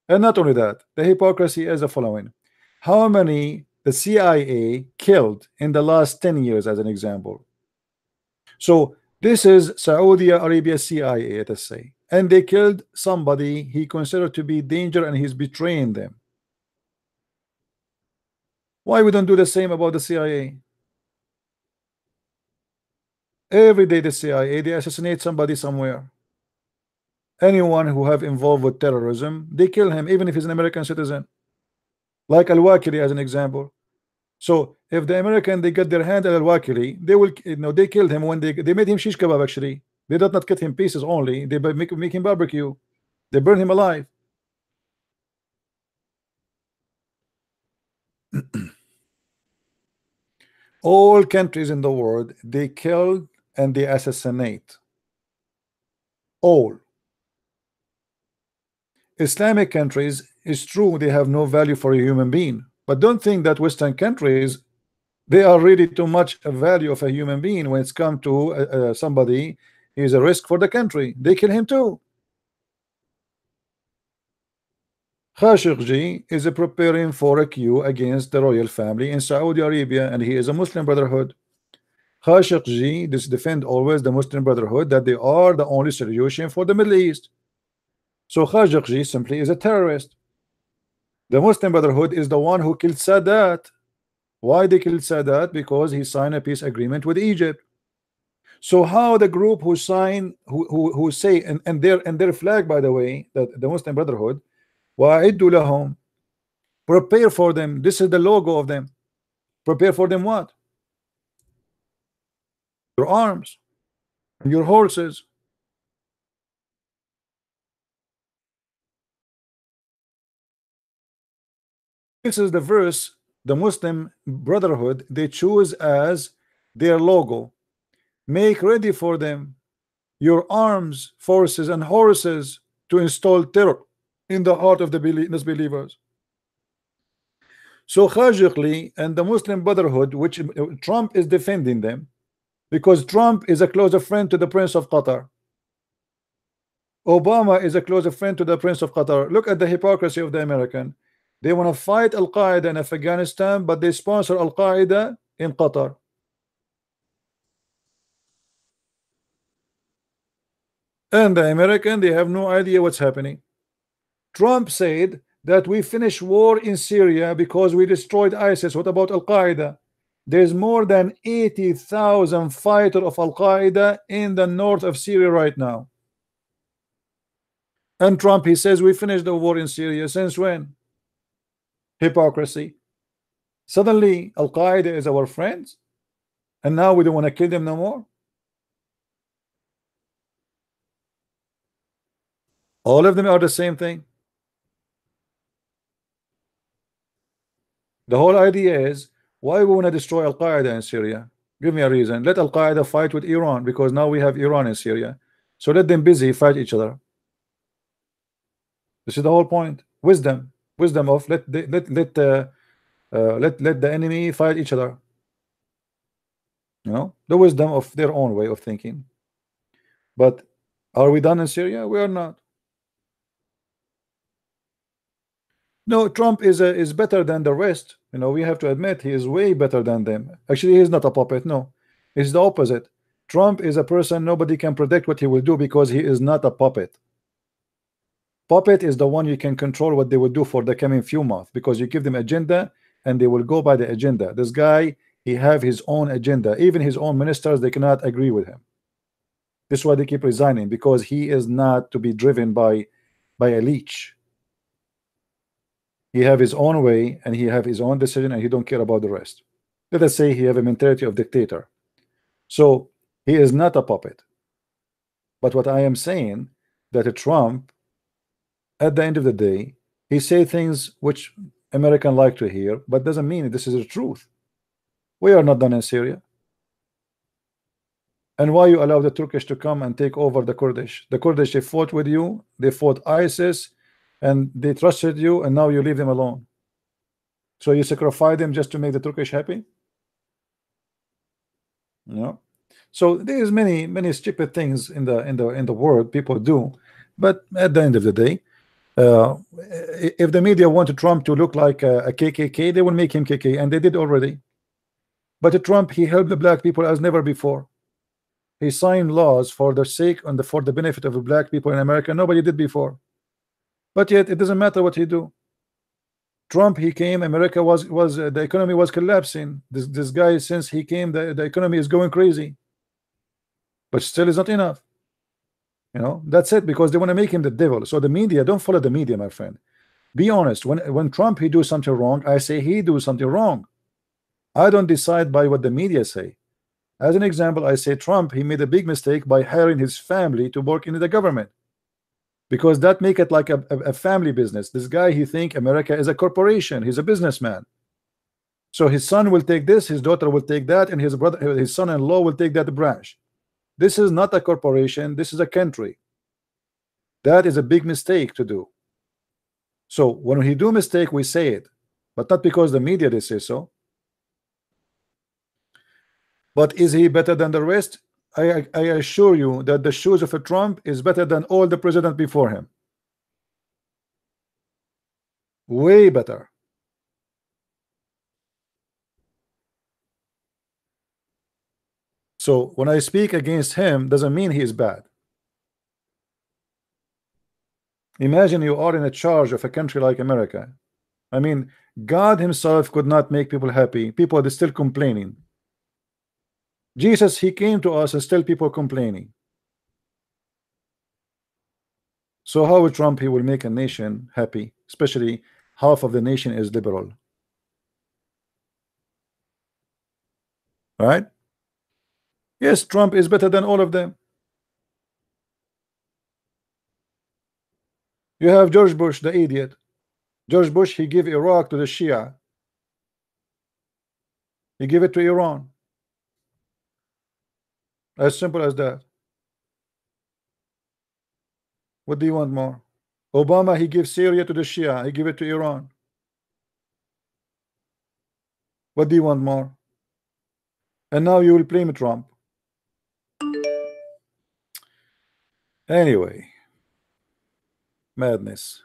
And not only that, the hypocrisy is the following. How many the CIA killed in the last 10 years as an example? So this is Saudi Arabia CIA, let us say. and they killed somebody he considered to be danger, and he's betraying them. Why we don't do the same about the CIA? Every day the CIA, they assassinate somebody somewhere. Anyone who have involved with terrorism, they kill him, even if he's an American citizen. Like Al-Wakili as an example. So if the American, they get their hand on Al-Wakili, they will, they killed him when they made him shish kebab. Actually, they did not cut him pieces only. They make him barbecue. They burn him alive. All countries in the world, they kill and they assassinate. All Islamic countries, is true, they have no value for a human being, but don't think that Western countries, they are really too much a value of a human being. When it's come to somebody is a risk for the country, they kill him too. Khashoggi is preparing for a coup against the royal family in Saudi Arabia, and he is a Muslim Brotherhood. Khashoggi defend always the Muslim Brotherhood, that they are the only solution for the Middle East. So Khashoggi simply is a terrorist. The Muslim Brotherhood is the one who killed Sadat. Why they killed Sadat? Because he signed a peace agreement with Egypt. So how the group who sign, who say, and their flag, by the way, that the Muslim Brotherhood, وَأَعِدُّوا لَهُمْ, prepare for them. This is the logo of them. Prepare for them what? Your arms, your horses. This is the verse the Muslim Brotherhood, they choose as their logo. Make ready for them your arms, forces, and horses to install terror in the heart of the disbelievers. So Khashoggi and the Muslim Brotherhood, which Trump is defending them, because Trump is a closer friend to the Prince of Qatar. Obama is a closer friend to the Prince of Qatar. Look at the hypocrisy of the American. They want to fight Al-Qaeda in Afghanistan, but they sponsor Al-Qaeda in Qatar. And the American, they have no idea what's happening. Trump said that we finished war in Syria because we destroyed ISIS. What about Al-Qaeda? There's more than 80,000 fighters of Al-Qaeda in the north of Syria right now. And Trump, he says we finished the war in Syria. Since when? Hypocrisy. Suddenly Al-Qaeda is our friends, and now we don't want to kill them no more. All of them are the same thing. The whole idea is, why we want to destroy Al-Qaeda in Syria? Give me a reason. Let Al-Qaeda fight with Iran, because now we have Iran in Syria. So let them busy fight each other. This is the whole point. Wisdom of let the enemy fight each other. You know, the wisdom of their own way of thinking. But are we done in Syria? We are not. No, Trump is better than the rest. You know, we have to admit he is way better than them. Actually, he is not a puppet. No, it's the opposite. Trump is a person nobody can predict what he will do, because he is not a puppet. Puppet is the one you can control what they will do for the coming few months, because you give them agenda and they will go by the agenda. This guy, he have his own agenda. Even his own ministers, they cannot agree with him. This is why they keep resigning, because he is not to be driven by a leech. He have his own way, and he have his own decision, and he don't care about the rest. Let us say he have a mentality of dictator. So he is not a puppet. But what I am saying, that Trump, at the end of the day, he say things which American like to hear, but doesn't mean this is the truth. We are not done in Syria. And why you allow the Turkish to come and take over the Kurdish? The Kurdish, they fought with you, they fought ISIS, and they trusted you, and now you leave them alone. So you sacrifice them just to make the Turkish happy? You know? So there is many stupid things in the world people do, but at the end of the day, if the media wanted Trump to look like a KKK, they will make him KK, and they did already. But Trump, he helped the black people as never before. He signed laws for the sake and for the benefit of the black people in America. Nobody did before. But yet it doesn't matter what he do. Trump, he came, America was the economy was collapsing. This guy, since he came, the economy is going crazy. But still is not enough. You know, that's it, because they want to make him the devil. So the media, don't follow the media, my friend. Be honest. When Trump he do something wrong, I say he do something wrong. I don't decide by what the media say. As an example, I say Trump, he made a big mistake by hiring his family to work in the government, because that make it like a family business. This guy, he think America is a corporation. He's a businessman. So his son will take this, his daughter will take that, and his brother, his son-in-law will take that branch. This is not a corporation. This is a country. That is a big mistake to do. So when he do mistake, we say it, but not because the media they say so. But is he better than the rest? I assure you that the shoes of a Trump is better than all the presidents before him. Way better. So when I speak against him, doesn't mean he is bad. Imagine you are in a charge of a country like America. I mean, God himself could not make people happy. People are still complaining. Jesus, he came to us and still people complaining. So how will Trump, he will make a nation happy, especially half of the nation is liberal. Right? Yes, Trump is better than all of them. You have George Bush, the idiot. George Bush, he gave Iraq to the Shia. He gave it to Iran. As simple as that. What do you want more? Obama, he gave Syria to the Shia. He gave it to Iran. What do you want more? And now you will blame Trump. Anyway, madness.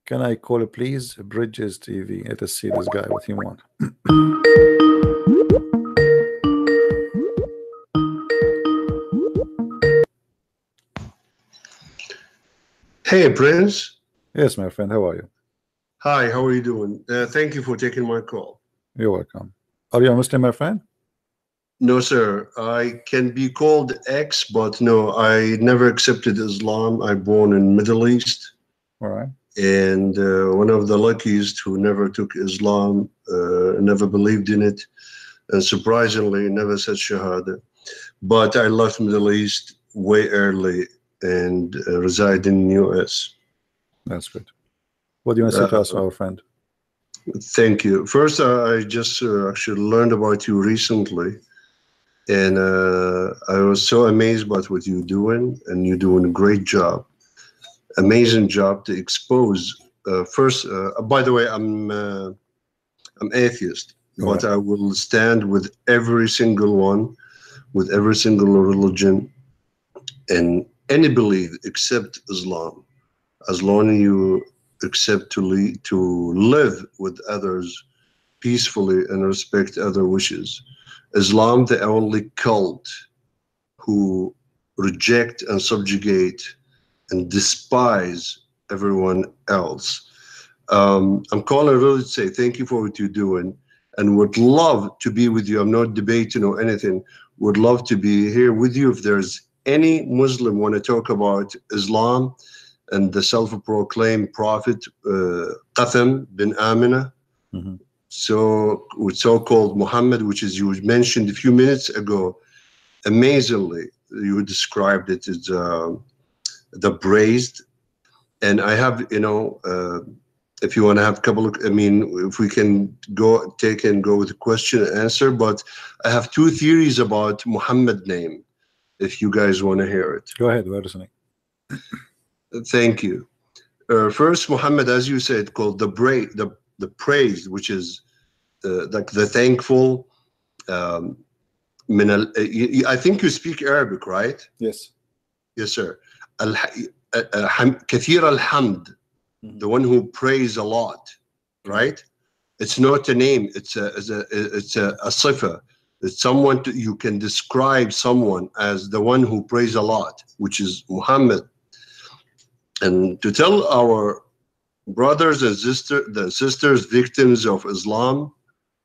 Can I call it, please? Bridges TV. Let us see this guy, what he want. Hey, Prince. Yes, my friend. How are you? Hi, how are you doing? Thank you for taking my call. You're welcome. Are you a Muslim, my friend? No, sir. I can be called X, but no, I never accepted Islam. I born in Middle East. All right. And one of the luckiest who never took Islam, never believed in it, and surprisingly never said Shahada. But I left Middle East way early and reside in US. That's good. What do you want to say to us, our friend? Thank you. First, I just actually learned about you recently, and I was so amazed about what you're doing, and you're doing a great job. Amazing job to expose. By the way, I'm atheist, but I will stand with every single one, with every single religion, and any belief except Islam, as long as you accept to live with others peacefully and respect other wishes. Islam, the only cult who reject and subjugate and despise everyone else. I'm calling really to say thank you for what you're doing, and would love to be with you. I'm not debating or anything. Would love to be here with you if there's any Muslim want to talk about Islam and the self-proclaimed prophet Qatham bin Amina. Mm-hmm. So-called Muhammad, which is you mentioned a few minutes ago. Amazingly, you described it as the praised. And I have, if you want to have a couple of, if we can go with the question and answer, but I have two theories about Muhammad name, if you guys want to hear it. Go ahead, we're listening. Thank you. First, Muhammad, as you said, called the praised, which is like the thankful. I think you speak Arabic, right? Yes. Yes, sir. Kathir al-hamd, the one who prays a lot, right? It's not a name. It's a sifa. It's someone you can describe someone as the one who prays a lot, which is Muhammad. And to tell our brothers and sisters, victims of Islam,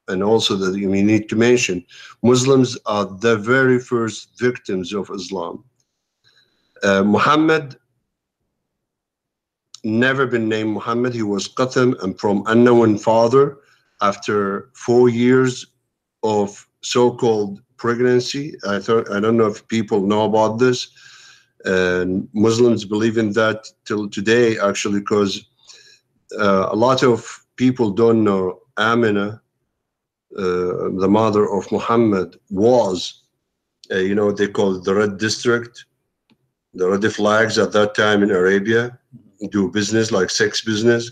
and also that we need to mention, Muslims are the very first victims of Islam. Muhammad never been named Muhammad. He was Qatham and from unknown father. After 4 years of so-called pregnancy, I don't know if people know about this, and Muslims believe in that till today, actually, because a lot of people don't know Amina, the mother of Muhammad, was, you know, they call it the Red District, the Red Flags at that time in Arabia, do business like sex business.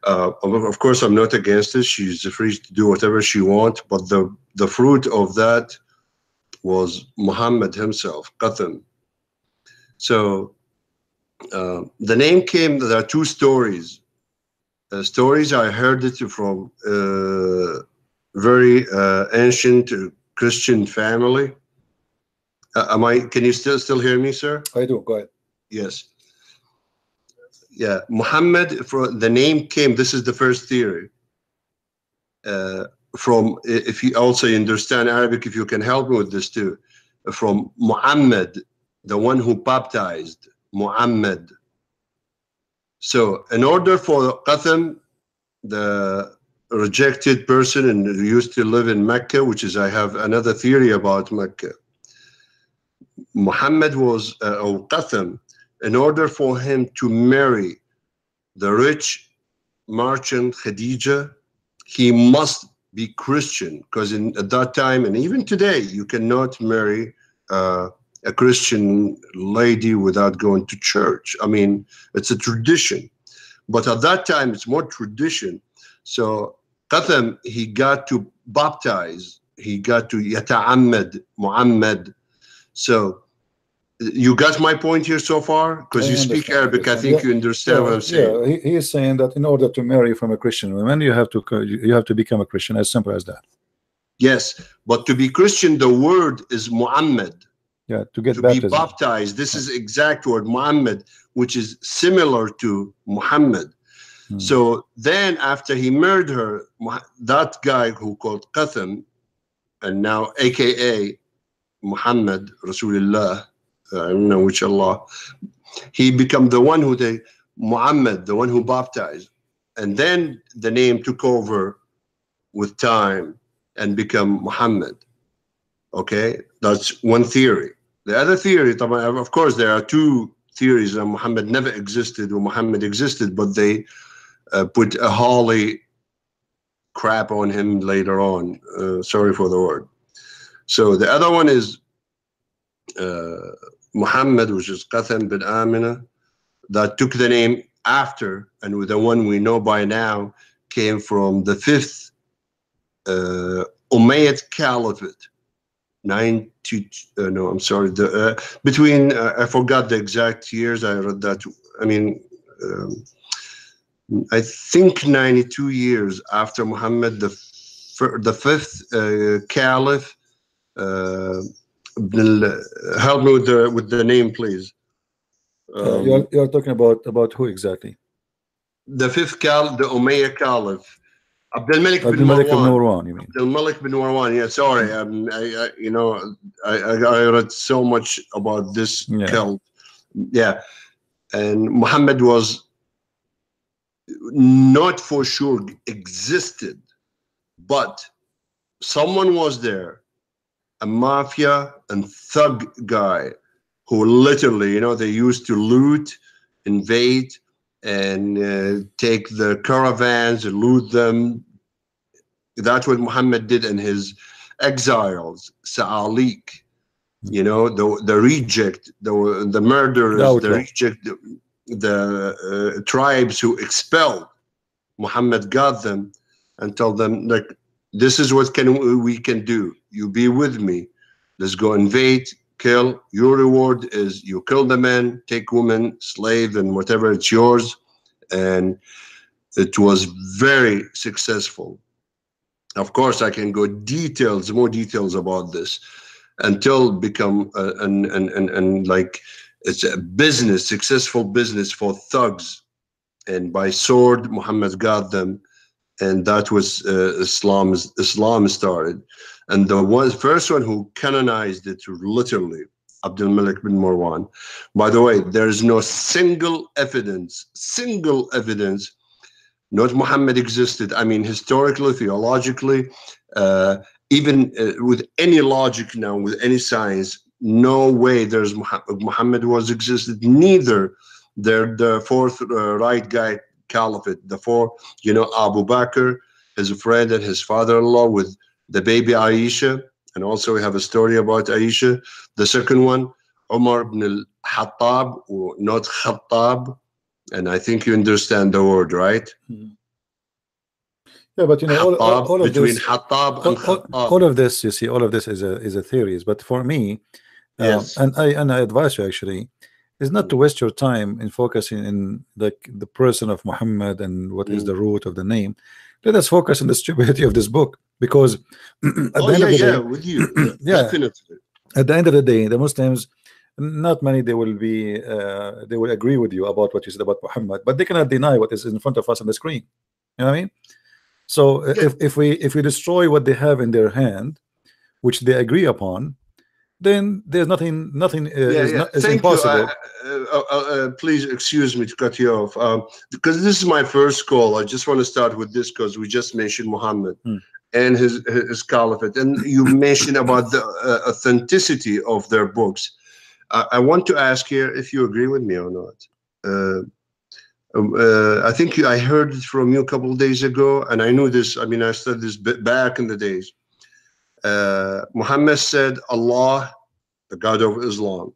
Of course, I'm not against it. She's free to do whatever she wants, but the fruit of that was Muhammad himself, Qatham. So the name came, there are two stories. Stories, I heard it from very ancient Christian family. Can you still hear me, sir? I do, go ahead. Yes. Yeah, Muhammad, for the name came, this is the first theory, from, if you also understand Arabic, if you can help me with this too, from Muhammad, the one who baptized, Muhammad. So in order for Qatham, the rejected person and used to live in Mecca, which is, I have another theory about Mecca. Muhammad was, or Qatham, in order for him to marry the rich merchant Khadija, he must be Christian, because at that time, and even today, you cannot marry a Christian lady without going to church. I mean, it's a tradition. But at that time, it's more tradition. So Qatham, he got to baptize, he got to Yata'ammad, Muhammad. So you got my point here so far? Because you speak Arabic, I think you understand what I'm saying. Yeah, he is saying that in order to marry from a Christian woman, you have to become a Christian, as simple as that. Yes, but to be Christian, the word is Muhammad. Yeah, to be baptized. This is exact word, Muhammad, which is similar to Muhammad. So then after he married her, that guy who called Qatham, and now AKA Muhammad, Rasulullah, I don't know which Allah, he became the one who Muhammad, the one who baptized. And then the name took over with time and become Muhammad. Okay, that's one theory. The other theory, of course, there are two theories that Muhammad never existed or Muhammad existed, but they put a holy crap on him later on. Sorry for the word. So the other one is Muhammad, which is Qatham bin Amina, that took the name after, and with the one we know by now, came from the 5th Umayyad Caliphate. Between, I forgot the exact years, I read that, I mean, I think 92 years after Muhammad, the 5th Caliph. Help me with the name, please. You're talking about who exactly? The 5th Caliph, the Umayyad Caliph, Abdul Malik bin Marwan. You mean Abdul Malik bin Marwan? Yeah, sorry, I read so much about this cult. Yeah, and Muhammad was not for sure existed, but someone was there, a mafia and thug guy who literally, they used to loot, invade, and take the caravans and loot them. That's what Muhammad did in his exiles, Sa'alik, the reject, the murderers, the reject, the tribes who expelled. Muhammad got them and told them, like, this is what we can do. You be with me. Let's go invade, kill. Your reward is you kill the men, take women, slave, and whatever, it's yours. And it was very successful. Of course, I can go more details about this until become and like it's a business, successful business for thugs. And by sword, Muhammad got them, and that was Islam started. And the first one who canonized it literally, Abdul Malik bin Marwan. By the way, there is no single evidence, not Muhammad existed. I mean, historically, theologically, even with any logic now, with any science, no way there's Muhammad was existed. Neither the fourth right guy caliphate, the four, Abu Bakr, his friend and his father-in-law with the baby Aisha, and also we have a story about Aisha. The second one, Umar ibn al-Hattab, or not Khattab, and I think you understand the word, right? Yeah, but all of between this, Hattab and Khattab. all of this, you see, all of this is a theories. But for me, Yes. and I advise you actually, is not to waste your time in focusing in the person of Muhammad and what is the root of the name. Let us focus on the stupidity of this book, because at the end of the day, with you, yeah, definitely. at the end of the day, the Muslims, not many, they will agree with you about what you said about Muhammad, but they cannot deny what is in front of us on the screen. You know what I mean? So if we destroy what they have in their hand, which they agree upon, then there's nothing is impossible. Please excuse me to cut you off, because this is my first call. I just want to start with this because we just mentioned Muhammad and his caliphate, and you mentioned about the authenticity of their books. I want to ask here if you agree with me or not. I think I heard it from you a couple of days ago, and I knew this. I mean, I studied this back in the days. Muhammad said, Allah, the God of Islam,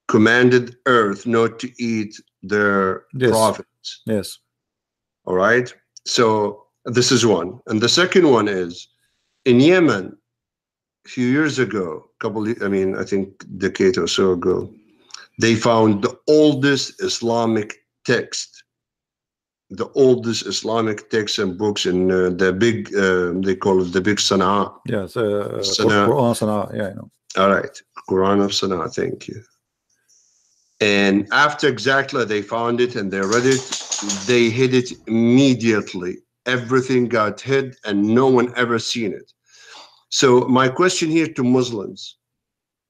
commanded earth not to eat their prophets. Yes. All right. So this is one. And the second one is in Yemen, a few years ago, I think decade or so ago, they found the oldest Islamic text, and books in the big, they call it the big Sana'a. Yes, Quran Sana'a. Yeah, I know. All right, Quran of Sana'a. Thank you. And after exactly they found it and they read it, they hid it immediately. Everything got hid, and no one ever seen it. So my question here to Muslims.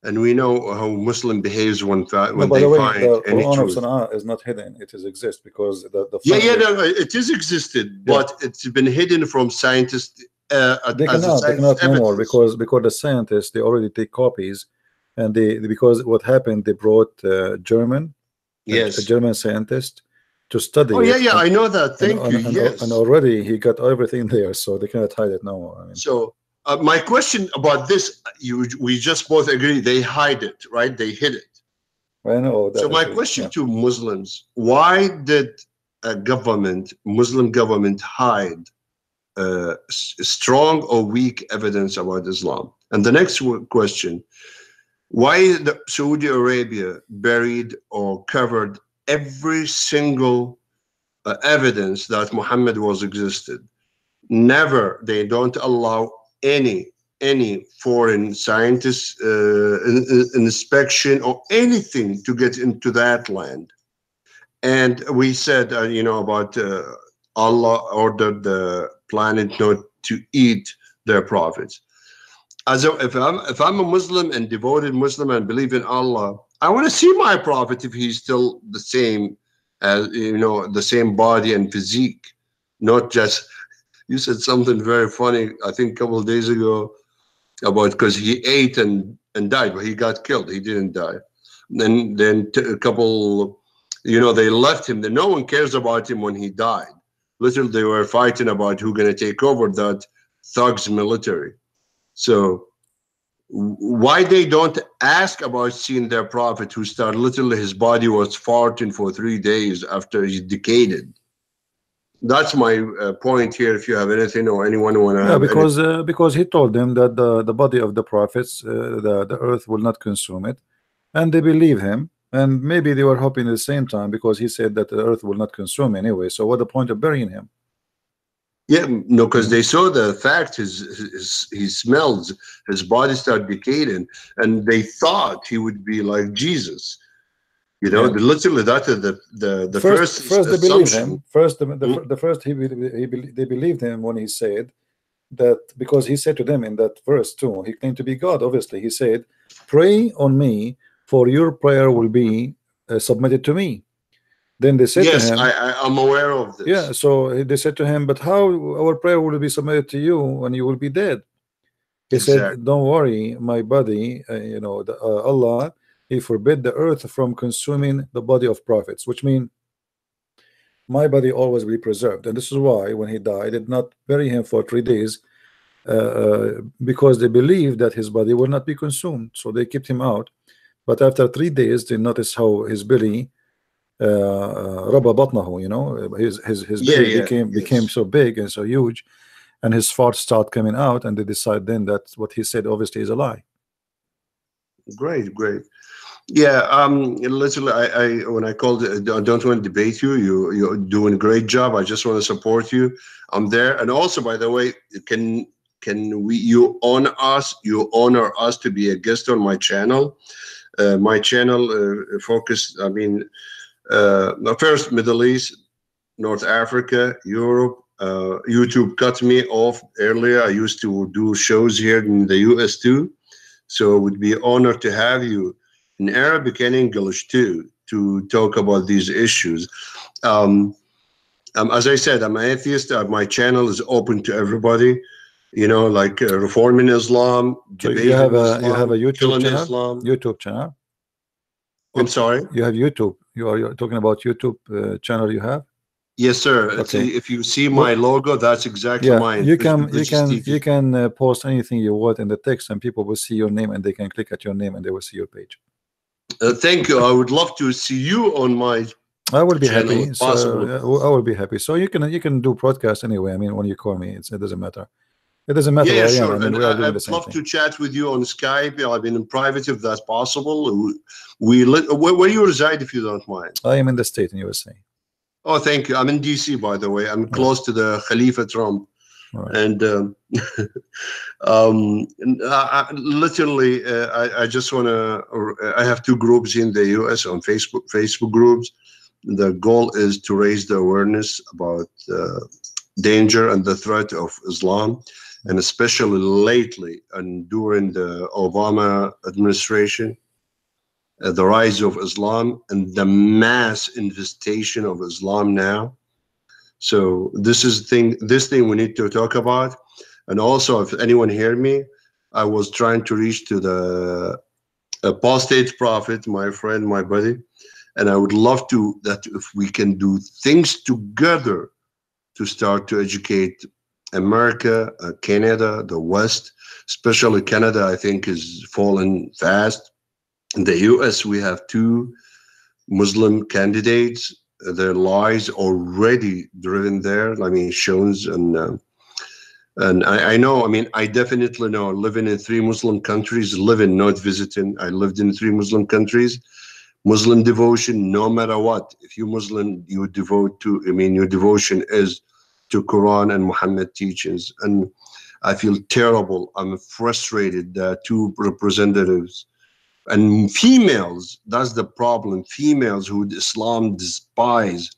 And we know how Muslim behaves when they find any the Quran truth. of Sana'a is not hidden; it is exist because the it is existed, but it's been hidden from scientists. They cannot no more because the scientists, they already take copies, and because what happened, they brought a German scientist to study. I know that. Thank you. And already he got everything there, so they cannot hide it no more. I mean, so. My question about this, we just both agree they hide it, right? They hid it. I know that. So my question to Muslims: why did a Muslim government, hide strong or weak evidence about Islam? And the next question: why is Saudi Arabia buried or covered every single evidence that Muhammad was existed? Never, they don't allow any foreign scientist inspection or anything to get into that land. And we said, about Allah ordered the planet not to eat their prophets. If I'm a Muslim and devoted Muslim and believe in Allah, I want to see my prophet if he's still the same, as the same body and physique, not just. You said something very funny, I think a couple of days ago, about because he ate and died, but he got killed. He didn't die. Then a couple, they left him. Then no one cares about him when he died. Literally, they were fighting about who's going to take over that thug's military. So why they don't ask about seeing their prophet who started, literally his body was farting for 3 days after he decayed. That's my point here. If you have anything or anyone want to Yeah, have anything. because he told them that the body of the prophets, the earth will not consume it, and they believe him. And maybe they were hoping at the same time because he said that the earth will not consume anyway. So what the point of burying him? Yeah, no, because they saw the fact he smells, his body start decaying, and they thought he would be like Jesus. You know, Yeah. literally that is the first First they believed assumption. him. First, Mm. the first they believed him when he said that, because he said to them in that verse too. He claimed to be God. Obviously, he said, "Pray on me, for your prayer will be submitted to me." Then they said to Yes, him, I'm aware of "Yeah." this. So they said to him, "But how our prayer will be submitted to you when you will be dead?" He Exactly. said, "Don't worry, my body. Allah, He forbid the earth from consuming the body of prophets, which means my body always be preserved." And this is why when he died, they did not bury him for 3 days, because they believed that his body will not be consumed. So they kept him out. But after 3 days, they noticed how his belly, raba batnahu, his Yeah, belly yeah, became yes. so big and so huge, and his farts start coming out, and they decide then that what he said obviously is a lie. Great, great. Yeah, literally, I when I called, I don't want to debate you. You're doing a great job. I just want to support you. I'm there, and also, by the way, can we you honor us? You honor us to be a guest on my channel. My channel focused. I mean, first Middle East, North Africa, Europe. YouTube cut me off earlier. I used to do shows here in the US too. So it would be an honor to have you in Arabic and English too to talk about these issues. Um, as I said, I'm an atheist. My channel is open to everybody. You know, like reforming Islam, So you debating have Islam, a YouTube killing channel. Islam. YouTube channel. I'm sorry. You have YouTube. You're talking about YouTube channel you have. Yes, sir. Okay. If you see my Well, logo, that's exactly yeah, mine. you can post anything you want in the text, and people will see your name, and they can click at your name, and they will see your page. Thank you. I would love to see you on my I will be channel happy. if So possible. I will be happy. So you can do podcast anyway. I mean, when you call me, it doesn't matter. It doesn't matter Yeah, where I am. sure. I mean, And we are I doing the would same love thing. to chat with you on Skype. I mean, in private, if that's possible. Where you reside, if you don't mind. I am in the state in USA. Oh, thank you. I'm in DC, by the way. I'm Right. close to the Khalifa Trump. Right. And literally, I just want to. I have two groups in the US on Facebook groups. The goal is to raise the awareness about danger and the threat of Islam, and especially lately and during the Obama administration, the rise of Islam and the mass infestation of Islam now. So this thing we need to talk about. And also, if anyone hear me, I was trying to reach to the apostate prophet, my friend, my buddy, and I would love to that if we can do things together to start to educate America, Canada, the West, especially Canada, I think is falling fast. In the US, we have two Muslim candidates. Their lies already driven there. I mean, shows and I know. I mean, I definitely know. Living in three Muslim countries, living not visiting. I lived in three Muslim countries. Muslim devotion, no matter what. If you're Muslim, you devote to. I mean, your devotion is to Quran and Muhammad teachings. And I feel terrible. I'm frustrated that two representatives and females, that's the problem. Females who Islam despise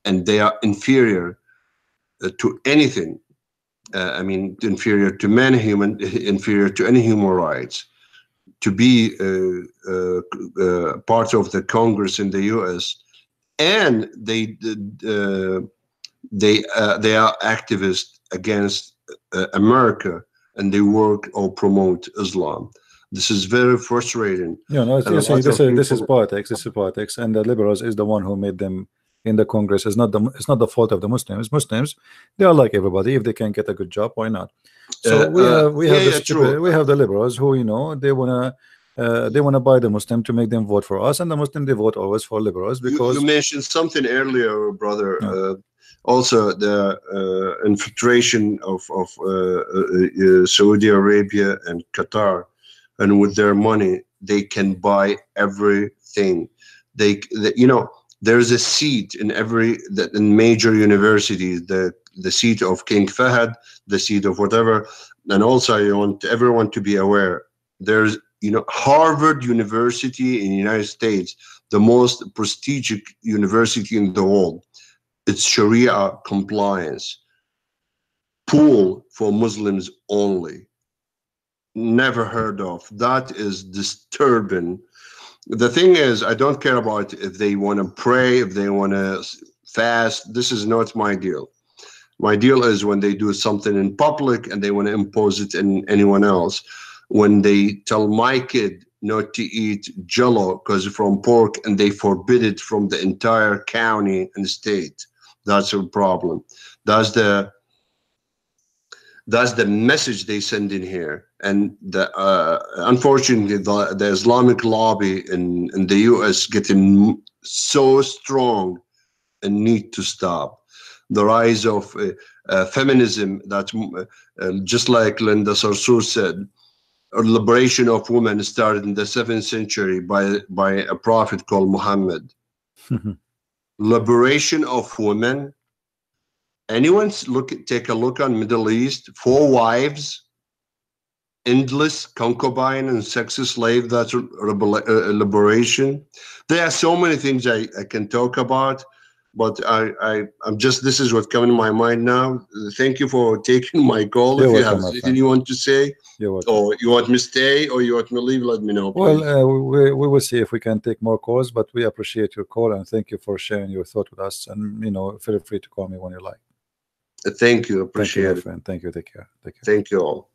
and they are inferior to anything. I mean, inferior to men, inferior to any human rights. To be part of the Congress in the U.S. and they are activists against America, and they work or promote Islam. This is very frustrating. No, And a you see, lot of this is people, politics. This is politics, and the liberals is the one who made them in the Congress. It's not the fault of the Muslims. Muslims, they are like everybody. If they can get a good job, why not? So we have the yeah, true. stupid, we have the liberals who they wanna buy the Muslim to make them vote for us, and the Muslim they vote always for liberals You because mentioned something earlier, brother. yeah. Also, the infiltration of Saudi Arabia and Qatar, and with their money, they can buy everything. You know, there's a seat in in major universities, the seat of King Fahd, the seat of whatever. And also, I want everyone to be aware. There's, you know, Harvard University in the United States, the most prestigious university in the world. It's Sharia compliance, pool for Muslims only. Never heard of. That is disturbing. The thing is, I don't care about if they want to pray, if they want to fast. This is not my deal. My deal is when they do something in public and they want to impose it on anyone else. When they tell my kid not to eat jello because it's from pork and they forbid it from the entire county and state, that's a problem. That's the message they send in here. And unfortunately, the Islamic lobby in the US getting so strong and need to stop. The rise of feminism, that just like Linda Sarsour said, a liberation of women started in the 7th century by a prophet called Muhammad. Liberation of women. Anyone take a look on Middle East, 4 wives, endless concubine and sex slave, that's liberation. There are so many things I can talk about, but I'm just, this is what coming to my mind now. Thank you for taking my call. You're if you welcome, have my anything friend. you want to say, You're welcome. or you want me to stay, or you want me to leave, let me know, Well, please. we will see if we can take more calls, but we appreciate your call and thank you for sharing your thought with us. And, you know, feel free to call me when you like. Thank you, Thank you, my appreciate it. friend. Thank you. Take care. Take care. Thank you all.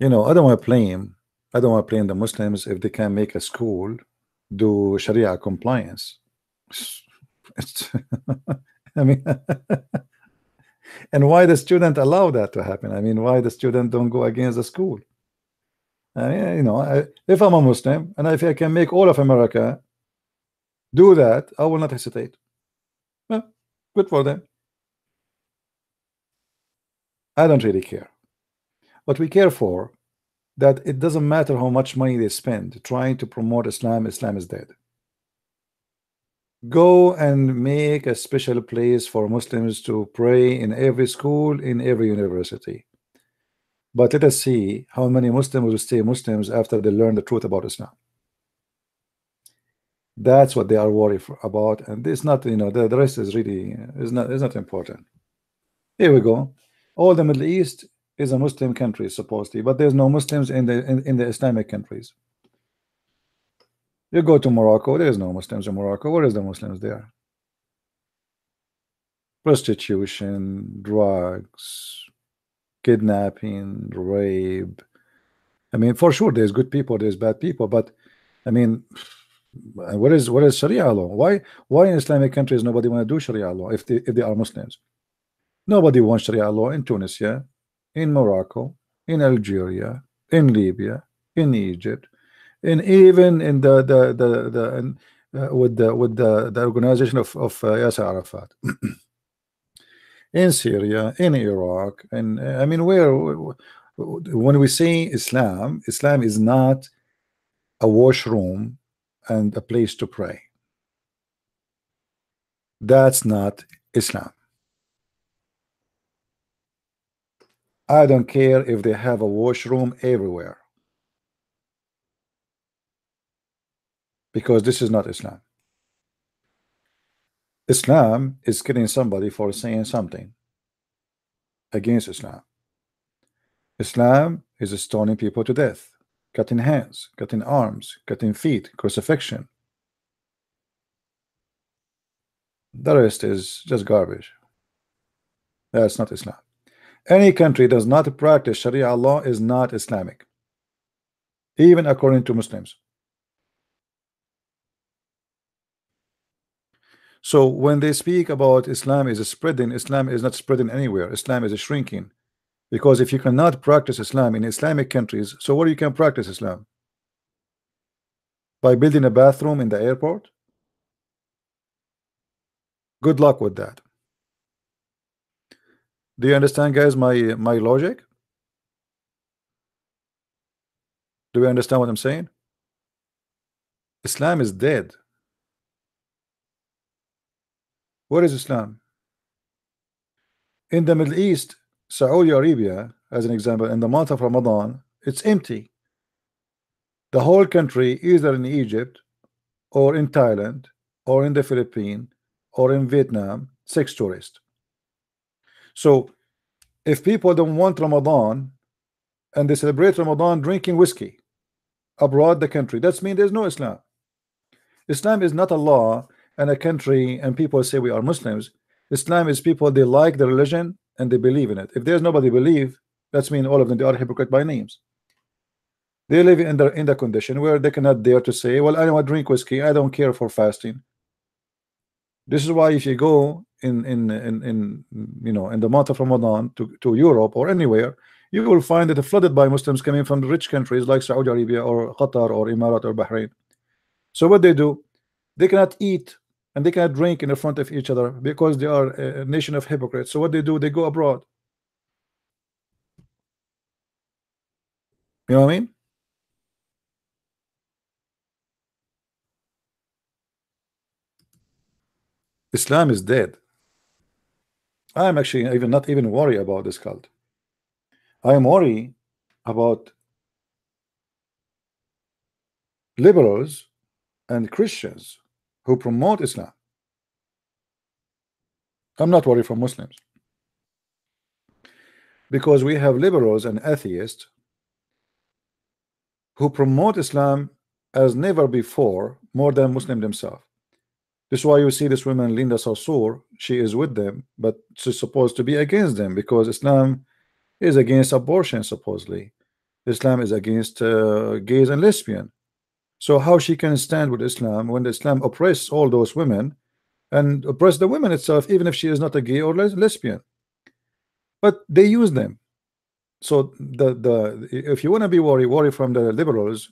You know, I don't want to blame the Muslims if they can make a school do Sharia compliance. It's I mean, and why the student allow that to happen? I mean, why the student don't go against the school? I mean, you know, if I'm a Muslim and if I can make all of America do that, I will not hesitate. Well, good for them. I don't really care. What we care for, that it doesn't matter how much money they spend trying to promote Islam. Islam is dead. Go and make a special place for Muslims to pray in every school, in every university. But let us see how many Muslims will stay Muslims after they learn the truth about Islam. That's what they are worried about, and it's not, you know, the rest is really is not important. Here we go. All the Middle East is a Muslim country supposedly, but there's no Muslims in the Islamic countries. You go to Morocco, there's no Muslims in Morocco. Where is the Muslims there? Prostitution, drugs, kidnapping, rape. I mean, for sure, there's good people, there's bad people, but I mean, what is Sharia law? Why in Islamic countries nobody want to do Sharia law if they are Muslims? Nobody wants Sharia law in Tunisia, in Morocco, in Algeria, in Libya, in Egypt, and even in with the organization of Yasser Arafat. In Syria, in Iraq, and I mean, when we say Islam is not a washroom and a place to pray. That's not Islam. I don't care if they have a washroom everywhere, because this is not Islam. Islam is killing somebody for saying something against Islam. Islam is stoning people to death, cutting hands, cutting arms, cutting feet, crucifixion. The rest is just garbage. That's not Islam. Any country does not practice Sharia law is not Islamic, even according to Muslims. So when they speak about Islam is spreading, Islam is not spreading anywhere. Islam is shrinking, because if you cannot practice Islam in Islamic countries, so where you can practice Islam? By building a bathroom in the airport? Good luck with that. Do you understand, guys, my logic? Do you understand what I'm saying? Islam is dead. What is Islam? In the Middle East, Saudi Arabia, as an example, in the month of Ramadan, it's empty. The whole country, either in Egypt or in Thailand or in the Philippines or in Vietnam, 6 tourists. So if people don't want Ramadan and they celebrate Ramadan drinking whiskey abroad the country, that means there's no Islam. Islam is not a law and a country and people say we are Muslims. Islam is people, they like the religion and they believe in it. If there's nobody believe, that means all of them, they are hypocrite by names. They live in the condition where they cannot dare to say, well, I don't drink whiskey, I don't care for fasting. This is why if you go in you know, in the month of Ramadan to Europe or anywhere, you will find that flooded by Muslims coming from the rich countries like Saudi Arabia or Qatar or Emirat or Bahrain. So what they do, they cannot eat and they cannot drink in the front of each other because they are a nation of hypocrites. So what they do, they go abroad. You know what I mean? Islam is dead. I'm actually even not even worried about this cult. I am worried about liberals and Christians who promote Islam. I'm not worried for Muslims because we have liberals and atheists who promote Islam as never before, more than Muslim themselves. This is why you see this woman Linda Sarsour, she is with them, but she's supposed to be against them because Islam is against abortion, supposedly. Islam is against gays and lesbian. So how she can stand with Islam when Islam oppresses all those women and oppress the women itself, even if she is not a gay or lesbian? But they use them. So if you want to be worry from the liberals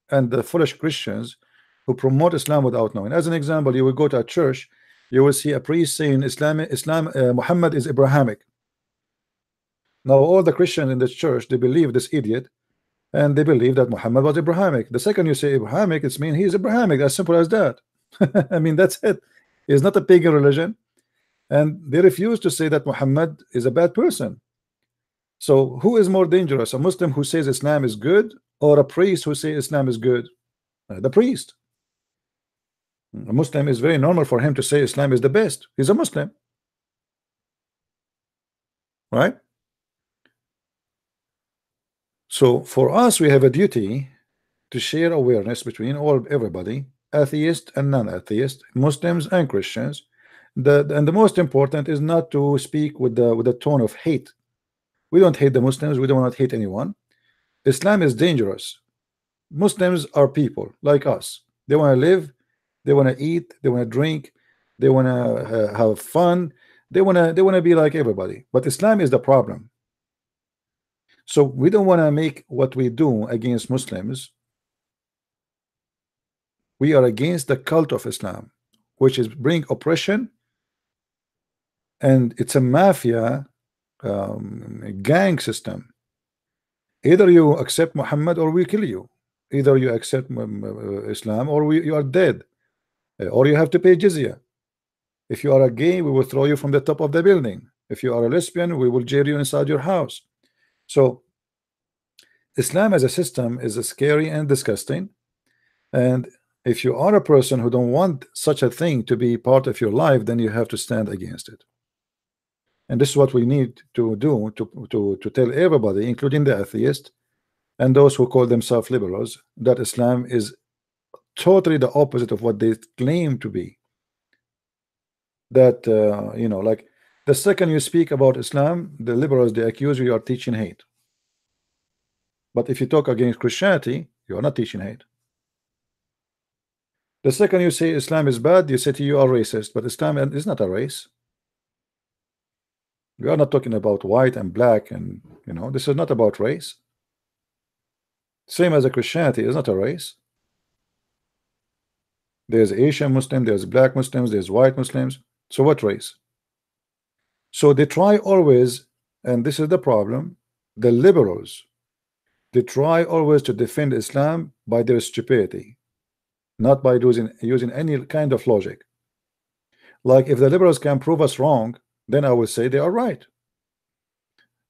and the foolish Christians who promote Islam without knowing. As an example, you will go to a church, you will see a priest saying Muhammad is Abrahamic. Now all the Christians in this church, they believe this idiot and they believe that Muhammad was Abrahamic. The second you say Abrahamic, it's mean he is Abrahamic, as simple as that. I mean, that's it. It's not a pagan religion, and they refuse to say that Muhammad is a bad person. So who is more dangerous, a Muslim who says Islam is good or a priest who says Islam is good? The priest. A Muslim is very normal for him to say Islam is the best. He's a Muslim, right? So for us, we have a duty to share awareness between everybody, atheist and non-atheist, Muslims and Christians. And the most important is not to speak with the tone of hate. We don't hate the Muslims. We don't want to hate anyone. Islam is dangerous. Muslims are people like us. They want to live. They want to eat. They want to drink. They want to have fun. They want to be like everybody. But Islam is the problem. So we don't want to make what we do against Muslims. We are against the cult of Islam, which is bring oppression, and it's a mafia gang system. Either you accept Muhammad or we kill you. Either you accept Islam or you are dead, or you have to pay jizya. If you are a gay, we will throw you from the top of the building. If you are a lesbian, we will jail you inside your house. So Islam as a system is scary and disgusting, and if you are a person who don't want such a thing to be part of your life, then you have to stand against it. And this is what we need to do to tell everybody, including the atheist and those who call themselves liberals, that Islam is totally the opposite of what they claim to be. That you know, like the second you speak about Islam, the liberals, they accuse you are teaching hate. But if you talk against Christianity, you are not teaching hate. The second you say Islam is bad, you say you are racist. But Islam is not a race. We are not talking about white and black, and you know, this is not about race. Same as a Christianity is not a race. There's Asian Muslim, there's black Muslims, there's white Muslims. So what race? So they try always, and this is the problem, the liberals, they try always to defend Islam by their stupidity, not by using any kind of logic. Like if the liberals can prove us wrong, then I will say they are right.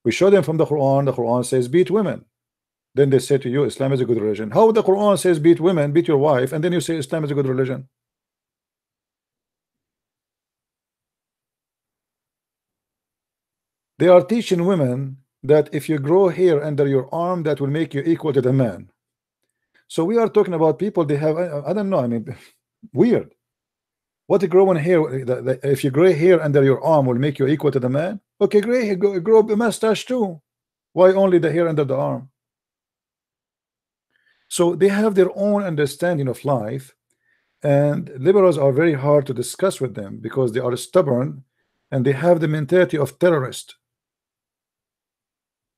We show them from the Quran says beat women. Then they say to you, Islam is a good religion. How the Quran says beat women, beat your wife, and then you say Islam is a good religion? They are teaching women that if you grow hair under your arm, that will make you equal to the man. So we are talking about people, they have, I don't know, I mean, weird. What a growing hair, if you gray hair under your arm will make you equal to the man? Okay, gray hair, grow a mustache too. Why only the hair under the arm? So they have their own understanding of life, and liberals are very hard to discuss with them because they are stubborn and they have the mentality of terrorist.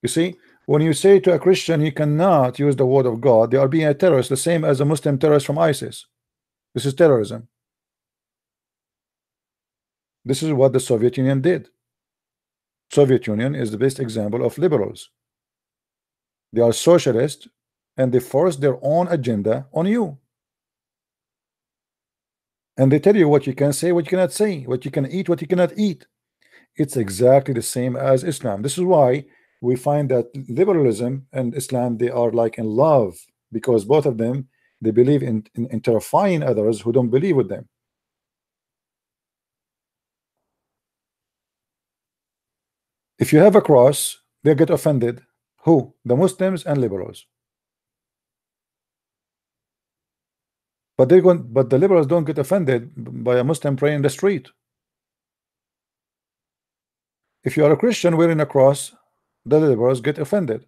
You see, when you say to a Christian he cannot use the word of God, they are being a terrorist, the same as a Muslim terrorist from ISIS. This is terrorism. This is what the Soviet Union did. Soviet Union is the best example of liberals. They are socialist and they force their own agenda on you. And they tell you what you can say, what you cannot say, what you can eat, what you cannot eat. It's exactly the same as Islam. This is why we find that liberalism and Islam, they are like in love, because both of them, they believe in terrifying others who don't believe with them. If you have a cross, they get offended. Who? The Muslims and liberals. But the liberals don't get offended by a Muslim praying in the street. If you are a Christian wearing a cross, the liberals get offended.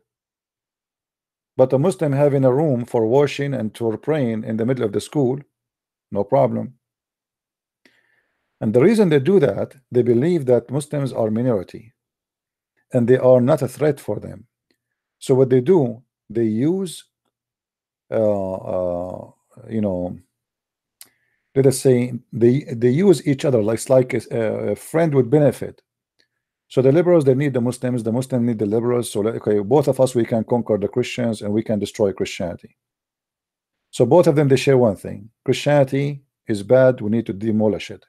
But a Muslim having a room for washing and for praying in the middle of the school, no problem. And the reason they do that, they believe that Muslims are minority and they are not a threat for them. So what they do, they use you know, let us say they use each other like a friend would benefit. So the liberals, they need the Muslims need the liberals. So okay, both of us, we can conquer the Christians and we can destroy Christianity. So both of them, they share one thing: Christianity is bad, we need to demolish it.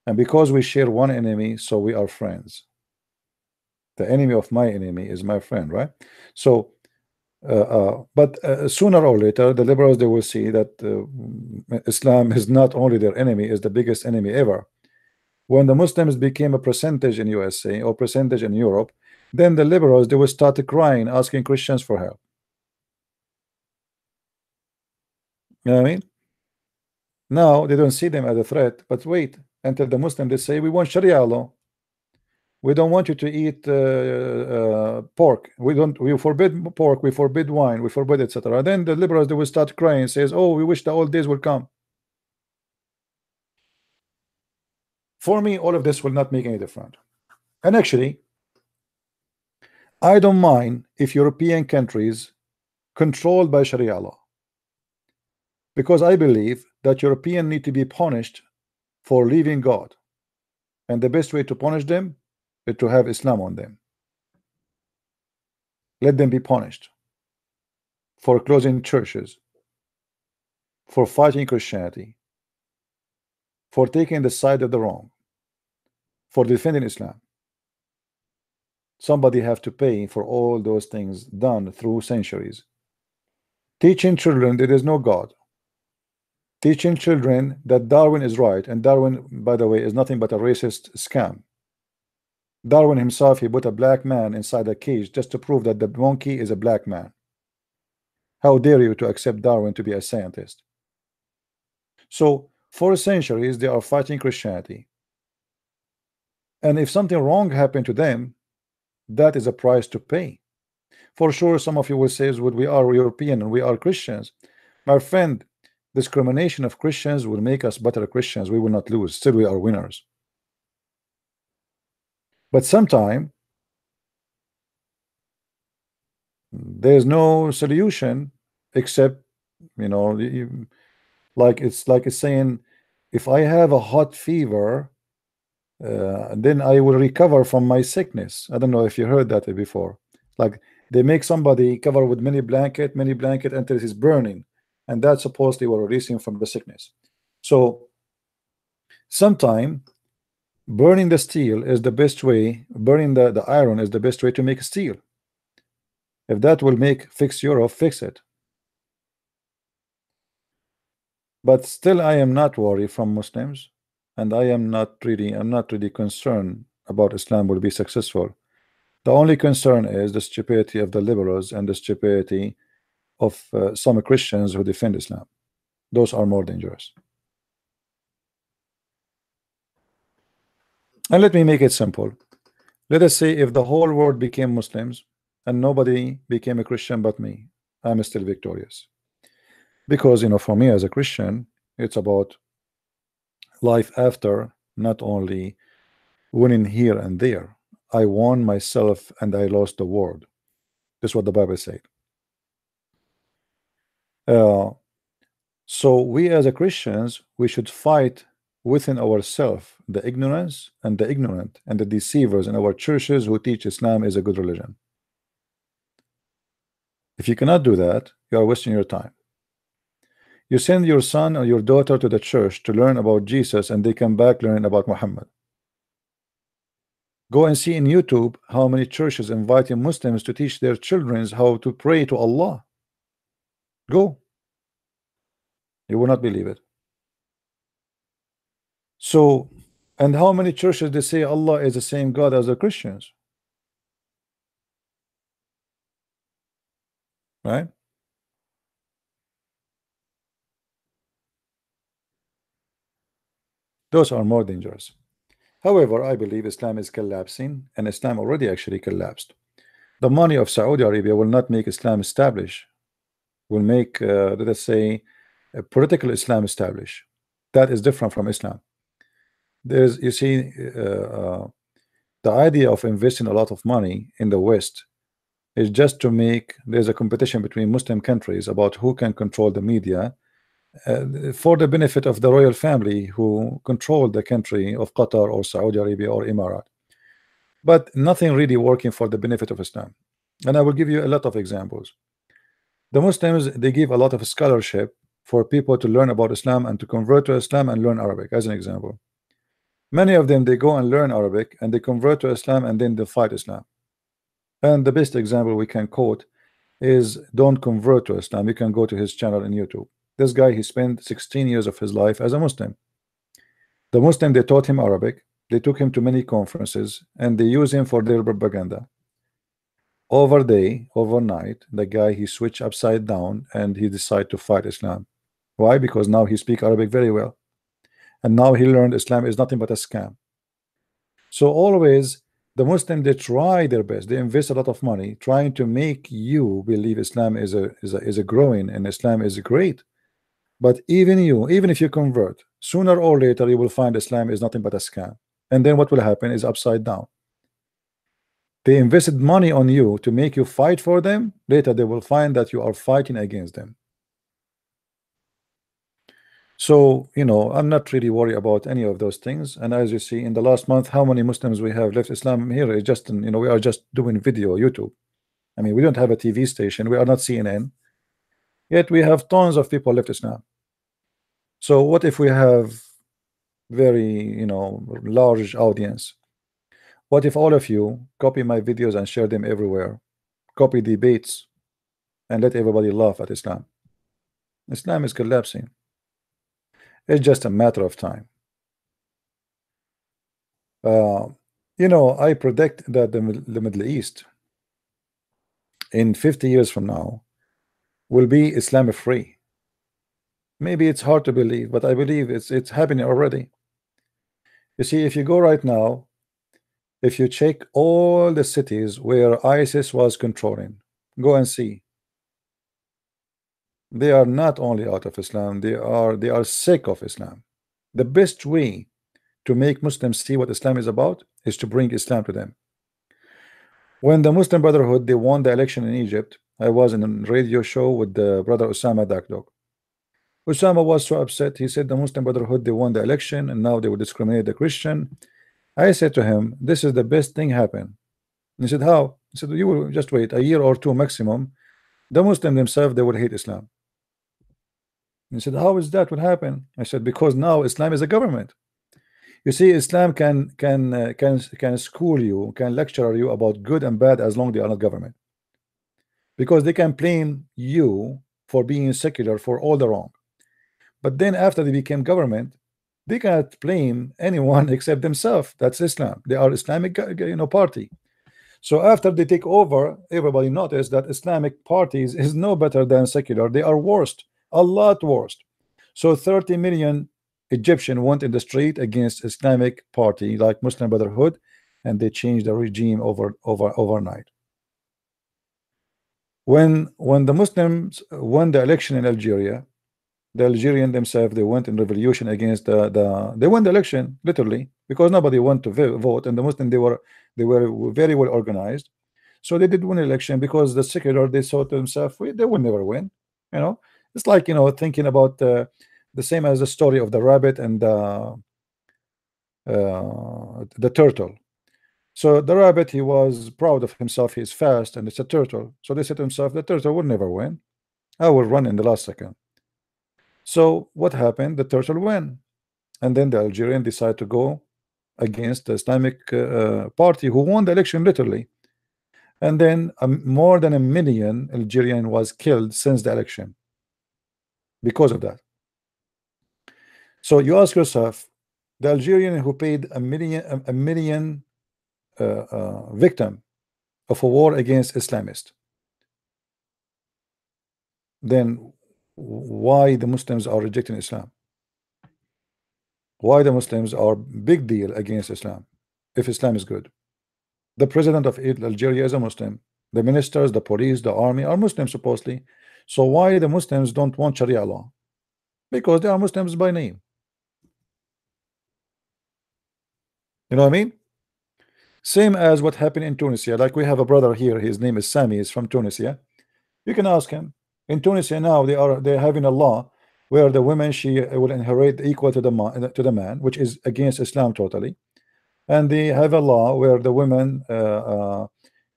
And because we share one enemy, so we are friends. The enemy of my enemy is my friend, right? So but sooner or later, the liberals, they will see that Islam is not only their enemy, is the biggest enemy ever. When the Muslims became a percentage in USA or percentage in Europe, then the liberals, they will start crying, asking Christians for help. You know what I mean? Now they don't see them as a threat, but wait until the Muslims, they say, we want Sharia law. We don't want you to eat pork. We forbid pork, we forbid wine, we forbid etc. Then the liberals, they will start crying and says, oh, we wish the old days will come. For me, all of this will not make any difference. And actually, I don't mind if European countries controlled by Sharia law, because I believe that Europeans need to be punished for leaving God, and the best way to punish them is to have Islam on them. Let them be punished for closing churches, for fighting Christianity, for taking the side of the wrong, for defending Islam. Somebody have to pay for all those things done through centuries. Teaching children there is no God. Teaching children that Darwin is right, and Darwin, by the way, is nothing but a racist scam. Darwin himself, he put a black man inside a cage just to prove that the monkey is a black man. How dare you to accept Darwin to be a scientist? So for centuries they are fighting Christianity, and if something wrong happened to them, that is a price to pay. For sure, some of you will say, well, we are European and we are Christians. My friend, discrimination of Christians will make us better Christians. We will not lose. Still, we are winners. But sometime there is no solution except, like it's saying, if I have a hot fever, then I will recover from my sickness. I don't know if you heard that before. Like they make somebody cover with many blanket until it is burning, and that's supposedly what releasing from the sickness. So sometime burning the steel is the best way, burning the iron is the best way to make steel. If that will make fix Europe, fix it. But still I am not worried from Muslims, and I'm not really concerned about Islam will be successful. The only concern is the stupidity of the liberals and the stupidity of some Christians who defend Islam. Those are more dangerous. And let me make it simple. Let us say if the whole world became Muslims and nobody became a Christian but me, I'm still victorious. Because, you know, for me as a Christian, it's about life after, not only winning here and there. I won myself and I lost the world. That's what the Bible said. So we as a Christians, we should fight within ourselves the ignorance and the ignorant and the deceivers in our churches who teach Islam is a good religion. If you cannot do that, you are wasting your time. You send your son or your daughter to the church to learn about Jesus and they come back learning about Muhammad. Go and see in YouTube how many churches inviting Muslims to teach their children how to pray to Allah. Go. You will not believe it. So, and how many churches they say Allah is the same God as the Christians? Right? Those are more dangerous. However, I believe Islam is collapsing, and Islam already actually collapsed. The money of Saudi Arabia will not make Islam establish, will make, let us say, a political Islam establish. That is different from Islam. There's, you see, the idea of investing a lot of money in the West is just to make, there's a competition between Muslim countries about who can control the media for the benefit of the royal family who control the country of Qatar or Saudi Arabia or Emirat, but nothing really working for the benefit of Islam. And I will give you a lot of examples. The Muslims, they give a lot of scholarship for people to learn about Islam and to convert to Islam and learn Arabic, as an example. Many of them, they go and learn Arabic and they convert to Islam and then they fight Islam. And the best example we can quote is Don't Convert to Islam. You can go to his channel in YouTube. This guy, he spent 16 years of his life as a Muslim. The Muslim, they taught him Arabic, they took him to many conferences, and they use him for their propaganda. Overnight, the guy, he switched upside down and he decided to fight Islam. Why? Because now he speaks Arabic very well. And now he learned Islam is nothing but a scam. So always, the Muslim, they try their best. They invest a lot of money trying to make you believe Islam is a growing and Islam is great. But even if you convert, sooner or later you will find Islam is nothing but a scam. And then what will happen is upside down. They invested money on you to make you fight for them. Later they will find that you are fighting against them. So, you know, I'm not really worried about any of those things. And as you see in the last month, how many Muslims we have left Islam here is just, you know, we are just doing video, YouTube. I mean, we don't have a TV station. We are not CNN. Yet we have tons of people left Islam. So what if we have very, you know, large audience? What if all of you copy my videos and share them everywhere? Copy debates and let everybody laugh at Islam. Islam is collapsing. It's just a matter of time. You know, I predict that the Middle East in 50 years from now will be Islam free. Maybe it's hard to believe, but I believe it's happening already. You see, if you go right now, if you check all the cities where ISIS was controlling, go and see. They are not only out of Islam, they are sick of Islam. The best way to make Muslims see what Islam is about is to bring Islam to them. When the Muslim Brotherhood, they won the election in Egypt, I was in a radio show with the brother Osama Dakdok. Osama was so upset. He said the Muslim Brotherhood, they won the election and now they will discriminate the Christian. I said to him, this is the best thing happen. He said, how? He said, you will just wait a year or two maximum. The Muslim themselves, they will hate Islam. He said, how is that will happen? I said, because now Islam is a government. You see, Islam can school you, can lecture you about good and bad as long they are not government. Because they can blame you for being secular for all the wrong. But then after they became government, they cannot blame anyone except themselves. That's Islam. They are Islamic, party. So after they take over, everybody noticed that Islamic parties is no better than secular. They are worst, a lot worse. So 30 million Egyptian went in the street against Islamic party like Muslim Brotherhood, and they changed the regime overnight. When the Muslims won the election in Algeria, the Algerian themselves, they went in revolution against they won the election literally because nobody wanted to vote, and the Muslim, they were very well organized, so they did win election because the secular, they thought to themselves, they will never win. It's like thinking about the same as the story of the rabbit and the turtle. So the rabbit, he was proud of himself, he's fast, and it's a turtle. So they said to himself, the turtle will never win. I will run in the last second. So what happened? The turtle won, and then the Algerian decided to go against the Islamic party who won the election literally, and then more than 1 million Algerian was killed since the election because of that. So you ask yourself, the Algerian who paid a million victim of a war against Islamists, then why the Muslims are rejecting Islam? Why the Muslims are big deal against Islam if Islam is good? The president of Algeria is a Muslim. The ministers, the police, the army are Muslims supposedly. So why the Muslims don't want Sharia law? Because they are Muslims by name. You know what I mean? Same as what happened in Tunisia. Like we have a brother here, his name is Sami, he's from Tunisia. You can ask him. In Tunisia now they're having a law where the women, she will inherit equal to the man, which is against Islam totally. And they have a law where the women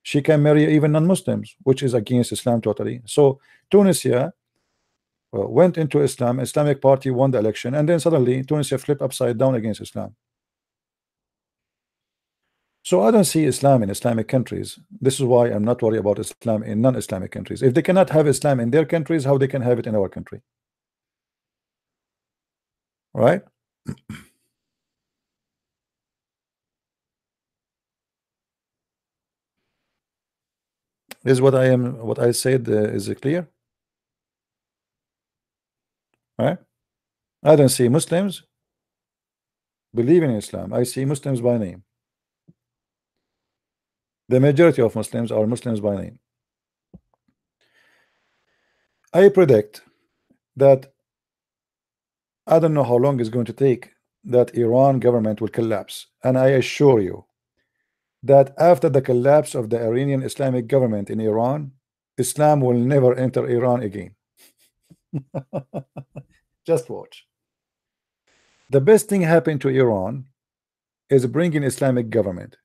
she can marry even non-Muslims, which is against Islam totally. So Tunisia went into Islam, Islamic party won the election, and then suddenly Tunisia flipped upside down against Islam. So I don't see Islam in Islamic countries. This is why I'm not worried about Islam in non-Islamic countries. If they cannot have Islam in their countries, how they can have it in our country? Right? Is what I said is it clear? Right? I don't see Muslims believing in Islam. I see Muslims by name. The majority of Muslims are Muslims by name. I predict that I don't know how long it's going to take that Iran government will collapse, and I assure you that after the collapse of the Iranian Islamic government in Iran, Islam will never enter Iran again. Just watch. The best thing happened to Iran is bringing Islamic government,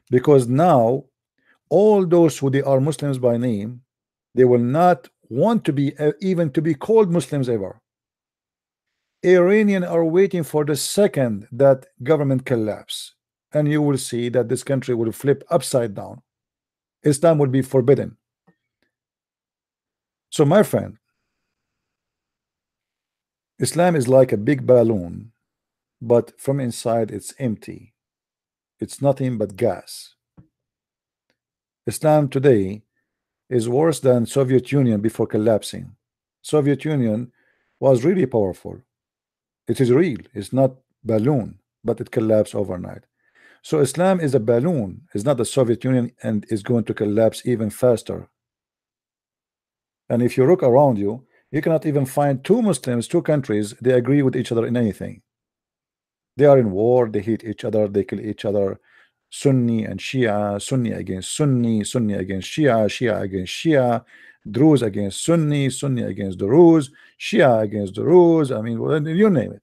because now all those who they are Muslims by name, they will not want to be even to be called Muslims ever. Iranians are waiting for the second that government collapse, and you will see that this country will flip upside down. Islam will be forbidden. So my friend, Islam is like a big balloon, but from inside it's empty. It's nothing but gas. Islam today is worse than Soviet Union before collapsing. Soviet Union was really powerful. It is real. It's not balloon, but it collapsed overnight. So Islam is a balloon. It's not the Soviet Union, and is going to collapse even faster. And if you look around you, you cannot even find two Muslims, two countries, they agree with each other in anything. They are in war, they hate each other, they kill each other. Sunni and Shia, Sunni against Sunni, Sunni against Shia, Shia against Shia, Druze against Sunni, Sunni against Druze, Shia against Druze. I mean, you name it.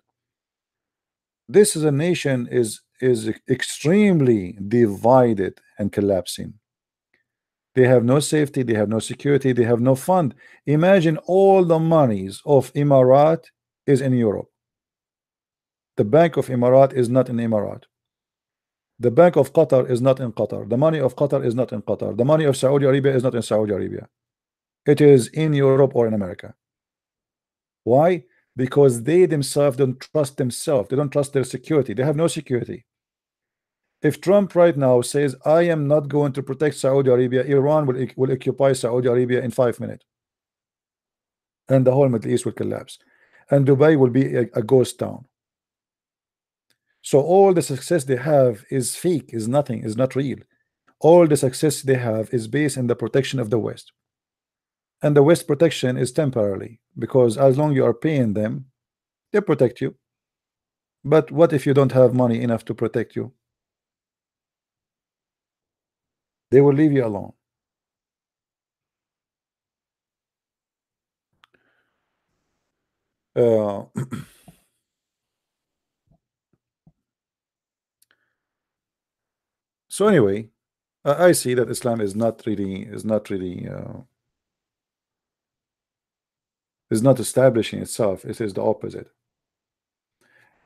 This is a nation is is extremely divided and collapsing. They have no safety, they have no security, they have no fund. Imagine all the monies of Emirat is in Europe. The Bank of Emirat is not in Emirat. The Bank of Qatar is not in Qatar. The money of Qatar is not in Qatar. The money of Saudi Arabia is not in Saudi Arabia. It is in Europe or in America. Why? Because they themselves don't trust themselves. They don't trust their security. They have no security. If Trump right now says, I am not going to protect Saudi Arabia, Iran will occupy Saudi Arabia in 5 minutes. And the whole Middle East will collapse. And Dubai will be a ghost town. So all the success they have is fake, is nothing, is not real. All the success they have is based in the protection of the West. And the West protection is temporarily, because as long you are paying them, they protect you. But what if you don't have money enough to protect you? They will leave you alone. So anyway, I see that Islam is not establishing itself. It is the opposite.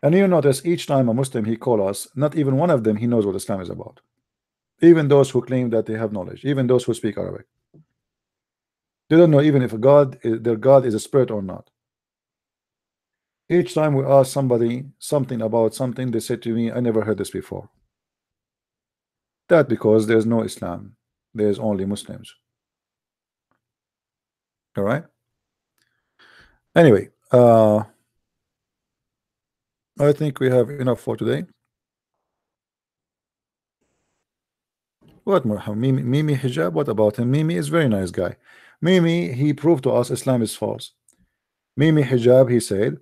And you notice each time a Muslim he call us, not even one of them he knows what Islam is about. Even those who claim that they have knowledge, even those who speak Arabic, they don't know even if their God is a spirit or not. Each time we ask somebody something about something, they say to me, I never heard this before. That because there's no Islam, there's only Muslims. All right. Anyway, I think we have enough for today. What more? Mimi hijab? What about him? Mimi is very nice guy. Mimi, he proved to us Islam is false. Mimi hijab, he said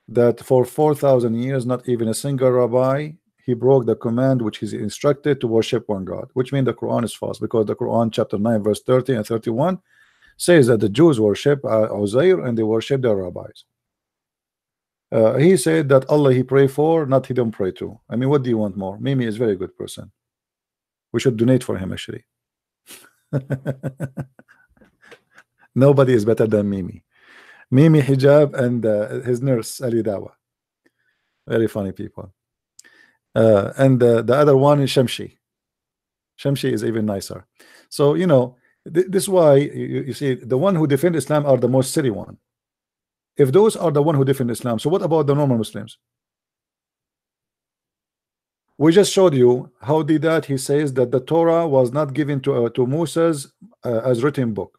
that for 4,000 years, not even a single rabbi, he broke the command which is instructed to worship one God, which means the Quran is false, because the Quran chapter 9 verse 30 and 31 says that the Jews worship Uzair and they worship their rabbis. He said that Allah he pray for, not he don't pray to. I mean, what do you want more? Mimi is a very good person. We should donate for him actually. Nobody is better than Mimi. Mimi hijab and his nurse Ali Dawa. Very funny people. And the other one is Shamshi. Shamshi is even nicer. So you know, this is why you see the one who defend Islam are the most silly one. If those are the one who defend Islam, so what about the normal Muslims? We just showed you how Deedat he says that the Torah was not given to Moses as written book.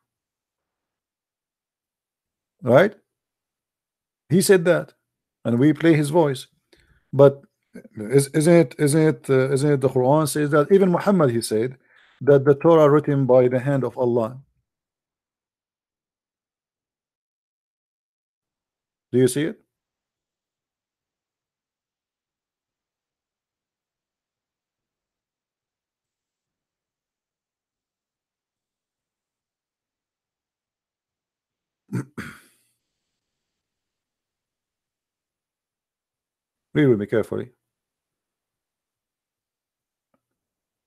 Right? He said that, and we play his voice. But isn't it the Quran says that? Even Muhammad he said that the Torah written by the hand of Allah. Do you see it? Read with me carefully.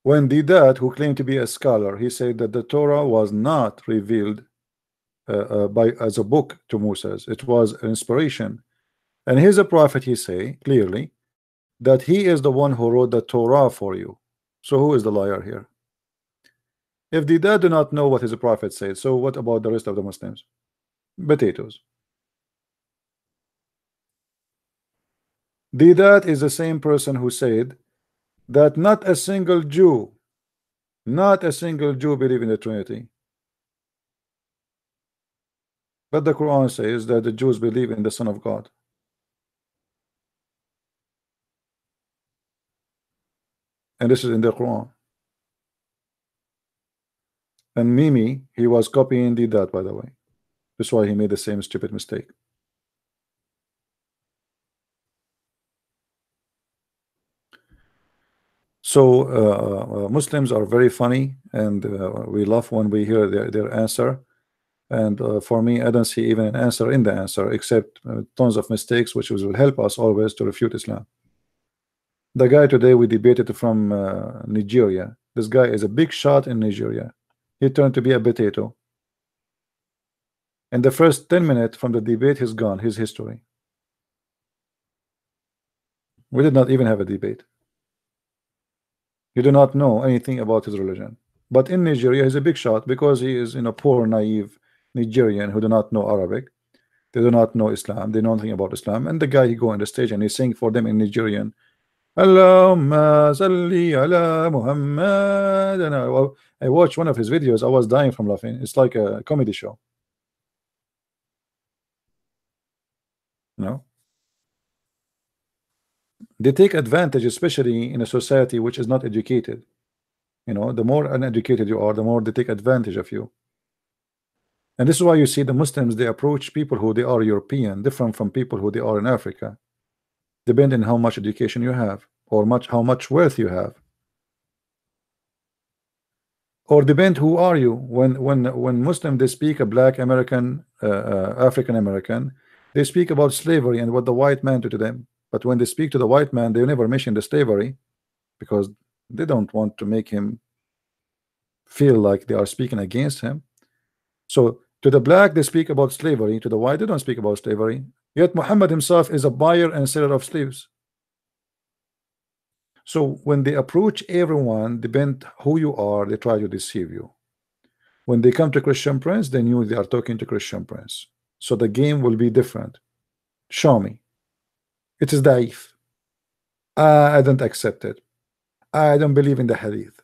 When Deedat, who claimed to be a scholar, he said that the Torah was not revealed as a book to Moses. It was an inspiration. And he's a prophet, he say clearly that he is the one who wrote the Torah for you. So who is the liar here? If Deedat do not know what his prophet said, so what about the rest of the Muslims? Potatoes. Deedat is the same person who said that not a single Jew believe in the Trinity. But the Quran says that the Jews believe in the Son of God. And this is in the Quran. And Mimi, he was copying Deedat, by the way. That's why he made the same stupid mistake. So Muslims are very funny, and we laugh when we hear their answer. And for me, I don't see even an answer in the answer, except tons of mistakes, which will help us always to refute Islam. The guy today we debated from Nigeria. This guy is a big shot in Nigeria. He turned to be a potato. In the first 10 minutes from the debate, he's gone. His history. We did not even have a debate. You do not know anything about his religion. But in Nigeria, he's a big shot because he is, poor, naive Nigerian who do not know Arabic. They do not know Islam. They know nothing about Islam. And the guy, he go on the stage and he sing for them in Nigerian. Allahumma salli ala Muhammad. And I watched one of his videos. I was dying from laughing. It's like a comedy show. No. They take advantage, especially in a society which is not educated. The more uneducated you are, the more they take advantage of you. And this is why you see the Muslims, they approach people who they are European different from people who they are in Africa, depending on how much education you have or how much wealth you have, or depend who are you. When Muslim, they speak a black American, African American, they speak about slavery and what the white man do to them. But when they speak to the white man, they never mention the slavery because they don't want to make him feel like they are speaking against him. So to the black, they speak about slavery. To the white, they don't speak about slavery. Yet Muhammad himself is a buyer and seller of slaves. So when they approach everyone, depend who you are, they try to deceive you. When they come to Christian Prince, they knew they are talking to Christian Prince. So the game will be different. Show me. It is daif. I don't accept it. I don't believe in the hadith.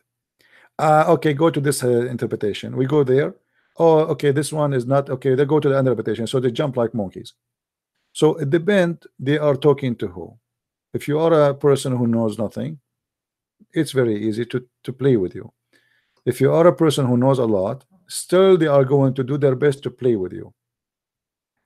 Okay, go to this interpretation. We go there. Oh, okay, this one is not okay. They go to the interpretation, so they jump like monkeys. So it depends. They are talking to who. If you are a person who knows nothing, it's very easy to play with you. If you are a person who knows a lot, still they are going to do their best to play with you.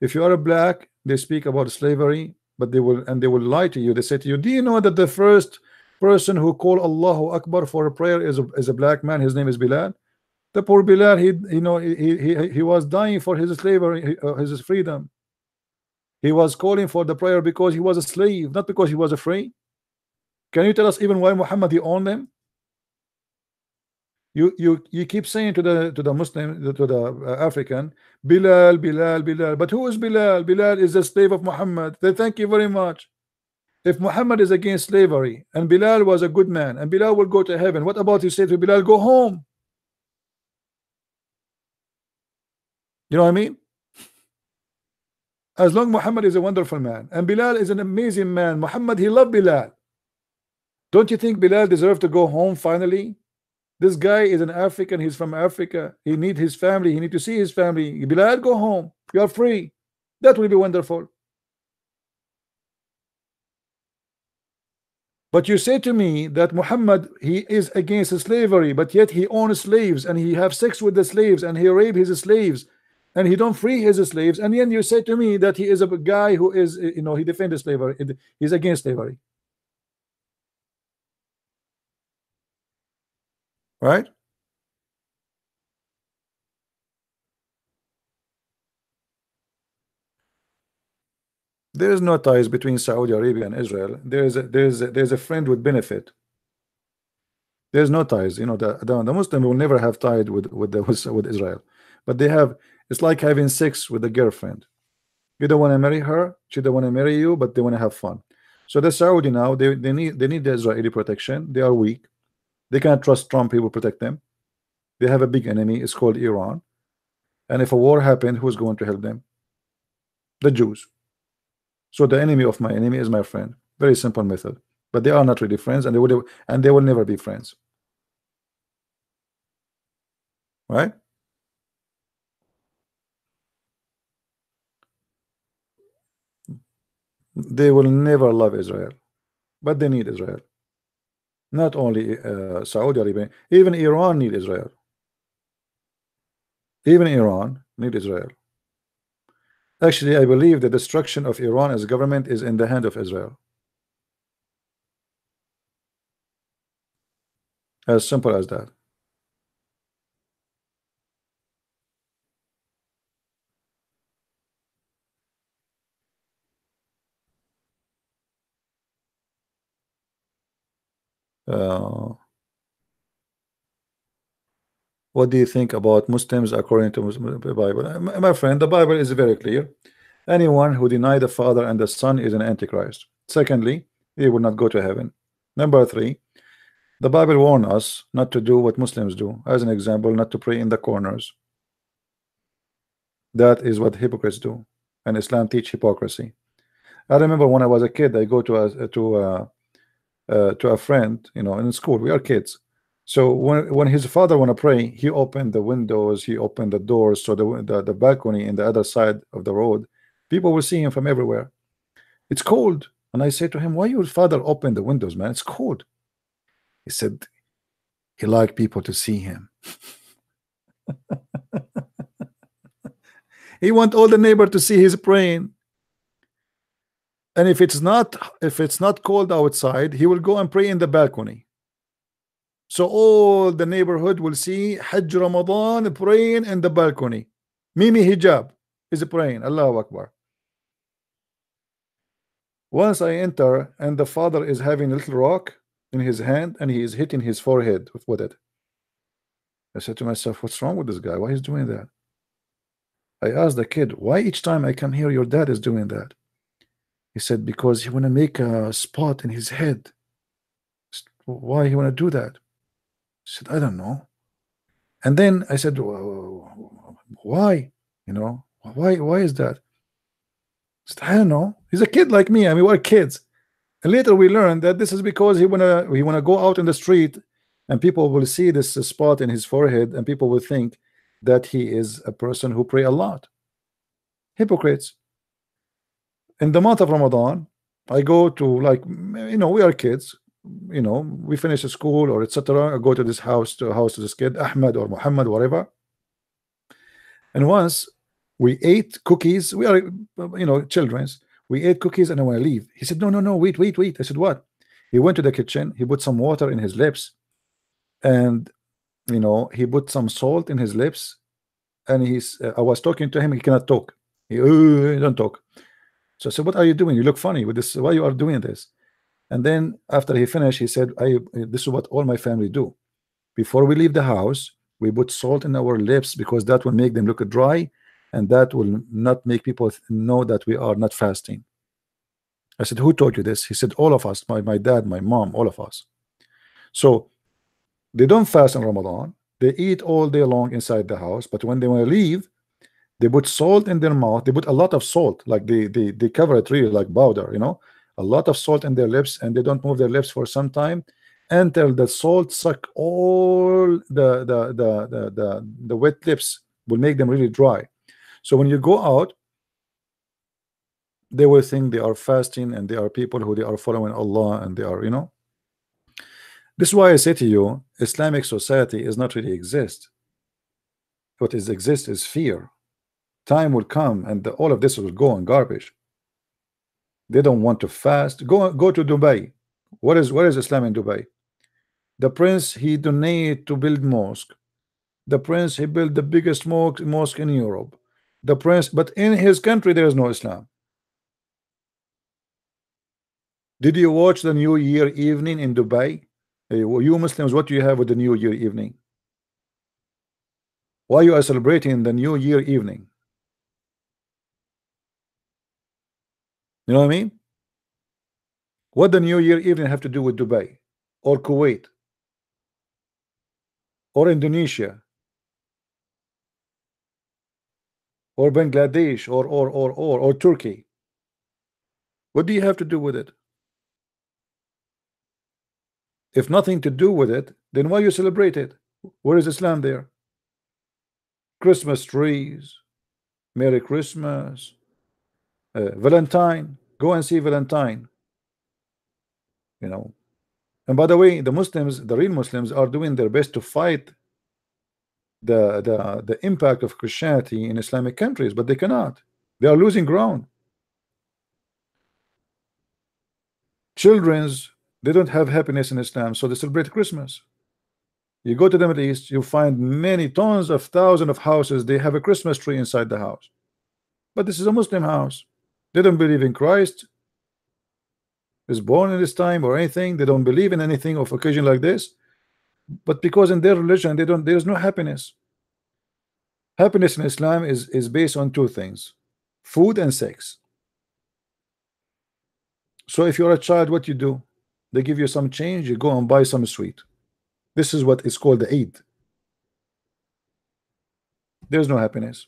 If you are a black, they speak about slavery, but they will lie to you. They say to you, do you know that the first person who called Allahu Akbar for a prayer is a black man? His name is Bilal. The poor Bilal, he was dying for his slavery, his freedom. He was calling for the prayer because he was a slave, not because he was free. Can you tell us even why Muhammad he owned them? You keep saying to the Muslim, to the African, Bilal, Bilal, Bilal. But who is Bilal? Bilal is a slave of Muhammad. They thank you very much. If Muhammad is against slavery and Bilal was a good man and Bilal will go to heaven, what about you say to Bilal, go home? You know what I mean? As long Muhammad is a wonderful man and Bilal is an amazing man, Muhammad, he loved Bilal. Don't you think Bilal deserved to go home finally? This guy is an African, he's from Africa. He need his family, he need to see his family. Bilal, go home. You are free. That will be wonderful. But you say to me that Muhammad, he is against slavery, but yet he owns slaves and he have sex with the slaves and he rape his slaves and he don't free his slaves, and then you say to me that he is a guy who is, he defends slavery, he's against slavery, right? There is no ties between Saudi Arabia and Israel. There's a friend with benefit. There's no ties. The Muslim will never have tied with Israel, but they have. It's like having sex with a girlfriend. You don't want to marry her, she don't want to marry you, but they want to have fun. So the Saudi now, they need the Israeli protection. They are weak. They can't trust Trump. He will protect them. They have a big enemy. It's called Iran. And if a war happened, who's going to help them? The Jews. So the enemy of my enemy is my friend. Very simple method. But they are not really friends, and they will never be friends. Right? They will never love Israel, but they need Israel. Not only Saudi Arabia, even Iran need Israel. Even Iran need Israel. Actually, I believe the destruction of Iran as government is in the hand of Israel. As simple as that. Uh, what do you think about Muslims according to the Bible? My friend, the Bible is very clear. Anyone who deny the Father and the Son is an Antichrist. Secondly, he will not go to heaven. Number three, the Bible warns us not to do what Muslims do. As an example, not to pray in the corners. That is what hypocrites do, and Islam teach hypocrisy. I remember when I was a kid, I go to a friend, you know, in school. We are kids, so when his father want to pray, he opened the windows, he opened the doors, so the balcony in the other side of the road, people will see him from everywhere. It's cold, and I say to him, "Why your father open the windows, man? It's cold." He said he liked people to see him. He want all the neighbor to see he's praying. And if it's not cold outside, he will go and pray in the balcony. So all the neighborhood will see Hajj Ramadan praying in the balcony. Mimi Hijab is praying. Allahu Akbar. Once I enter, and the father is having a little rock in his hand, and he is hitting his forehead with it. I said to myself, what's wrong with this guy? Why he's doing that? I asked the kid, why each time I come here your dad is doing that? He said, because he want to make a spot in his head. Why he want to do that? I said, I don't know. And then I said, why? You know, why is that? I said, I don't know. He's a kid like me. I mean, we're kids. And later we learned that this is because he wanna go out in the street, and people will see this spot in his forehead, and people will think that he is a person who pray a lot. Hypocrites. In the month of Ramadan, I go to, like, you know, we are kids, you know, we finish school or etc. I go to this house, to this kid, Ahmed or Muhammad, whatever. And once we ate cookies, we are, you know, children's. We ate cookies, and I want to leave. He said, no, wait. I said, what? He went to the kitchen, he put some water in his lips, and, you know, he put some salt in his lips, and I was talking to him, he cannot talk. He don't talk. So I said, what are you doing? You look funny with this. Why you are doing this? And then after he finished, he said, this is what all my family do. Before we leave the house, we put salt in our lips, because that will make them look dry, and that will not make people know that we are not fasting. I said, who taught you this? He said, all of us, my dad, my mom, all of us. So they don't fast in Ramadan. They eat all day long inside the house, but when they want to leave, they put salt in their mouth. They put a lot of salt, like they cover it really like powder, you know, a lot of salt in their lips, and they don't move their lips for some time until the salt suck all the wet lips, will make them really dry. So when you go out, they will think they are fasting, and they are people who they are following Allah, and they are, you know. This is why I say to you, Islamic society is not really exist. What is exist is fear. Time will come, and all of this will go in garbage. They don't want to fast. Go to Dubai. What is Islam in Dubai? The prince, he donated to build mosque. The prince, he built the biggest mosque in Europe. The prince, but in his country there is no Islam. Did you watch the New Year evening in Dubai? You Muslims, what do you have with the New Year evening? Why you are celebrating the New Year evening? You know what I mean? What the New Year evening have to do with Dubai or Kuwait or Indonesia or Bangladesh or Turkey? What do you have to do with it? If nothing to do with it, then why you celebrate it? Where is Islam there? Christmas trees, Merry Christmas, Valentine. Go and see Valentine. You know. And by the way, the Muslims, the real Muslims, are doing their best to fight the impact of Christianity in Islamic countries, but they cannot. They are losing ground. Children's, they don't have happiness in Islam, so they celebrate Christmas. You go to the Middle East, you find many tons of thousands of houses, they have a Christmas tree inside the house. But this is a Muslim house. They don't believe in Christ. is born in this time or anything. They don't believe in anything of occasion like this. But because in their religion there's no happiness. Happiness in Islam is based on two things: food and sex. So if you're a child, what you do? They give you some change, you go and buy some sweet. This is what is called the Eid. There's no happiness.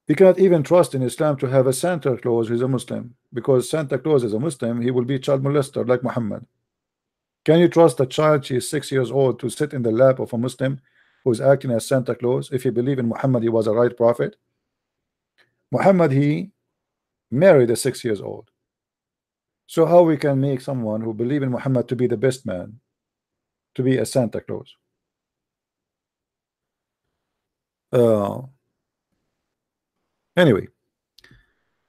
You cannot even trust in Islam to have a Santa Claus who is a Muslim, because Santa Claus is a Muslim, he will be child molester like Muhammad. Can you trust a child, she is 6 years old, to sit in the lap of a Muslim who is acting as Santa Claus if you believe in Muhammad he was a right prophet? Muhammad, he married a 6 years old. So how we can make someone who believe in Muhammad to be the best man to be a Santa Claus? Anyway,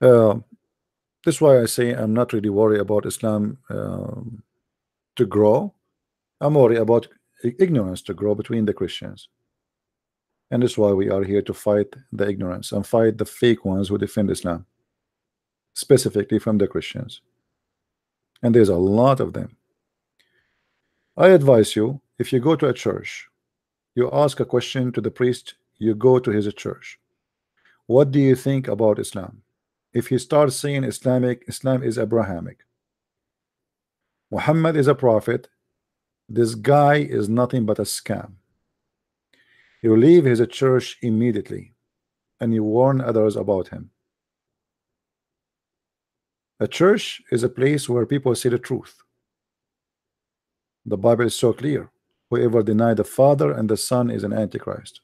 that's why I say I'm not really worried about Islam to grow. I'm worried about ignorance to grow between the Christians. And that's why we are here to fight the ignorance and fight the fake ones who defend Islam, specifically from the Christians. And there's a lot of them. I advise you, if you go to a church, you ask a question to the priest, you go to his church. What do you think about Islam? If he starts saying Islam is Abrahamic, Muhammad is a prophet, this guy is nothing but a scam. You leave his church immediately and you warn others about him. A church is a place where people say the truth. The Bible is so clear. Whoever denies the Father and the Son is an Antichrist.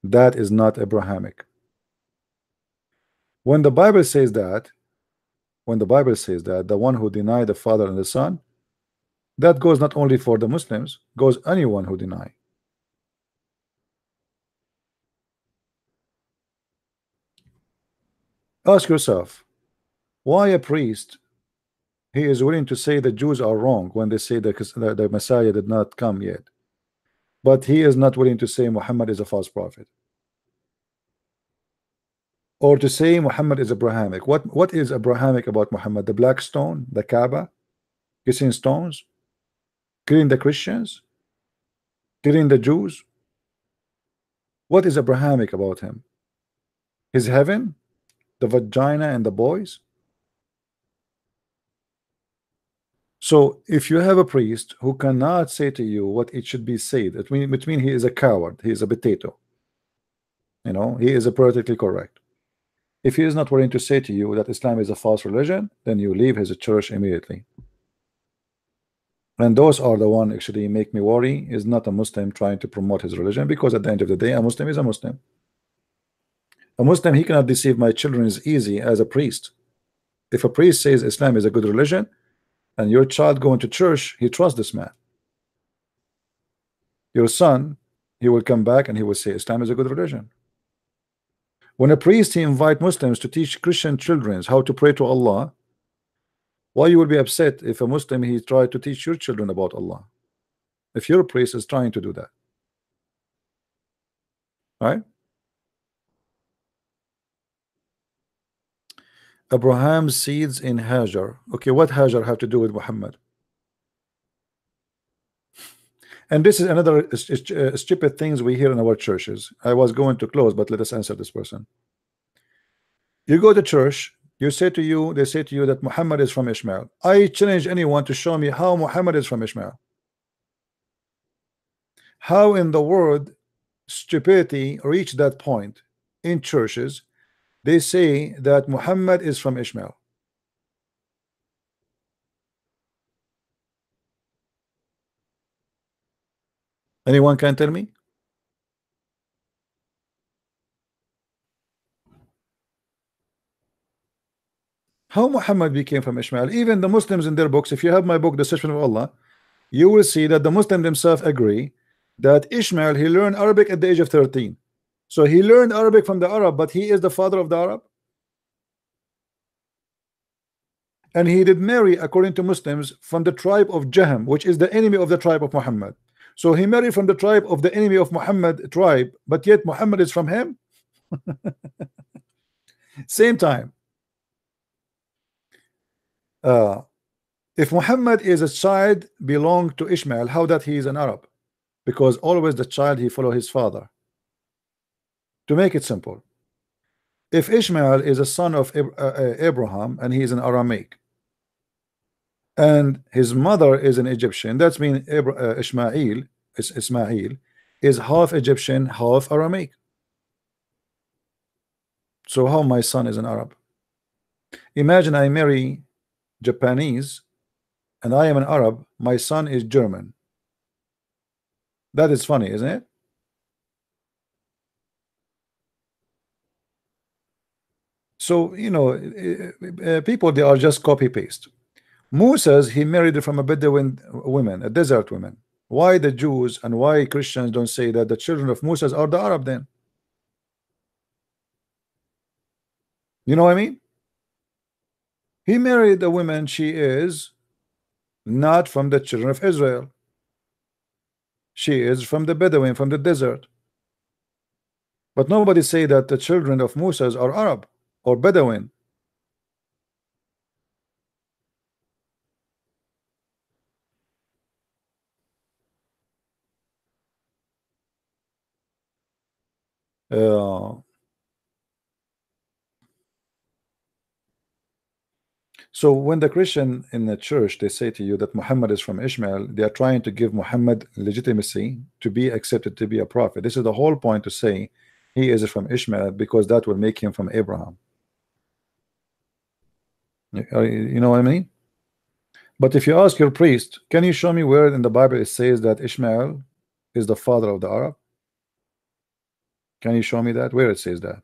That is not Abrahamic. When the Bible says that, the one who denied the Father and the Son, that goes not only for the Muslims, goes anyone who deny. Ask yourself, why a priest, he is willing to say the Jews are wrong when they say the Messiah did not come yet, but he is not willing to say Muhammad is a false prophet, or to say Muhammad is Abrahamic. What is Abrahamic about Muhammad? The black stone, the Kaaba, kissing stones, killing the Christians, killing the Jews? What is Abrahamic about him? His heaven, the vagina and the boys? So if you have a priest who cannot say to you what it should be said, it means he is a coward, he is a potato. You know, he is a politically correct. If he is not willing to say to you that Islam is a false religion, then you leave his church immediately. And those are the one actually make me worry, is not a Muslim trying to promote his religion, because at the end of the day, a Muslim is a Muslim. A Muslim, he cannot deceive my children as easy as a priest. If a priest says Islam is a good religion, and your child going to church, he trusts this man. Your son, he will come back and he will say Islam is a good religion. When a priest, he invite Muslims to teach Christian children how to pray to Allah, why you will be upset if a Muslim, he try to teach your children about Allah, if your priest is trying to do that? Right? Abraham's seeds in Hajar. Okay, what Hajar have to do with Muhammad? And this is another stupid things we hear in our churches. I was going to close, but let us answer this person. You go to church, they say to you that Muhammad is from Ishmael. I challenge anyone to show me how Muhammad is from Ishmael. How in the world stupidity reached that point in churches? They say that Muhammad is from Ishmael. Anyone can tell me? How Muhammad became from Ishmael? Even the Muslims in their books, if you have my book, The Deception of Allah, you will see that the Muslims themselves agree that Ishmael, he learned Arabic at the age of 13. So he learned Arabic from the Arab, but he is the father of the Arab. And he did marry, according to Muslims, from the tribe of Jahm, which is the enemy of the tribe of Muhammad. So he married from the tribe of the enemy of Muhammad tribe, but yet Muhammad is from him. Same time. If Muhammad is a child belong to Ishmael, how that he is an Arab? Because always the child he follow his father. To make it simple, if Ishmael is a son of Abraham and he is an Aramaic, and his mother is an Egyptian, that's mean Ismail is half Egyptian, half Aramaic. So how my son is an Arab? Imagine I marry Japanese and I am an Arab, my son is German. That is funny, isn't it? So, you know, people, they are just copy paste. Moses, he married from a Bedouin women, a desert women. Why the Jews and why Christians don't say that the children of Moses are the Arab then? You know what I mean? He married a woman, she is not from the children of Israel. She is from the Bedouin, from the desert. But nobody say that the children of Moses are Arab or Bedouin. So when the Christian in the church, they say to you that Muhammad is from Ishmael, they are trying to give Muhammad legitimacy to be accepted to be a prophet. This is the whole point, to say he is from Ishmael, because that will make him from Abraham. You know what I mean? But if you ask your priest, can you show me where in the Bible it says that Ishmael is the father of the Arab? Can you show me that? Where it says that?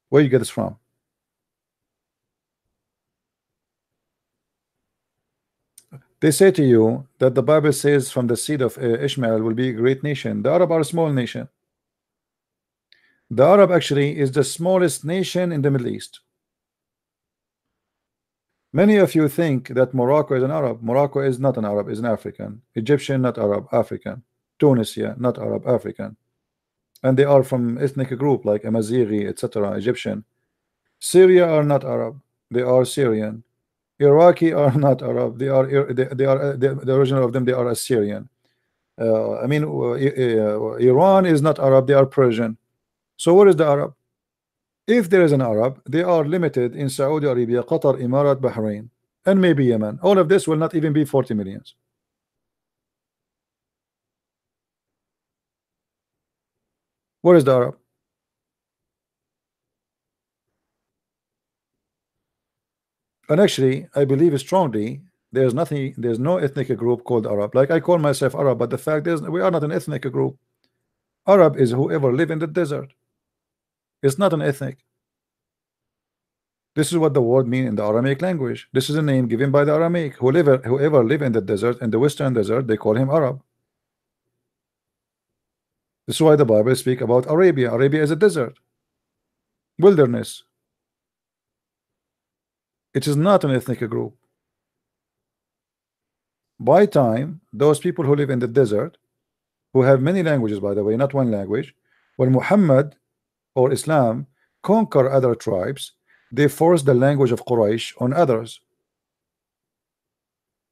Where you get this from? They say to you that the Bible says from the seed of Ishmael will be a great nation. The Arab are a small nation. The Arab actually is the smallest nation in the Middle East. Many of you think that Morocco is an Arab. Morocco is not an Arab, is an African. Egyptian, not Arab, African. Tunisia, not Arab, African. And they are from ethnic group like Amazighi, etc., Egyptian. Syria are not Arab, they are Syrian. Iraqi are not Arab, they are the original of them, they are Assyrian. Iran is not Arab, they are Persian. So where is the Arab? If there is an Arab, they are limited in Saudi Arabia, Qatar, Emirat, Bahrain, and maybe Yemen. All of this will not even be 40 millions. Where is the Arab? And actually, I believe strongly there's nothing, there's no ethnic group called Arab. Like I call myself Arab, but the fact is we are not an ethnic group. Arab is whoever live in the desert. It's not an ethnic. This is what the word mean in the Aramaic language. This is a name given by the Aramaic. Whoever live in the desert, in the western desert, they call him Arab. This is why the Bible speak about Arabia. Arabia is a desert, wilderness. It is not an ethnic group. By time, those people who live in the desert, who have many languages, by the way, not one language, when Muhammad or Islam conquer other tribes, they force the language of Quraysh on others.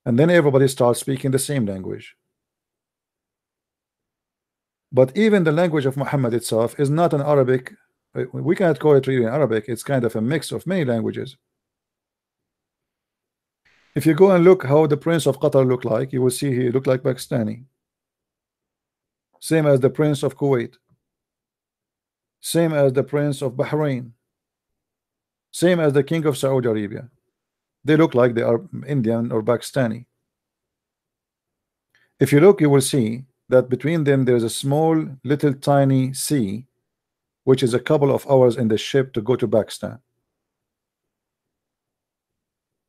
And then everybody starts speaking the same language. But even the language of Muhammad itself is not an Arabic. We cannot call it really Arabic. It's kind of a mix of many languages. If you go and look how the Prince of Qatar look like, you will see he look like Pakistani. Same as the Prince of Kuwait. Same as the Prince of Bahrain. Same as the King of Saudi Arabia. They look like they are Indian or Pakistani. If you look, you will see that between them there is a small little tiny sea, which is a couple of hours in the ship to go to Pakistan.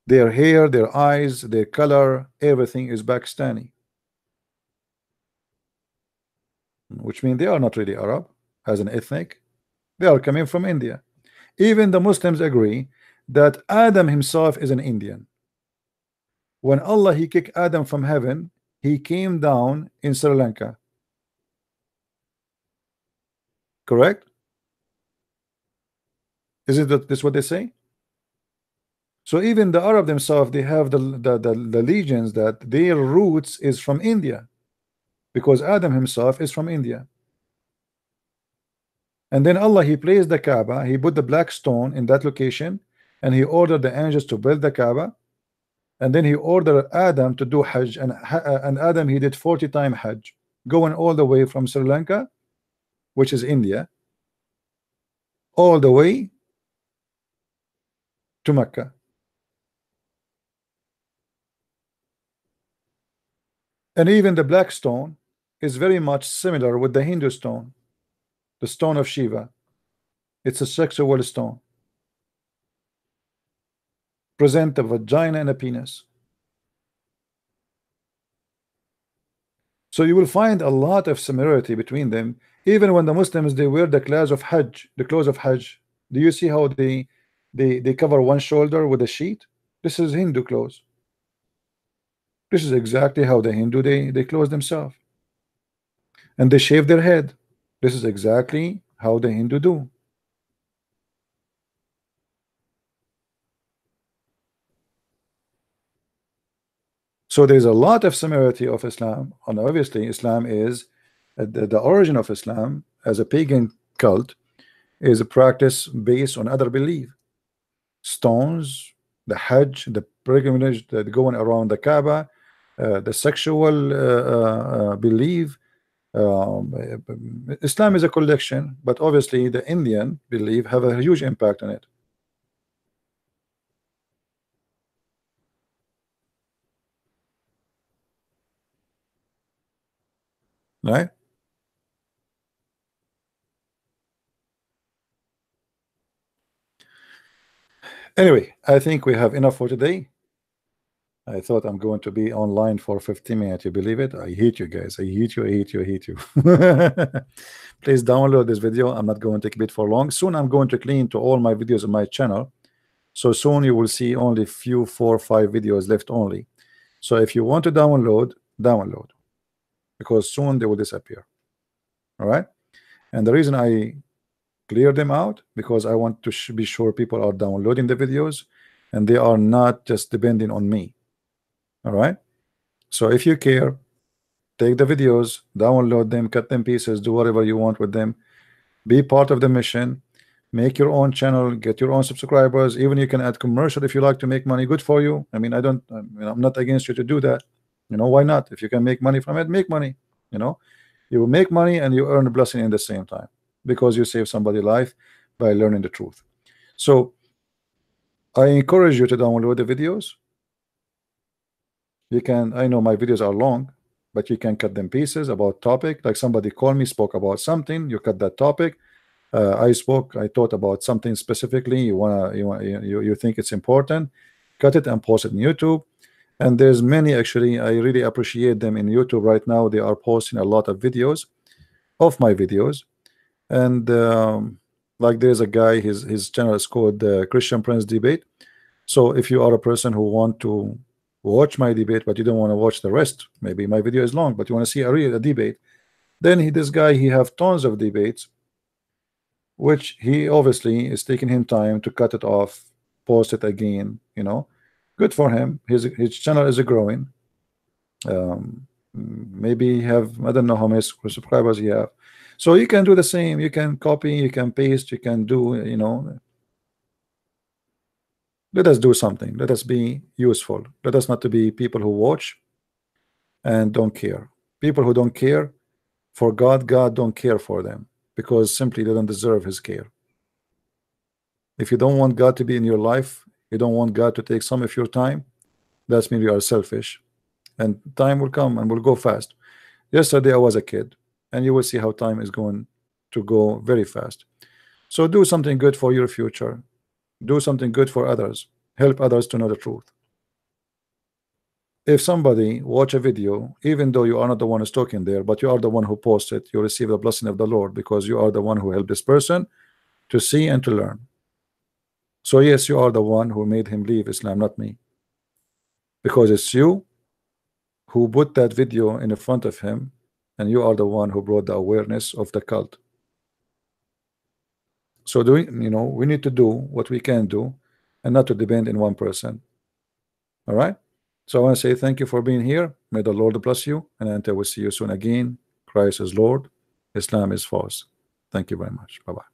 Their hair, their eyes, their color, everything is Pakistani, which means they are not really Arab as an ethnic. They are coming from India. Even the Muslims agree that Adam himself is an Indian. When Allah he kicked Adam from heaven, he came down in Sri Lanka. Correct? Is it that this what they say? So even the Arab themselves, they have the legions that their roots is from India, because Adam himself is from India. And then Allah, he placed the Kaaba, he put the black stone in that location, and he ordered the angels to build the Kaaba, and then he ordered Adam to do Hajj, and Adam, he did 40 times Hajj, going all the way from Sri Lanka, which is India, all the way to Mecca. And even the black stone is very much similar with the Hindu stone, the stone of Shiva. It's a sexual stone. Present a vagina and a penis. So you will find a lot of similarity between them. Even when the Muslims, they wear the clothes of Hajj, do you see how they cover one shoulder with a sheet? This is Hindu clothes. This is exactly how the Hindu they clothe themselves. And they shave their head. This is exactly how the Hindu do. So there's a lot of similarity of Islam, and obviously Islam is the origin of Islam as a pagan cult is a practice based on other belief. Stones, the Hajj, the pilgrimage that going around the Kaaba, the sexual belief. Islam is a collection, but obviously the Indian belief have a huge impact on it. Right? Anyway, I think we have enough for today. I thought I'm going to be online for 15 minutes. You believe it? I hate you guys. I hate you. I hate you. I hate you. Please download this video. I'm not going to keep it for long. Soon I'm going to clean to all my videos on my channel. So soon you will see only few 4 or 5 videos left only. So if you want to download, download, because soon they will disappear. All right. And the reason I clear them out, because I want to be sure people are downloading the videos and they are not just depending on me. All right. So if you care, take the videos, download them, cut them pieces, do whatever you want with them, be part of the mission, make your own channel, get your own subscribers. Even you can add commercial if you like to make money. Good for you. I mean, I'm not against you to do that. You know, why not? If you can make money from it, make money. You know, you will make money and you earn a blessing in the same time, because you save somebody's life by learning the truth. So I encourage you to download the videos. You can, I know my videos are long, but you can cut them pieces about topic. Like somebody called me, spoke about something, you cut that topic. I thought about something specifically. You think it's important, cut it and post it in YouTube. And there's many, actually, I really appreciate them in YouTube right now. They are posting a lot of videos of my videos. And like there's a guy, his channel is called Christian Prince Debate. So if you are a person who want to watch my debate but you don't want to watch the rest, maybe my video is long but you want to see a real debate, then this guy, he have tons of debates, which he obviously is taking him time to cut it off, post it again. You know, good for him. His channel is growing. Maybe he have, I don't know how many subscribers he have. So you can do the same. You can copy, you can paste, you can do, you know. Let us do something. Let us be useful. Let us not to be people who watch and don't care. People who don't care for God, God don't care for them, because simply they don't deserve his care. If you don't want God to be in your life, you don't want God to take some of your time, that's mean you are selfish. And time will come and will go fast. Yesterday I was a kid, and you will see how time is going to go very fast. So do something good for your future. Do something good for others. Help others to know the truth. If somebody watch a video, even though you are not the one who's talking there, but you are the one who posted, you receive the blessing of the Lord, because you are the one who helped this person to see and to learn. So yes, you are the one who made him leave Islam, not me, because it's you who put that video in front of him, and you are the one who brought the awareness of the cult. So we need to do what we can do and not to depend in one person. All right. So I want to say thank you for being here. May the Lord bless you, and until we see you soon again. Christ is Lord, Islam is false. Thank you very much. Bye bye.